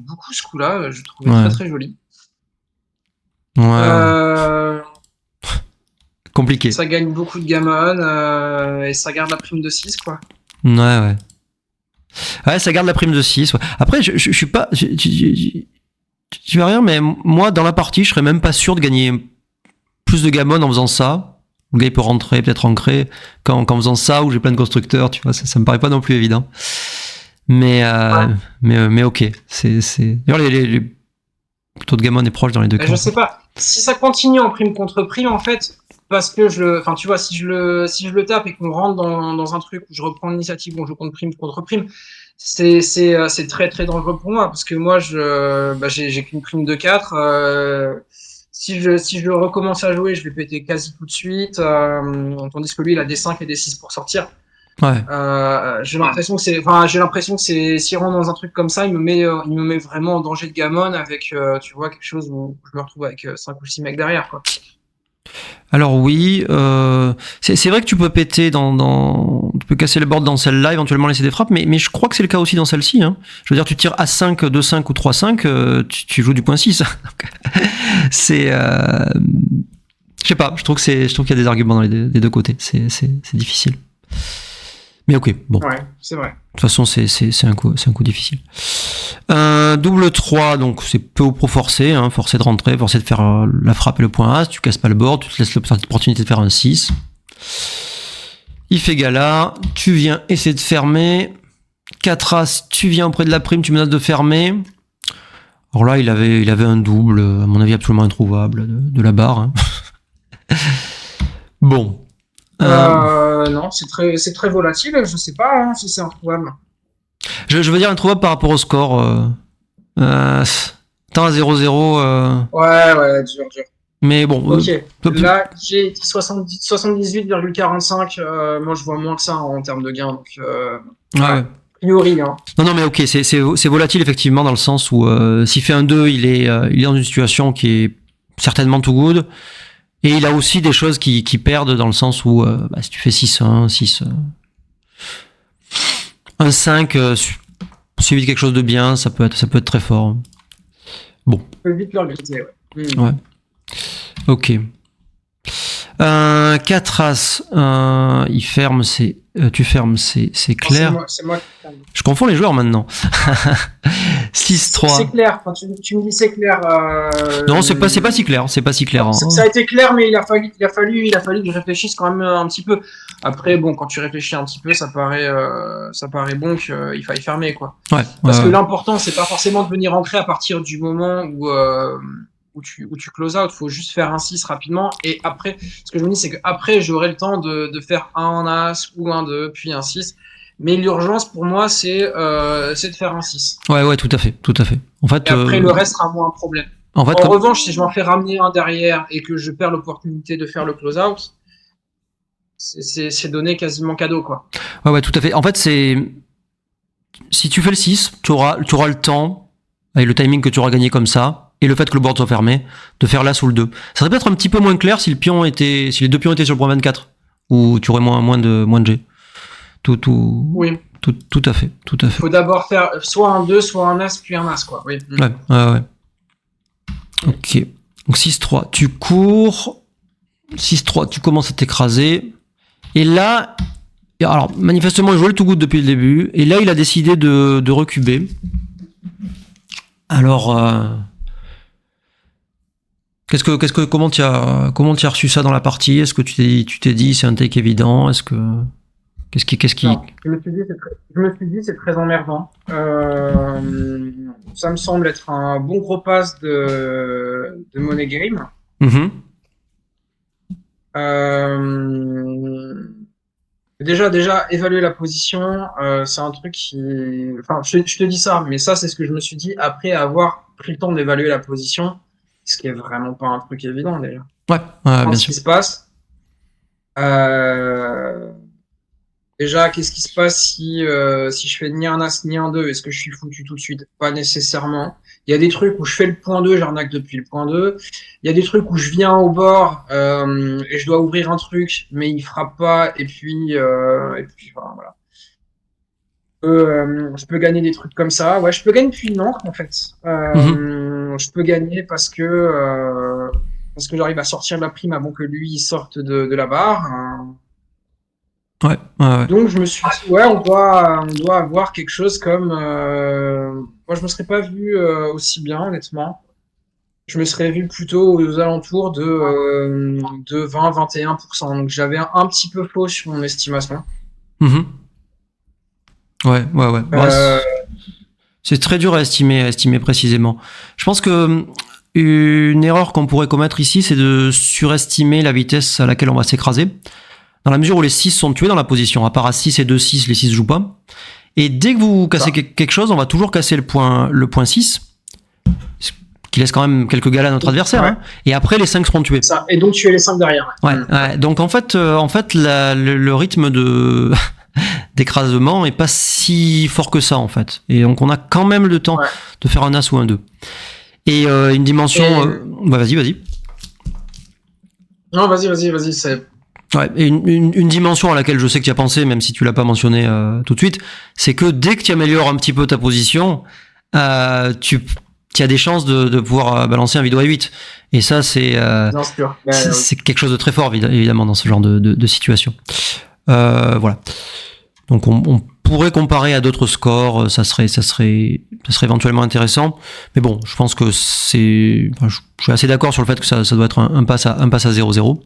beaucoup ce coup-là. Je le trouvais très très joli. Ouais. Compliqué. Ça gagne beaucoup de gammon et ça garde la prime de 6, quoi. Ouais. Ouais, ça garde la prime de 6. Ouais. Après, je suis pas. Tu vas rire, mais moi, dans la partie, je serais même pas sûr de gagner plus de gammon en faisant ça. Le gars, il peut rentrer, peut-être ancrer, qu'en faisant ça, où j'ai plein de constructeurs, tu vois, ça me paraît pas non plus évident. Mais ok. D'ailleurs, les taux de gammon est proche dans les deux cas. Je sais pas. Si ça continue en prime contre prime, en fait, parce que tu vois, si je le tape et qu'on rentre dans un truc où je reprends l'initiative, où je compte prime contre prime, c'est très très dangereux pour moi parce que moi j'ai qu'une prime de 4. Si je recommence à jouer, je vais péter quasi tout de suite, tandis que lui il a des 5 et des 6 pour sortir. Ouais. J'ai l'impression que s'il rentre dans un truc comme ça, il me met vraiment en danger de gammon avec, tu vois, quelque chose où je me retrouve avec 5 ou 6 mecs derrière, quoi. Alors oui, c'est vrai que tu peux péter tu peux casser le board dans celle-là, éventuellement laisser des frappes, mais je crois que c'est le cas aussi dans celle-ci. Hein. Je veux dire, tu tires A5, 2-5 ou 3-5, tu joues du point 6. C'est, je sais pas, je trouve qu'il y a des arguments dans les deux côtés. C'est difficile. Mais ok, bon. Ouais, c'est vrai. De toute façon, c'est un coup difficile. Double 3, donc c'est peu ou pro forcé, hein, forcé de rentrer, forcé de faire la frappe et le point As, tu casses pas le board, tu te laisses l'opportunité de faire un 6. Il fait gala, tu viens essayer de fermer. 4 As, tu viens auprès de la prime, tu menaces de fermer. Alors là, il avait un double, à mon avis absolument introuvable, de la barre. Hein. Bon. Non, c'est très volatile, je sais pas hein, si c'est introuvable. Je veux dire introuvable par rapport au score. Tant à 0-0. Ouais, dur. Mais bon. Ok. Là, j'ai 78,45. Moi, je vois moins que ça en termes de gain. Donc, ouais. A priori. Hein. Non, mais ok, c'est volatile effectivement dans le sens où s'il fait un 2, il est dans une situation qui est certainement too good. Et il a aussi des choses qui perdent dans le sens où si tu fais 6-1, 6... un 5, suivi de quelque chose de bien, ça peut être très fort. Bon. On peut vite le regretter, ouais. Ouais. Ok. 4 As, il ferme, tu fermes, c'est clair. C'est moi qui ferme. Je confonds les joueurs maintenant. 6-3. C'est clair, enfin, tu me dis c'est clair. Non, c'est pas si clair. C'est pas si clair. Hein. Ça a été clair, mais il a fallu que je réfléchisse quand même un petit peu. Après, bon, quand tu réfléchis un petit peu, ça paraît bon qu'il faille fermer, quoi. Ouais. Parce que l'important, c'est pas forcément de venir ancrer à partir du moment où tu close out. Il faut juste faire un 6 rapidement. Et après, ce que je me dis, c'est qu'après, j'aurai le temps de faire un en as ou un 2, puis un 6. Mais l'urgence pour moi, c'est de faire un 6. Ouais, tout à fait, tout à fait. En fait, Et après, le reste sera moins un problème. En revanche, si je m'en fais ramener un derrière et que je perds l'opportunité de faire le close-out, c'est donné quasiment cadeau, quoi. Ouais, tout à fait. En fait, si tu fais le 6, tu auras le temps, avec le timing que tu auras gagné comme ça, et le fait que le board soit fermé, de faire l'as ou le 2. Ça serait peut-être un petit peu moins clair si les deux pions étaient sur le point 24, où tu aurais moins de G. Oui. Tout à fait. Il faut d'abord faire soit un 2, soit un as, puis un as, quoi. Oui. Ouais. Ok. Donc 6-3, tu cours. 6-3, tu commences à t'écraser. Et là, alors manifestement, il jouait le too good depuis le début. Et là, il a décidé de recuber. Alors, comment tu as reçu ça dans la partie? Est-ce que tu t'es dit c'est un take évident? Est-ce que qu'est-ce qui... Non, je me suis dit c'est très emmerdant. Ça me semble être un bon gros pass de Money Game. Mm-hmm. Déjà, évaluer la position, c'est un truc qui... Enfin, je te dis ça, mais ça, c'est ce que je me suis dit après avoir pris le temps d'évaluer la position, ce qui est vraiment pas un truc évident, déjà. Ouais, bien sûr. Ce qui se passe. Déjà, qu'est-ce qui se passe si je fais ni un as ni un 2? Est-ce que je suis foutu tout de suite? Pas nécessairement. Il y a des trucs où je fais le point 2, j'arnaque depuis le point 2. Il y a des trucs où je viens au bord et je dois ouvrir un truc, mais il frappe pas. Et puis enfin, voilà. Je peux gagner des trucs comme ça. Ouais, je peux gagner depuis une encre, en fait. Je peux gagner parce que j'arrive à sortir de la prime avant que lui il sorte de la barre. Ouais. Donc je me suis dit, ouais, on doit avoir quelque chose comme... moi, je me serais pas vu aussi bien, honnêtement. Je me serais vu plutôt aux alentours de 20-21%. Donc j'avais un petit peu faux sur mon estimation. Mm-hmm. Ouais. C'est très dur à estimer précisément. Je pense que une erreur qu'on pourrait commettre ici, c'est de surestimer la vitesse à laquelle on va s'écraser. Dans la mesure où les 6 sont tués dans la position, à part à 6 et 2-6, les 6 jouent pas. Et dès que vous cassez quelque chose, on va toujours casser le point 6, qui laisse quand même quelques gals à notre adversaire. Ouais. Hein. Et après, les 5 seront tués. Ça. Et donc tu es les 5 derrière. Ouais. Donc en fait le rythme d'écrasement est pas si fort que ça, en fait. Et donc on a quand même le temps de faire un as ou un 2. Et une dimension... vas-y. Non, vas-y, c'est... Ouais, et une dimension à laquelle je sais que tu as pensé, même si tu l'as pas mentionné tout de suite, c'est que dès que tu améliores un petit peu ta position, tu as des chances de pouvoir balancer un vidéo à 8. Et ça, c'est quelque chose de très fort, évidemment, dans ce genre de situation. Voilà. Donc on pourrait comparer à d'autres scores, ça serait éventuellement intéressant. Mais bon, je pense que je suis assez d'accord sur le fait que ça doit être un pass à 0-0.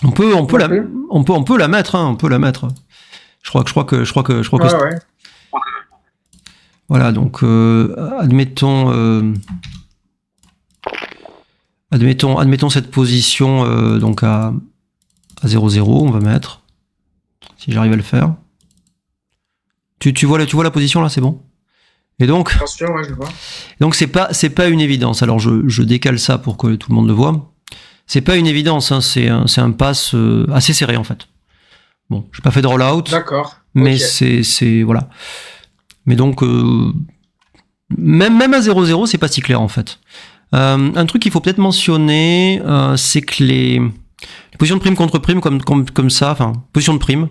On peut la mettre, hein, on peut la mettre. Je crois que ouais. Voilà, donc admettons cette position donc à 0-0, on va mettre, si j'arrive à le faire. Tu vois la position là, c'est bon? Et donc, bien sûr, ouais, je le vois. Donc c'est pas une évidence. Alors je décale ça pour que tout le monde le voit. C'est pas une évidence, hein, c'est un pass assez serré en fait. Bon, j'ai pas fait de rollout. D'accord. Mais c'est voilà. Mais donc même à 0-0, c'est pas si clair en fait. Un truc qu'il faut peut-être mentionner, c'est que les positions de prime contre prime comme ça, enfin position de prime,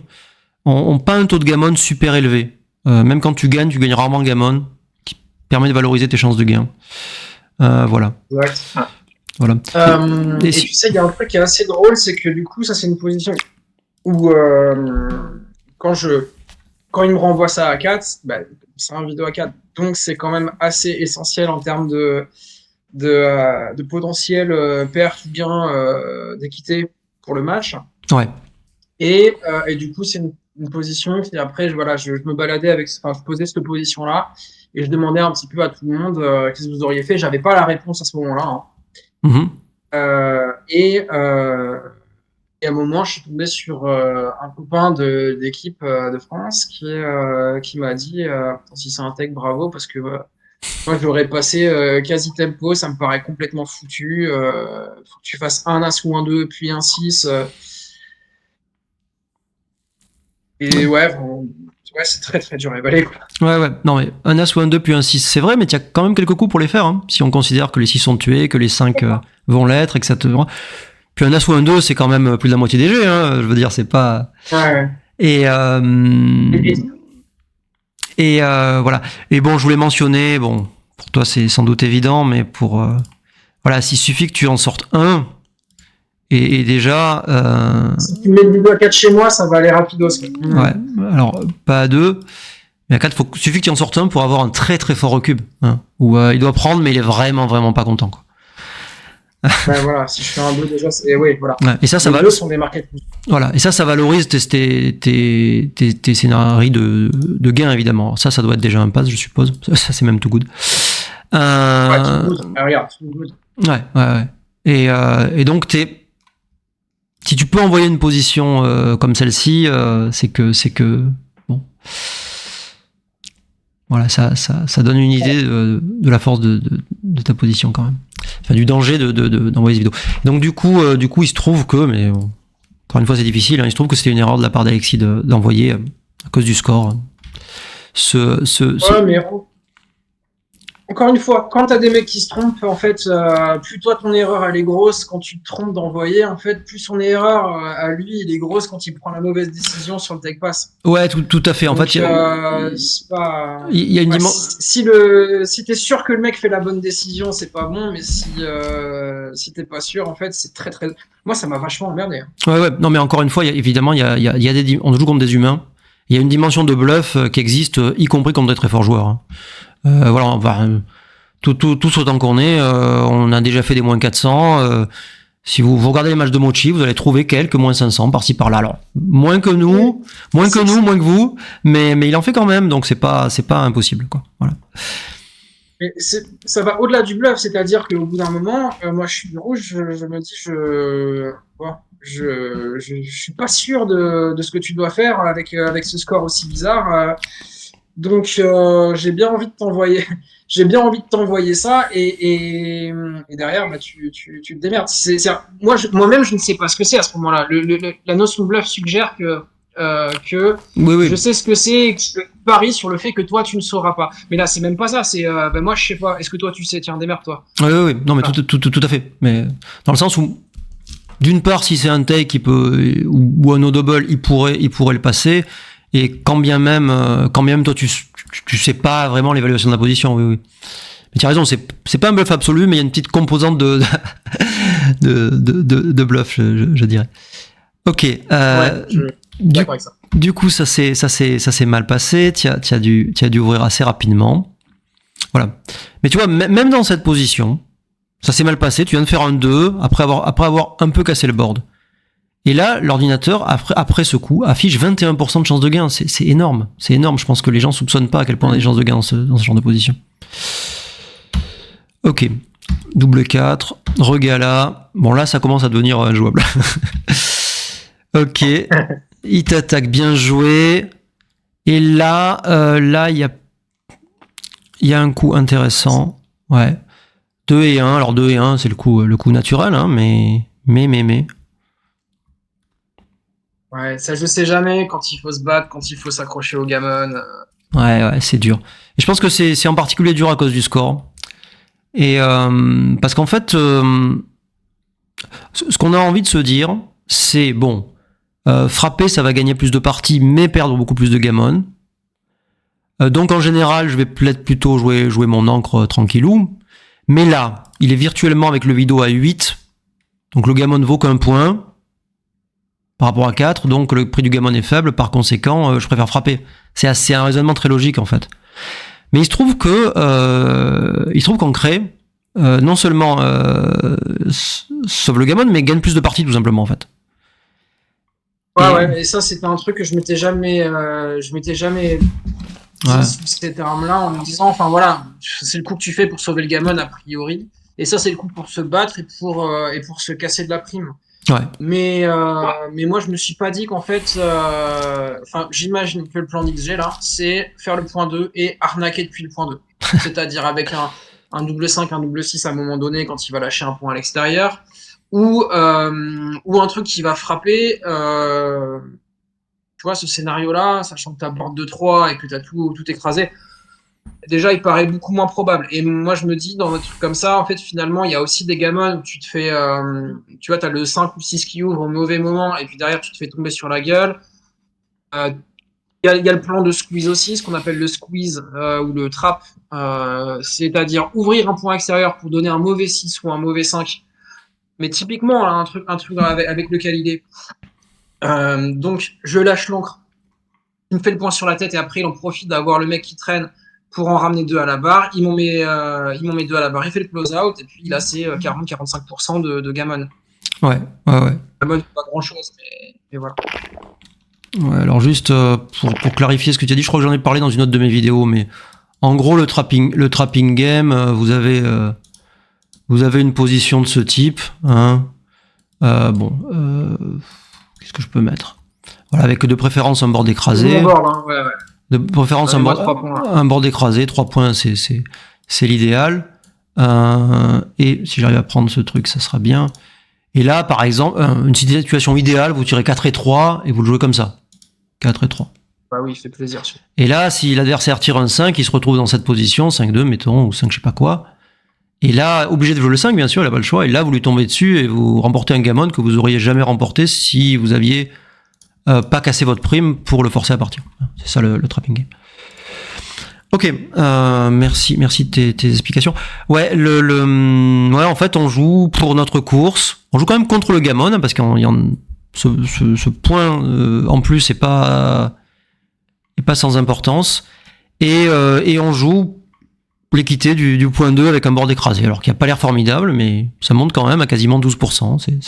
ont pas un taux de gammon super élevé. Même quand tu gagnes rarement gammon, qui permet de valoriser tes chances de gain. Voilà. Exact. Voilà. Et tu sais, il y a un truc qui est assez drôle, c'est que du coup, ça c'est une position où quand il me renvoie ça à 4, c'est un vidéo à 4, donc c'est quand même assez essentiel en termes de potentiel perte ou gain d'équité pour le match. Ouais. Et du coup, c'est une position, puis après, je me baladais je posais cette position-là, et je demandais un petit peu à tout le monde qu'est-ce que vous auriez fait. J'avais pas la réponse à ce moment-là, hein. Mhm. Euh, et, euh, et à un moment, je suis tombé sur un copain d'équipe de France qui m'a dit si c'est un tech, bravo, parce que moi, j'aurais passé quasi tempo, ça me paraît complètement foutu. Faut que tu fasses un As ou un 2 puis un 6. Et ouais, c'est très très dur à évaluer, quoi. Ouais. Non, mais un As ou un 2 puis un 6, c'est vrai, mais tu as quand même quelques coups pour les faire. Hein. Si on considère que les 6 sont tués, que les 5 vont l'être, etc. Puis un As ou un 2, c'est quand même plus de la moitié des jets. Hein. Je veux dire, c'est pas. Ouais. Et, Et- voilà. Et bon, je voulais mentionner, bon, pour toi c'est sans doute évident, mais pour. Voilà, s'il suffit que tu en sortes un, et déjà. Si tu mets le niveau à 4 chez moi, ça va aller rapidos, quoi. Ouais, alors pas à 2. Mais à 4, il suffit que tu en sortes un pour avoir un très très fort recube. Hein, où il doit prendre, mais il est vraiment vraiment pas content. Quoi. Ouais, voilà, si je fais un 2 déjà, oui, voilà. Ouais, et ça Les va. deux sont des marquettes. Voilà, et ça valorise tes scénarios de gain, évidemment. Alors ça doit être déjà un pass, je suppose. Ça c'est même too good. Ouais, too good. Ah, regarde, too good. Ouais. Et donc, si tu peux envoyer une position comme celle-ci, c'est que bon. Voilà, ça donne une idée de la force de ta position quand même. Enfin, du danger d'envoyer ces vidéos. Donc du coup, il se trouve que, mais encore une fois, c'est difficile. Hein, il se trouve que c'était une erreur de la part d'Alexis d'envoyer à cause du score. Ouais, mais encore une fois, quand t'as des mecs qui se trompent, en fait, plus toi ton erreur elle est grosse quand tu te trompes d'envoyer, en fait, plus son erreur à lui il est grosse quand il prend la mauvaise décision sur le tech pass. Ouais, tout à fait. En Donc, fait, c'est pas. il y a une Ouais, dimension. si t'es sûr que le mec fait la bonne décision, c'est pas bon, mais si t'es pas sûr, en fait, c'est très très. Moi, ça m'a vachement emmerdé, hein. Ouais. Non, mais encore une fois, évidemment, on joue contre des humains. Il y a une dimension de bluff qui existe, y compris contre des très forts joueurs. Hein. Voilà, tout autant qu'on est, on a déjà fait des moins 400. Si vous regardez les matchs de Mochi, vous allez trouver quelques moins 500 par-ci par-là. Alors, moins que nous, moins que vous, mais il en fait quand même, donc c'est pas impossible, quoi. Voilà. Mais ça va au-delà du bluff, c'est-à-dire qu'au bout d'un moment, moi je suis du rouge, je me dis, je suis pas sûr de ce que tu dois faire avec ce score aussi bizarre. Donc j'ai bien envie de t'envoyer, j'ai bien envie de t'envoyer ça et derrière bah, tu te démerdes. Moi-même je ne sais pas ce que c'est à ce moment-là. La notion de bluff suggère que Oui. je sais ce que c'est et que je parie sur le fait que toi tu ne sauras pas. Mais là c'est même pas ça. C'est ben moi je sais pas. Est-ce que toi tu sais? Tiens démerde-toi. Oui. Non, mais Ah. tout à fait. Mais dans le sens où, d'une part, si c'est un take, il peut, ou un no double, il pourrait le passer. Et quand bien même toi tu sais pas vraiment l'évaluation de la position, oui. Mais tu as raison, c'est pas un bluff absolu, mais il y a une petite composante de bluff, je dirais. Ok. Ouais, je suis d'accord avec ça. Du coup, ça s'est mal passé. Tu as dû ouvrir assez rapidement. Voilà. Mais tu vois, même dans cette position, ça s'est mal passé. Tu viens de faire un 2 après avoir un peu cassé le board. Et là, l'ordinateur, après ce coup, affiche 21% de chance de gain. C'est énorme. C'est énorme. Je pense que les gens soupçonnent pas à quel point on a des chances de gain dans ce genre de position. Ok. Double 4. Regala. Bon, là, ça commence à devenir injouable. Ok. Il t'attaque, bien joué. Et là, il y a un coup intéressant. Ouais. 2 et 1. Alors, 2 et 1, c'est le coup naturel, hein, mais. Ouais, ça je sais jamais quand il faut se battre, quand il faut s'accrocher au gammon. Ouais, c'est dur. Et je pense que c'est en particulier dur à cause du score. Et parce qu'en fait, ce qu'on a envie de se dire, c'est bon, frapper, ça va gagner plus de parties, mais perdre beaucoup plus de gammon. Donc en général, je vais peut-être plutôt jouer mon encre tranquillou. Mais là, il est virtuellement avec le Vido à 8. Donc le gammon vaut qu'un point par rapport à 4, donc le prix du gammon est faible, par conséquent, je préfère frapper. C'est un raisonnement très logique en fait. Mais il se trouve qu'on crée non seulement sauve le gammon, mais gagne plus de parties tout simplement en fait. Ouais, et ça, c'était un truc que je m'étais jamais Ouais. cette arme-là en me disant, enfin voilà, c'est le coup que tu fais pour sauver le gamin a priori, et ça c'est le coup pour se battre et pour se casser de la prime. Ouais. Mais moi je me suis pas dit qu'en fait, enfin j'imagine que le plan d'XG là, c'est faire le point 2 et arnaquer depuis le point 2. C'est-à-dire avec un double 5, un double 6 à un moment donné quand il va lâcher un point à l'extérieur, ou un truc qui va frapper. Tu vois, ce scénario-là, sachant que tu as board de 3 et que tu as tout écrasé, déjà, il paraît beaucoup moins probable. Et moi, je me dis, dans un truc comme ça, en fait, finalement, il y a aussi des gamins où tu te fais. Tu vois, tu as le 5 ou 6 qui ouvre au mauvais moment, et puis derrière, tu te fais tomber sur la gueule. Il y a le plan de squeeze aussi, ce qu'on appelle le squeeze ou le trap. C'est-à-dire ouvrir un point extérieur pour donner un mauvais 6 ou un mauvais 5. Mais typiquement, là, un truc avec lequel il est. Donc, je lâche l'encre. Il me fait le point sur la tête et après, il en profite d'avoir le mec qui traîne pour en ramener 2 à la barre. Il m'en met 2 à la barre. Il fait le close-out et puis là, c'est 40-45% de gammon. Ouais. Gammon, pas grand-chose, mais voilà. Ouais, alors juste pour clarifier ce que tu as dit, je crois que j'en ai parlé dans une autre de mes vidéos, mais en gros, le trapping game, vous avez une position de ce type. Hein. Qu'est-ce que je peux mettre? Voilà, avec de préférence un board écrasé. Ouais. De préférence un board écrasé, 3 points, c'est l'idéal. Et si j'arrive à prendre ce truc, ça sera bien. Et là, par exemple, une situation idéale, vous tirez 4 et 3 et vous le jouez comme ça. 4 et 3. Bah oui, il fait plaisir. Et là, si l'adversaire tire un 5, il se retrouve dans cette position, 5-2, mettons, ou 5 je sais pas quoi. Et là, obligé de jouer le 5, bien sûr, il n'a pas le choix. Et là, vous lui tombez dessus et vous remportez un gammon que vous auriez jamais remporté si vous aviez pas cassé votre prime pour le forcer à partir. C'est ça le trapping game. Ok, merci de tes explications. Ouais, en fait, on joue pour notre course. On joue quand même contre le gammon parce qu'il y a ce point en plus est pas sans importance. Et on joue l'équité du point 2 avec un board écrasé. Alors qu'il n'y a pas l'air formidable, mais ça monte quand même à quasiment 12%.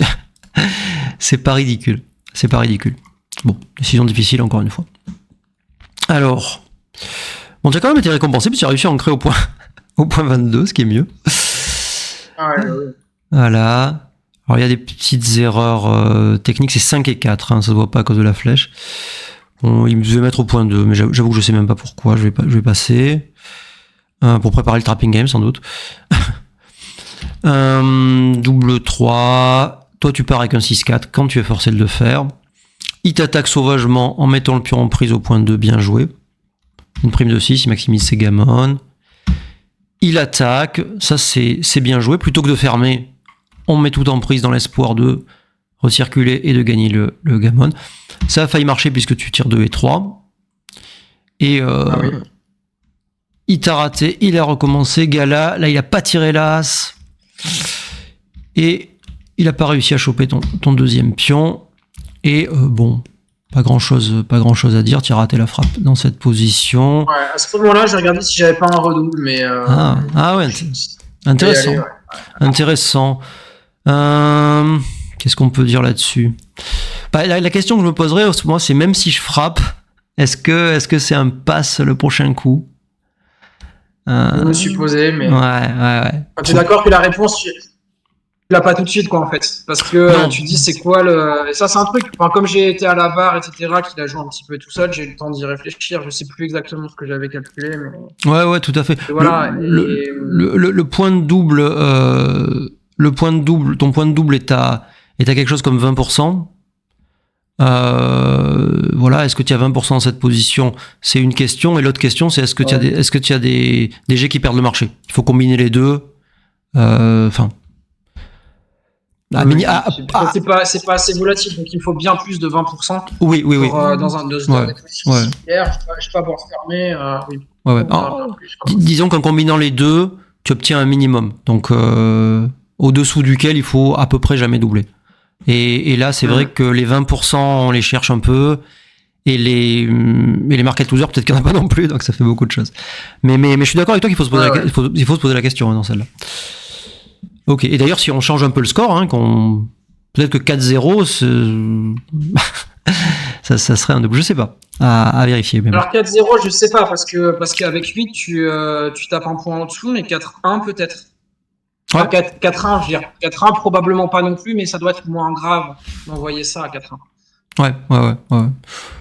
C'est pas ridicule. C'est pas ridicule. Bon, décision difficile encore une fois. Alors, bon, tu as quand même été récompensé puis tu as réussi à ancrer au point 22, ce qui est mieux. Ouais. Voilà. Alors il y a des petites erreurs techniques, c'est 5 et 4, hein, ça se voit pas à cause de la flèche. Bon, il me devait mettre au point 2, mais j'avoue que je sais même pas pourquoi, je vais passer. Pour préparer le trapping game sans doute. Double 3, toi tu pars avec un 6-4 quand tu es forcé de le faire. Il t'attaque sauvagement en mettant le pion en prise au point 2, bien joué. Une prime de 6, il maximise ses gammons. Il attaque, ça c'est bien joué. Plutôt que de fermer, on met tout en prise dans l'espoir de recirculer et de gagner le gammon. Ça a failli marcher puisque tu tires 2 et 3. Et oui. Il t'a raté, il a recommencé. Gala, là il a pas tiré l'as. Et il a pas réussi à choper ton deuxième pion. Et bon, pas grand chose à dire. Tu as raté la frappe dans cette position. Ouais, à ce moment-là, j'ai regardé si j'avais pas un redouble, mais. Ouais, intéressant. Aller, ouais. Intéressant. Qu'est-ce qu'on peut dire là-dessus? La question que je me poserais, moi, c'est même si je frappe, est-ce que c'est un pass le prochain coup? Je me suis posé, mais. Ouais. Tu es d'accord que la réponse, tu l'as pas tout de suite, quoi, en fait. Parce que tu dis, c'est quoi le. Et ça, c'est un truc. Enfin, comme j'ai été à la barre, etc., qu'il a joué un petit peu tout seul, j'ai eu le temps d'y réfléchir. Je sais plus exactement ce que j'avais calculé, mais. Ouais, tout à fait. Et voilà. Le point de double, ton point de double est à quelque chose comme 20%. Voilà, est-ce que tu as 20% dans cette position? C'est une question, et l'autre question, c'est est-ce que tu as des jets qui perdent le marché? Il faut combiner les deux. Enfin. C'est pas assez volatile, donc il faut bien plus de 20%. Oui. Dans un similaire, je peux avoir fermé. Oui. Ouais. Disons qu'en combinant les deux, tu obtiens un minimum. Donc, au-dessous duquel il faut à peu près jamais doubler. Et là, c'est vrai que les 20%, on les cherche un peu. Et les market losers, peut-être qu'il n'y en a pas non plus, donc ça fait beaucoup de choses. Mais je suis d'accord avec toi qu'il faut se poser il faut se poser la question dans celle-là. Ok, et d'ailleurs, si on change un peu le score, hein, peut-être que 4-0, Ça serait un double, je sais pas, à vérifier. Mais bon. Alors 4-0, je sais pas, parce qu'avec 8, tu tapes un point en dessous, mais 4-1 peut-être. Ouais. Enfin, 4-1, je veux dire. 4-1, probablement pas non plus, mais ça doit être moins grave d'envoyer ça à 4-1. Ouais.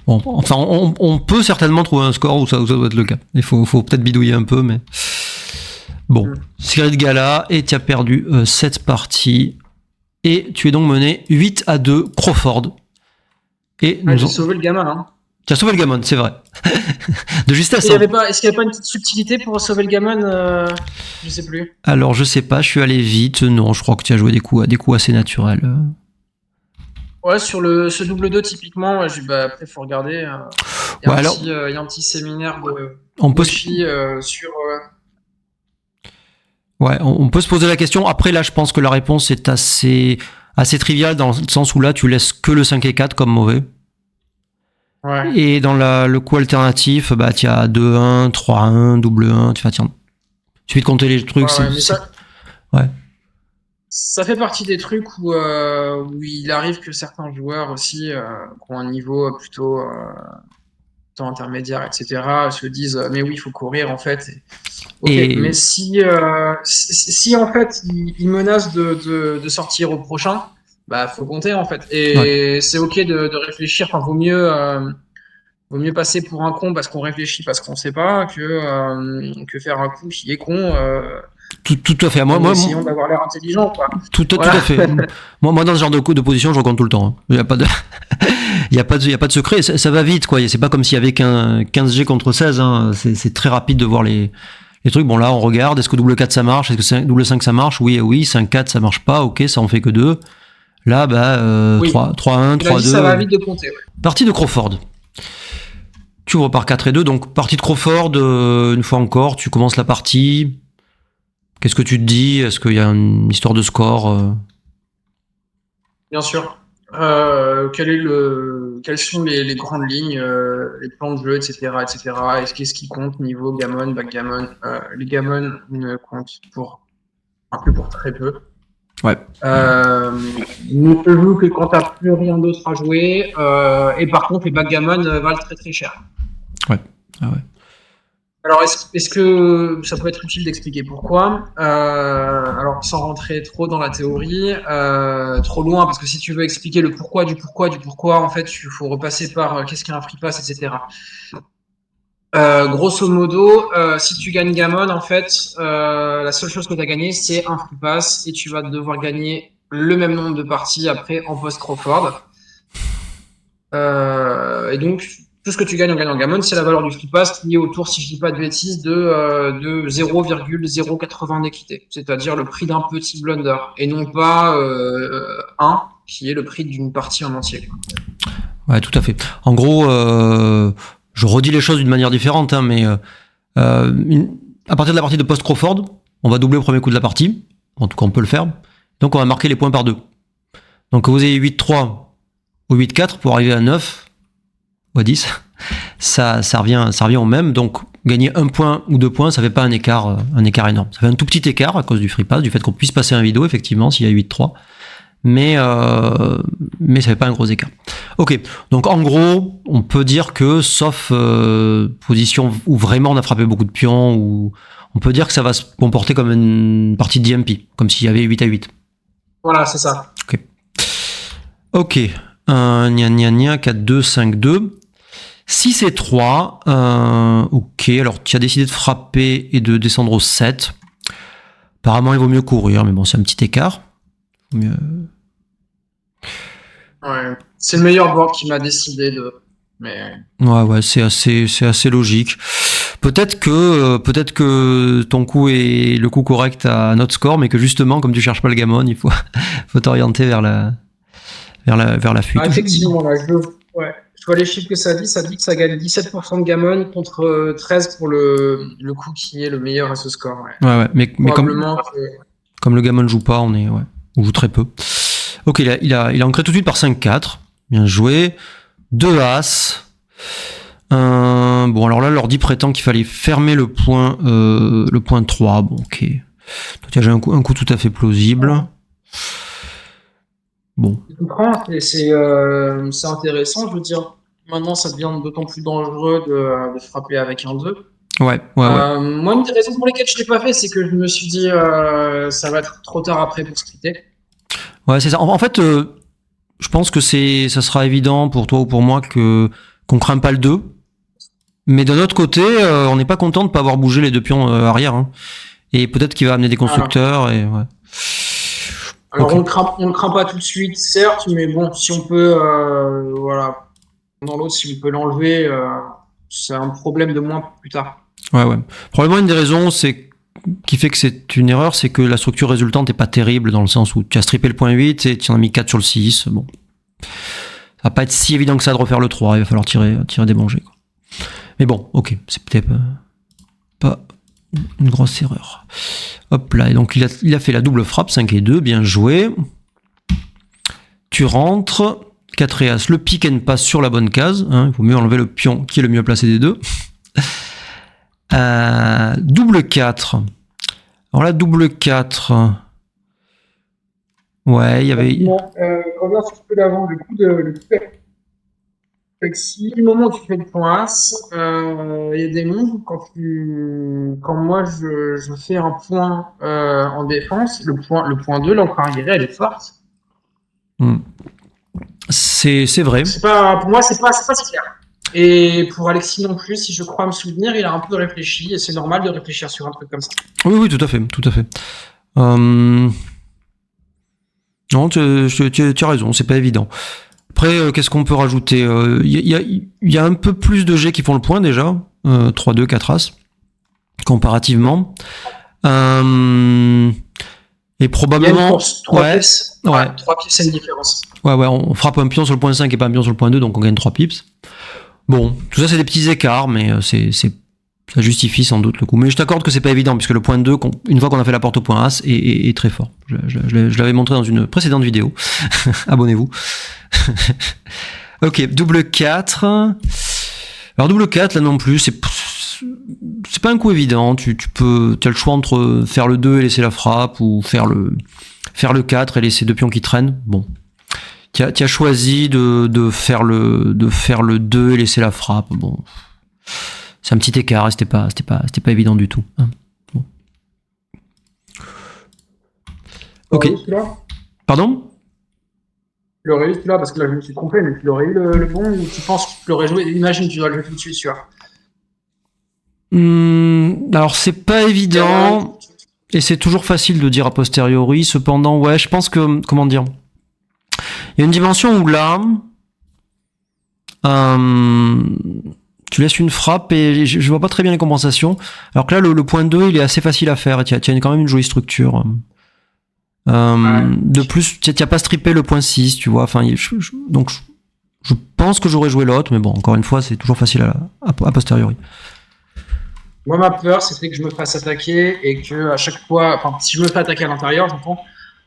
Bon, enfin, on peut certainement trouver un score où ça doit être le cas. Il faut peut-être bidouiller un peu, mais bon. Série de gala, et tu as perdu 7 parties, et tu es donc mené 8-2 Crawford. Et j'ai sauvé le gamin, hein. Tu as sauvé le gamin, c'est vrai. De justesse. Est-ce qu'il n'y avait pas une petite subtilité pour sauver le gamin Je sais plus. Alors, je sais pas, je suis allé vite. Non, je crois que tu as joué des coups assez naturels. Ouais, sur ce double 2, typiquement, après, il faut regarder. Il y a un petit séminaire de filles sur. Ouais, on peut se poser la question. Après, là, je pense que la réponse est assez triviale, dans le sens où là, tu laisses que le 5 et 4 comme mauvais. Ouais. Et dans le coup alternatif, bah, tu as 2-1, 3-1, double 1. Tu vas, tiens, il suffit de compter les trucs. Ça fait partie des trucs où il arrive que certains joueurs aussi, qui ont un niveau plutôt intermédiaire, etc., se disent mais oui, il faut courir en fait. Mais si en fait il menace de sortir au prochain, bah faut compter en fait. Et c'est ok de réfléchir. Enfin, vaut mieux passer pour un con parce qu'on réfléchit parce qu'on sait pas que faire un coup qui est con. Tout à fait. Essayons d'avoir l'air intelligent, quoi. Tout à fait. moi, dans ce genre de position, je recompte tout le temps. Il n'y a pas de, il y a pas de secret. Ça va vite, quoi. C'est pas comme s'il y avait qu'un 15G contre 16. Hein. C'est très rapide de voir les trucs. Bon, là, on regarde. Est-ce que double 4 ça marche? Est-ce que double 5 ça marche? Oui, 5-4 ça marche pas. Ok, ça en fait que 2. Là, 3-1, 3-2. Ça va vite de compter. Ouais. Partie de Crawford. Tu ouvres par 4 et 2. Donc, partie de Crawford, une fois encore, tu commences la partie. Qu'est-ce que tu te dis? Est-ce qu'il y a une histoire de score? Bien sûr. Quelles sont les grandes lignes, les plans de jeu, etc., etc. Qu'est-ce qui compte niveau gammon, backgammon? Les gammon ne comptent que pour très peu. Ouais. Ne te joue que quand t'as plus rien d'autre à jouer. Et par contre, les backgammon valent très très cher. Ouais. Ah ouais. Alors, est-ce que ça peut être utile d'expliquer pourquoi? Alors, sans rentrer trop dans la théorie, trop loin, parce que si tu veux expliquer le pourquoi du pourquoi, en fait, il faut repasser par qu'est-ce qu'est un free pass, etc. Grosso modo, si tu gagnes gammon, en fait, la seule chose que tu as gagné, c'est un free pass, et tu vas devoir gagner le même nombre de parties après en post-Crawford. Et donc, tout ce que tu gagnes en gagnant gammon, c'est la valeur du free pass qui est autour, si je dis pas de bêtises, de 0,080 d'équité. C'est-à-dire le prix d'un petit blunder. Et non pas 1, qui est le prix d'une partie en entier. Ouais, tout à fait. En gros, je redis les choses d'une manière différente, hein, mais à partir de la partie de post-Crawford, on va doubler au premier coup de la partie. En tout cas, on peut le faire. Donc, on va marquer les points par 2. Donc, que vous ayez 8-3 ou 8-4 pour arriver à 9 ou à 10, ça revient au même. Donc, gagner 1 point ou 2 points, ça fait pas un écart énorme. Ça fait un tout petit écart à cause du free pass, du fait qu'on puisse passer un vidéo, effectivement, s'il y a 8-3. Mais ça fait pas un gros écart. Ok, donc en gros, on peut dire que, sauf position où vraiment on a frappé beaucoup de pions, ou on peut dire que ça va se comporter comme une partie de DMP, comme s'il y avait 8-8. Voilà, c'est ça. Ok. 4-2, 5-2. 6 et 3. Ok, alors tu as décidé de frapper et de descendre au 7. Apparemment, il vaut mieux courir, mais bon, c'est un petit écart. Ouais. C'est le meilleur board qui m'a décidé de. Mais... Ouais, c'est assez logique. Peut-être que ton coup est le coup correct à notre score, mais que justement, comme tu cherches pas le gammon, il faut t'orienter vers la fuite. Effectivement, là, je vois les chiffres que ça dit que ça gagne 17% de gammon contre 13 pour le coup qui est le meilleur à ce score. Ouais, mais comme le gammon joue pas, on joue très peu. Ok, il a ancré tout de suite par 5-4. Bien joué. 2 As. Bon, alors là, l'ordi prétend qu'il fallait fermer le point 3. Bon, ok. Donc, il y a un coup tout à fait plausible. Bon. Je comprends, et c'est intéressant, je veux dire. Maintenant, ça devient d'autant plus dangereux de frapper avec un 2. Ouais. Moi, une des raisons pour lesquelles je ne l'ai pas fait, c'est que je me suis dit, ça va être trop tard après pour splitter. Ouais, c'est ça. En fait, je pense que ça sera évident pour toi ou pour moi qu'on craint pas le 2. Mais d'un autre côté, on n'est pas content de pas avoir bougé les 2 pions arrière. Hein. Et peut-être qu'il va amener des constructeurs. Et ouais. Alors, Okay. on le craint pas tout de suite, certes, mais bon, si on peut, voilà, dans l'autre, si on peut l'enlever, c'est un problème de moins plus tard. Ouais. Probablement une des raisons qui fait que c'est une erreur, c'est que la structure résultante est pas terrible dans le sens où tu as strippé le point 8 et tu en as mis 4 sur le 6. Bon. Ça va pas être si évident que ça de refaire le 3. Il va falloir tirer des bons jets, quoi. Mais bon, ok. C'est peut-être pas une grosse erreur. Hop là. Et donc, il a fait la double frappe, 5 et 2. Bien joué. Tu rentres. 4 et As. Le pick and pass sur la bonne case. Hein. Il faut mieux enlever le pion qui est le mieux placé des deux. Double 4. Alors là, double 4. Ouais, il y avait. Je reviens sur ce peu d'avant, le coup de si du moment où tu fais le point As, il y a des moves où quand moi je fais un point en défense, le point 2, l'encre arriérée, elle est forte. C'est vrai. Pour moi, c'est pas si clair. Et pour Alexis non plus, si je crois me souvenir, il a un peu réfléchi et c'est normal de réfléchir sur un truc comme ça. Oui, tout à fait. Non, tu as raison, c'est pas évident. Après, qu'est-ce qu'on peut rajouter ? Il y a un peu plus de jets qui font le point déjà. 3-2, 4 As. Comparativement. Et probablement. Il y a une course, 3 pièces. Ouais. 3 pièces, c'est une différence. Ouais, on frappe un pion sur le point 5 et pas un pion sur le point 2, donc on gagne 3 pips. Bon, tout ça c'est des petits écarts, mais ça justifie sans doute le coup. Mais je t'accorde que c'est pas évident, puisque le point 2, une fois qu'on a fait la porte au point As, est très fort. Je l'avais montré dans une précédente vidéo. Abonnez-vous. Ok, double 4. Alors double 4, là non plus, c'est pas un coup évident. Tu as le choix entre faire le 2 et laisser la frappe, ou faire le 4 et laisser 2 pions qui traînent. Bon. Tu as choisi de faire le 2 et laisser la frappe. Bon. C'est un petit écart, c'était pas évident du tout. Bon. Ok. Pardon ? Tu l'aurais eu celui-là, parce que là je me suis trompé, mais tu l'aurais eu le bon, ou tu penses que tu l'aurais joué ? Imagine, tu dois le jouer tout de suite, celui-là. Alors c'est pas évident, et c'est toujours facile de dire a posteriori. Cependant, ouais, je pense que, comment dire, il y a une dimension où là, tu laisses une frappe et je vois pas très bien les compensations. Alors que là, le point 2, il est assez facile à faire. Tu as quand même une jolie structure. De plus, tu n'as pas strippé le point 6, tu vois. Enfin, donc, je pense que j'aurais joué l'autre, mais bon, encore une fois, c'est toujours facile à posteriori. Moi, ma peur, c'était que je me fasse attaquer et que à chaque fois, enfin, si je me fais attaquer à l'intérieur, j'entends,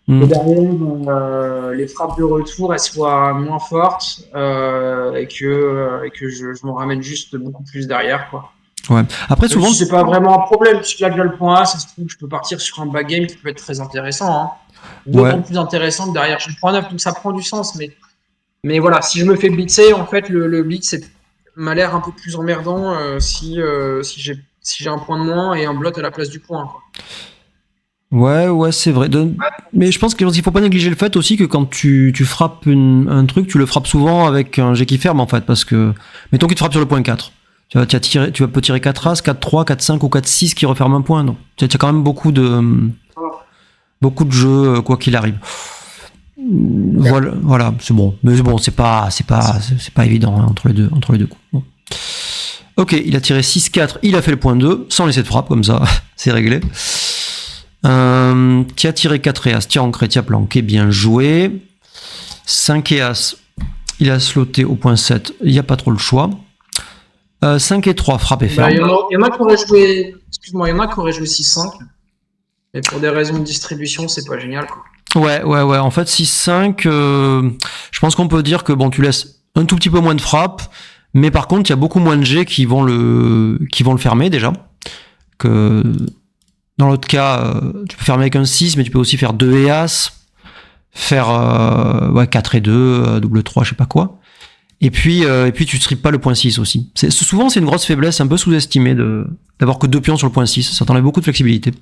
que derrière, les frappes de retour, elles soient moins fortes et que je me ramène juste beaucoup plus derrière, quoi. Ouais. Après, souvent. C'est pas vraiment un problème, puisque là, déjà le point A, ça se trouve, je peux partir sur un back game qui peut être très intéressant. Hein. D'autant plus intéressant que derrière, j'ai le point 9, donc ça prend du sens. Mais voilà, si je me fais blitzer, en fait, le blitz m'a l'air un peu plus emmerdant si j'ai un point de moins et un blot à la place du point, quoi. Ouais, c'est vrai. Mais je pense qu'il faut pas négliger le fait aussi que quand tu frappes un truc, tu le frappes souvent avec un jet qui ferme, en fait, parce que, mettons qu'il te frappe sur le point 4. Tu peux tirer 4 As, 4-3, 4-5 ou 4-6 qui referment un point. Donc, tu as quand même beaucoup de jeux, quoi qu'il arrive. Voilà, c'est bon. Mais bon, c'est pas évident, hein, entre les deux coups. Bon. Ok, il a tiré 6-4, il a fait le point 2, sans laisser de frappe, comme ça, c'est réglé. Tu as tiré 4 et As, tu as ancré, tu as planqué, bien joué. 5 et As, il a sloté au point 7, il n'y a pas trop le choix. 5 et 3, frappe et ferme. Il y en a qui auraient joué, excuse-moi, il y en a qui auraient joué 6-5, mais pour des raisons de distribution, c'est pas génial, quoi. Ouais. En fait, 6-5, je pense qu'on peut dire que bon, tu laisses un tout petit peu moins de frappe, mais par contre, il y a beaucoup moins de jets qui vont le fermer déjà. Que dans l'autre cas, tu peux fermer avec un 6, mais tu peux aussi faire 2 et As. faire 4 et 2, double 3, je sais pas quoi. Et puis tu strippes pas le point 6 aussi. Souvent, c'est une grosse faiblesse, un peu sous-estimée d'avoir que 2 pions sur le point 6. Ça t'enlève beaucoup de flexibilité.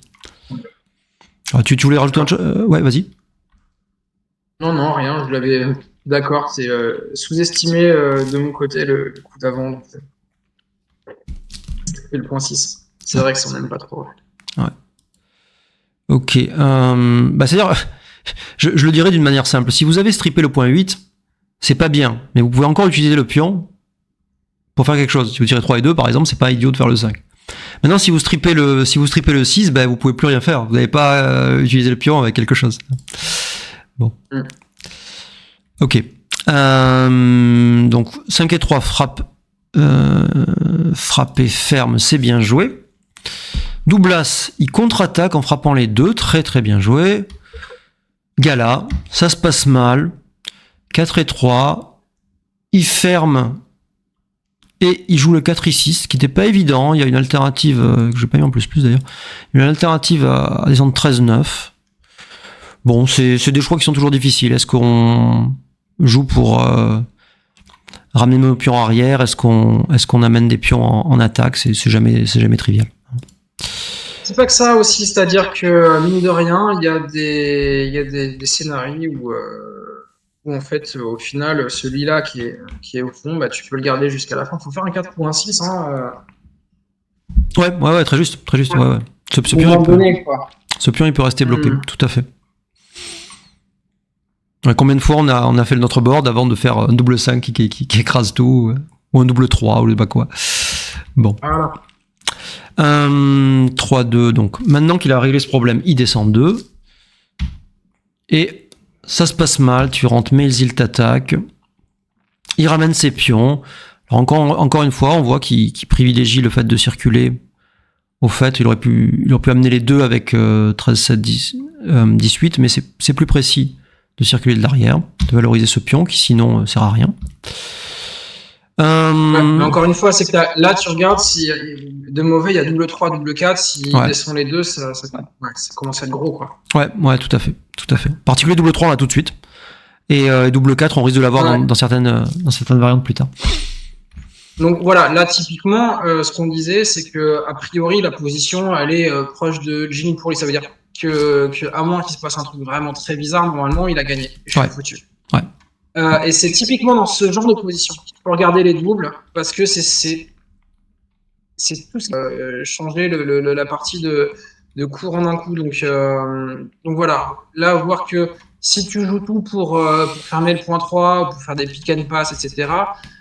Alors, tu voulais rajouter un chose ouais, vas-y. Non, rien, je l'avais. D'accord, c'est sous-estimé de mon côté le coup d'avant. Donc, et le point 6. C'est vrai que ça, on n'aime pas trop. Ouais. Ok. C'est-à-dire, je le dirais d'une manière simple. Si vous avez strippé le point 8, c'est pas bien, mais vous pouvez encore utiliser le pion pour faire quelque chose. Si vous tirez 3 et 2, par exemple, c'est pas idiot de faire le 5. Maintenant, si vous strippez le 6, vous pouvez plus rien faire. Vous n'avez pas utilisé le pion avec quelque chose. Bon. Ok. Donc, 5 et 3, frappe et ferme, c'est bien joué. Douglas, il contre-attaque en frappant les 2, très très bien joué. Gala, ça se passe mal. 4 et 3, il ferme et il joue le 4 et 6, ce qui n'était pas évident. Il y a une alternative, que je n'ai pas mis en plus d'ailleurs, une alternative à descendre 13-9. Bon, c'est des choix qui sont toujours difficiles. Est-ce qu'on joue pour ramener nos pions arrière? Est-ce qu'on amène des pions en attaque? C'est jamais trivial. C'est pas que ça aussi, c'est-à-dire que mine de rien, il y a des scénarios où en fait, au final, celui-là qui est au fond, tu peux le garder jusqu'à la fin. Il faut faire un 4.6. Ouais, très juste. Ouais. Ce pion, il peut rester bloqué, tout à fait. Ouais, combien de fois on a fait notre board avant de faire un double 5 qui écrase tout, ou un double 3, ou je sais pas quoi. Bon. Voilà. 3-2, donc maintenant qu'il a réglé ce problème, il descend 2. Et ça se passe mal, tu rentres Melzil t'attaque. Il ramène ses pions. Alors encore une fois, on voit qu'il privilégie le fait de circuler. Au fait, il aurait pu amener les 2 avec 13, 7, 10, 18, mais c'est plus précis de circuler de l'arrière, de valoriser ce pion qui sinon sert à rien. Mais encore une fois, c'est que là, tu regardes si de mauvais, il y a double 3, double 4. Si descend les 2, ça commence à être gros, quoi. Ouais, tout à fait. Particulier double 3, on l'a tout de suite. Et double 4, on risque de l'avoir dans certaines variantes plus tard. Donc voilà, là, typiquement, ce qu'on disait, c'est que a priori, la position, elle est proche de Jimmy Pourri. Ça veut dire que à moins qu'il se passe un truc vraiment très bizarre, normalement, il a gagné. Je suis foutu. Ouais. Et c'est typiquement dans ce genre de position qu'il faut regarder les doubles, parce que c'est tout ce qui changer la partie de cours en un coup. Donc voilà, là, voir que si tu joues tout pour fermer le point 3, pour faire des pick and pass, etc.,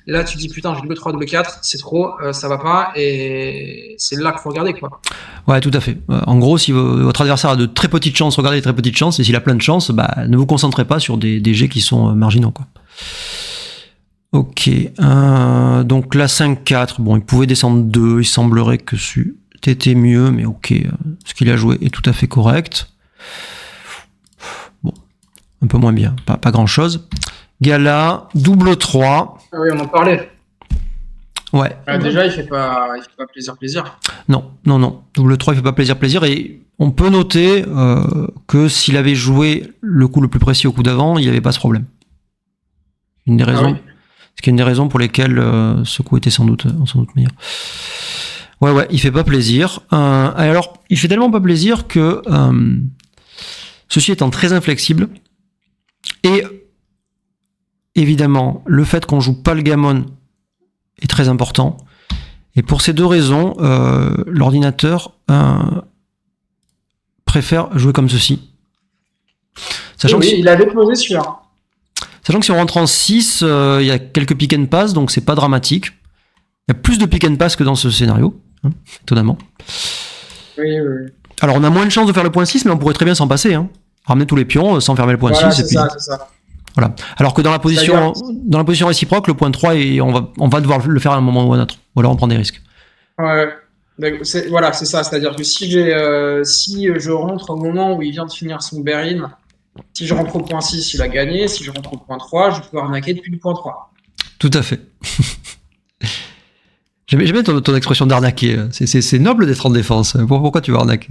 là, tu dis putain, j'ai double 3, double 4, c'est trop, ça va pas, et c'est là qu'il faut regarder, quoi. Ouais, tout à fait. En gros, si votre adversaire a de très petites chances, regardez les très petites chances, et s'il a plein de chances, ne vous concentrez pas sur des jets qui sont marginaux, quoi. Ok. Donc là, 5-4, bon, il pouvait descendre 2, il semblerait que c'était mieux, mais ok, ce qu'il a joué est tout à fait correct. Bon, un peu moins bien, pas grand-chose. Gala, double 3. Ah oui, on en parlait. Ouais. Déjà, il fait pas plaisir. Non. Double 3, il fait pas plaisir. Et on peut noter que s'il avait joué le coup le plus précis au coup d'avant, il n'y avait pas ce problème. Ce qui est une des raisons pour lesquelles ce coup était sans doute meilleur. Ouais, il fait pas plaisir. Alors, il fait tellement pas plaisir que ceci étant très inflexible, et évidemment, le fait qu'on joue pas le gammon est très important. Et pour ces deux raisons, l'ordinateur préfère jouer comme ceci. Sachant il avait posé celui-là. Sachant que si on rentre en 6, il y a quelques pick and pass, donc c'est pas dramatique. Il y a plus de pick and pass que dans ce scénario, étonnamment. Oui. Alors on a moins de chances de faire le point 6, mais on pourrait très bien s'en passer. Ramener tous les pions sans fermer le point 6. C'est ça. Voilà. Alors que dans la position réciproque, le point 3, on va devoir le faire à un moment ou à un autre. Ou alors on prend des risques. Ouais. C'est ça. C'est-à-dire que si je rentre au moment où il vient de finir son bear-in, si je rentre au point 6, il a gagné. Si je rentre au point 3, je peux arnaquer depuis le point 3. Tout à fait. J'aime bien ton expression d'arnaquer. C'est noble d'être en défense. Pourquoi tu vas arnaquer?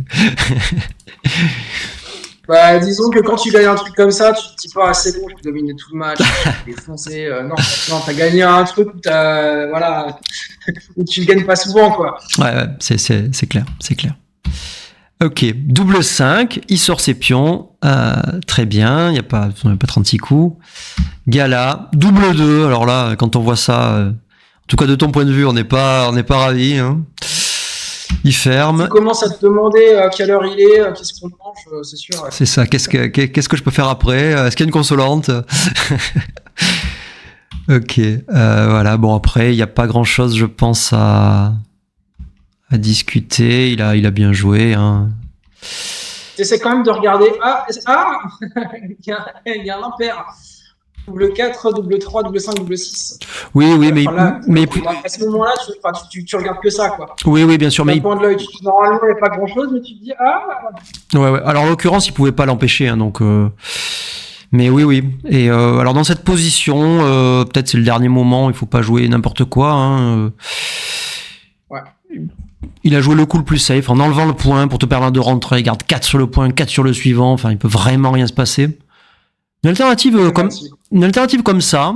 Bah, disons que quand tu gagnes un truc comme ça, tu te dis pas, c'est bon, je peux dominer tout le match, je peux défoncer. Non, t'as gagné un truc où voilà, où tu le gagnes pas souvent, quoi. Ouais, c'est clair, c'est clair. Ok, double 5, il sort ses pions, très bien, il n'y a pas 36 coups. Gala, double 2, alors là, quand on voit ça, en tout cas de ton point de vue, on n'est pas ravis. Hein. Il ferme. Tu commences à te demander à quelle heure il est, qu'est-ce qu'on mange, c'est sûr. Ouais. C'est ça, qu'est-ce que je peux faire après? Est-ce qu'il y a une consolante? Ok, voilà, bon après, il n'y a pas grand-chose, je pense, à discuter, il a bien joué. Hein. J'essaie quand même de regarder. Il y a un impair. Double 4, double 3, double 5, double 6. Oui, mais à ce moment-là, tu regardes que ça, quoi. Oui, bien sûr. D'un point de l'œil, normalement, il n'y a pas grand-chose, mais tu te dis Ouais. Alors, en l'occurrence, il pouvait pas l'empêcher, hein, donc. Mais oui. Et alors, dans cette position, peut-être c'est le dernier moment, il faut pas jouer n'importe quoi. Hein, ouais. Il a joué le coup le plus safe en enlevant le point pour te permettre de rentrer. Il garde 4 sur le point, 4 sur le suivant. Enfin, il peut vraiment rien se passer. Une alternative comme ça,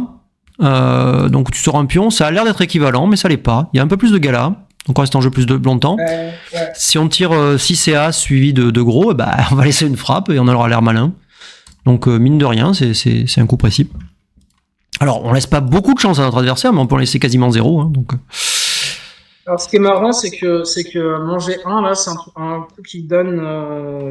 donc tu sors un pion, ça a l'air d'être équivalent, mais ça l'est pas. Il y a un peu plus de gala, donc on reste en jeu plus de longtemps. Ouais. Si on tire 6 et As suivi de gros, bah, on va laisser une frappe et on aura l'air malin. Donc mine de rien, c'est un coup précis. Alors on laisse pas beaucoup de chance à notre adversaire, mais on peut en laisser quasiment 0. Hein, donc. Alors, ce qui est marrant, c'est que manger 1, là, c'est un coup qui donne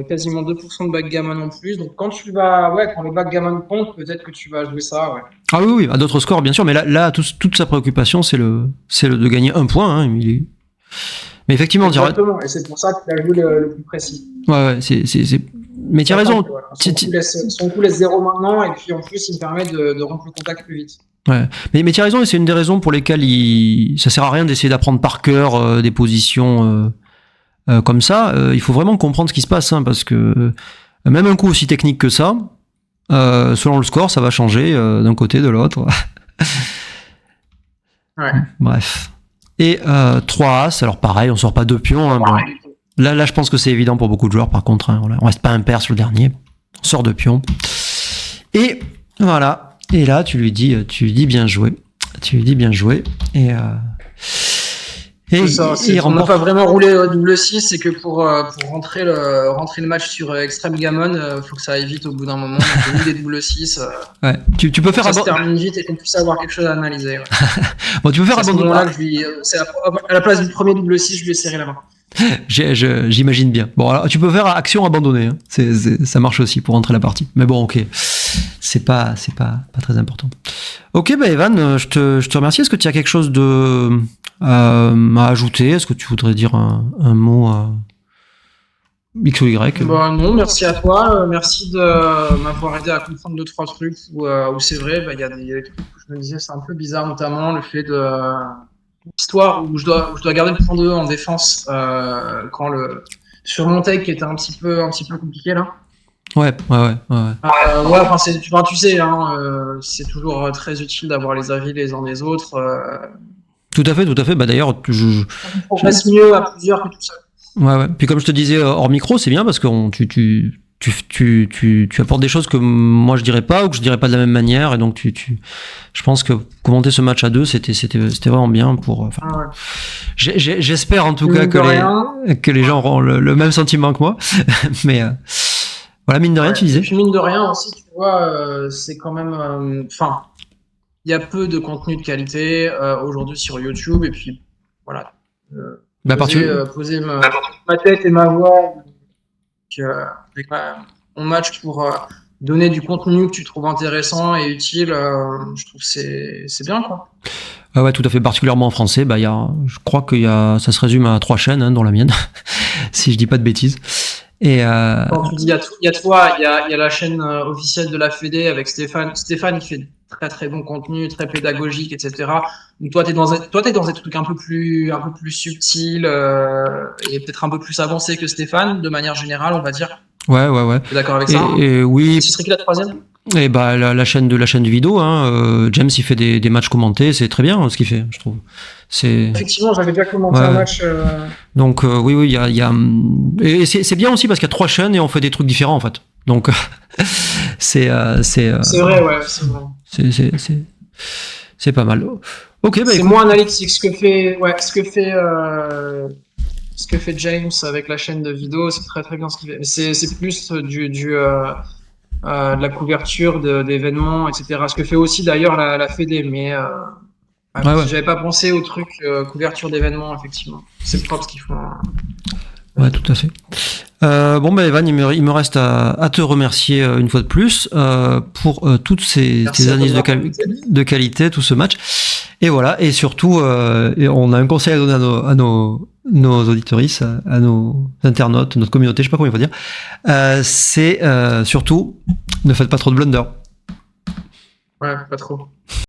quasiment 2% de backgammon en plus. Donc, quand le backgammon compte, peut-être que tu vas jouer ça, ouais. Ah oui, à d'autres scores, bien sûr, mais là toute sa préoccupation, c'est de gagner un point. Hein, mais effectivement, exactement, et c'est pour ça qu'il a joué le plus précis. Ouais, mais tu as raison. Son coup laisse 0 maintenant, et puis en plus, il me permet de rompre le contact plus vite. Ouais. Mais tu as raison, et c'est une des raisons pour lesquelles ça sert à rien d'essayer d'apprendre par cœur des positions comme ça. Il faut vraiment comprendre ce qui se passe, hein, parce que même un coup aussi technique que ça, selon le score, ça va changer d'un côté, de l'autre. Ouais. Bref. Et 3 As, alors pareil, on sort pas 2 pions. Hein, bon. Là, je pense que c'est évident pour beaucoup de joueurs, par contre. Hein, on reste pas impair sur le dernier. On sort 2 pions. Et voilà. Et là, tu lui dis bien joué. Et ça, on n'a pas vraiment roulé au double 6, c'est que pour rentrer le match sur Extreme Gammon, faut que ça aille vite au bout d'un moment. J'ai mis des double 6. Ouais. Tu peux faire ça se termine vite et qu'on puisse avoir quelque chose à analyser. Ouais. Bon, tu peux faire abandonner. À la place du premier double 6, je lui ai serré la main. J'imagine bien. Bon, alors tu peux faire action abandonnée. Hein. Ça marche aussi pour rentrer la partie. Mais bon, ok. C'est pas très important. Ok, bah Evan, je te remercie. Est-ce que tu as quelque chose à ajouter? Est-ce que tu voudrais dire un mot à X ou Y? Non, merci à toi. Merci de m'avoir aidé à comprendre 2-3 trucs où c'est vrai, il y a des trucs où je me disais c'est un peu bizarre, notamment le fait de l'histoire où je dois garder le point 2 en défense sur mon take qui était un petit peu compliqué là. Ouais. Tu sais, hein, c'est toujours très utile d'avoir les avis les uns des autres. Tout à fait. Bah d'ailleurs, on progresse mieux à plusieurs que tout seul. Ouais. Puis comme je te disais hors micro, c'est bien parce que tu apportes des choses que moi je dirais pas ou que je dirais pas de la même manière, et donc je pense que commenter ce match à 2, c'était vraiment bien pour. Ouais. J'espère en tout cas que les gens auront le même sentiment que moi, mais. Voilà, mine de rien, tu disais. Et puis mine de rien aussi, tu vois, c'est quand même. Il y a peu de contenu de qualité aujourd'hui sur YouTube, et puis voilà. Poser ma tête et ma voix avec mon match pour donner du contenu que tu trouves intéressant et utile, je trouve que c'est bien, quoi. Ouais, tout à fait, particulièrement en français. Je crois que ça se résume à 3 chaînes, hein, dont la mienne, si je dis pas de bêtises. Et quand tu dis il y a toi, il y a la chaîne officielle de la Fédé avec Stéphane. Stéphane, il fait très très bon contenu, très pédagogique, etc. Donc toi, t'es dans un truc un peu plus subtil et peut-être un peu plus avancé que Stéphane, de manière générale, on va dire. Ouais. T'es d'accord avec ça? Et oui. Ce serait qui la troisième? Et la chaîne de vidéo, hein, James il fait des matchs commentés, c'est très bien ce qu'il fait, je trouve. Effectivement, j'avais déjà commenté un match. Donc oui, il y a et c'est bien aussi parce qu'il y a 3 chaînes et on fait des trucs différents en fait. Donc c'est vrai, ouais, c'est vrai. C'est pas mal. Ok, bah C'est écoute, moins analytique. Ce que fait James avec la chaîne de vidéos, c'est très très bien ce qu'il fait. Mais c'est plus de la couverture d'événements, etc. Ce que fait aussi d'ailleurs la Fédé. Mais ouais, ouais. j'avais pas pensé au truc couverture d'événements, effectivement. C'est propre ce qu'ils font. Ouais, tout à fait. Bon, bah, Evan, il me reste à te remercier une fois de plus pour toutes ces Merci à toi analyses de m'avoir invité. de qualité, tout ce match. Et voilà, et surtout, et on a un conseil à donner nos auditoristes, à nos internautes, notre communauté, je sais pas comment il faut dire. C'est surtout, ne faites pas trop de blunders. Ouais, pas trop.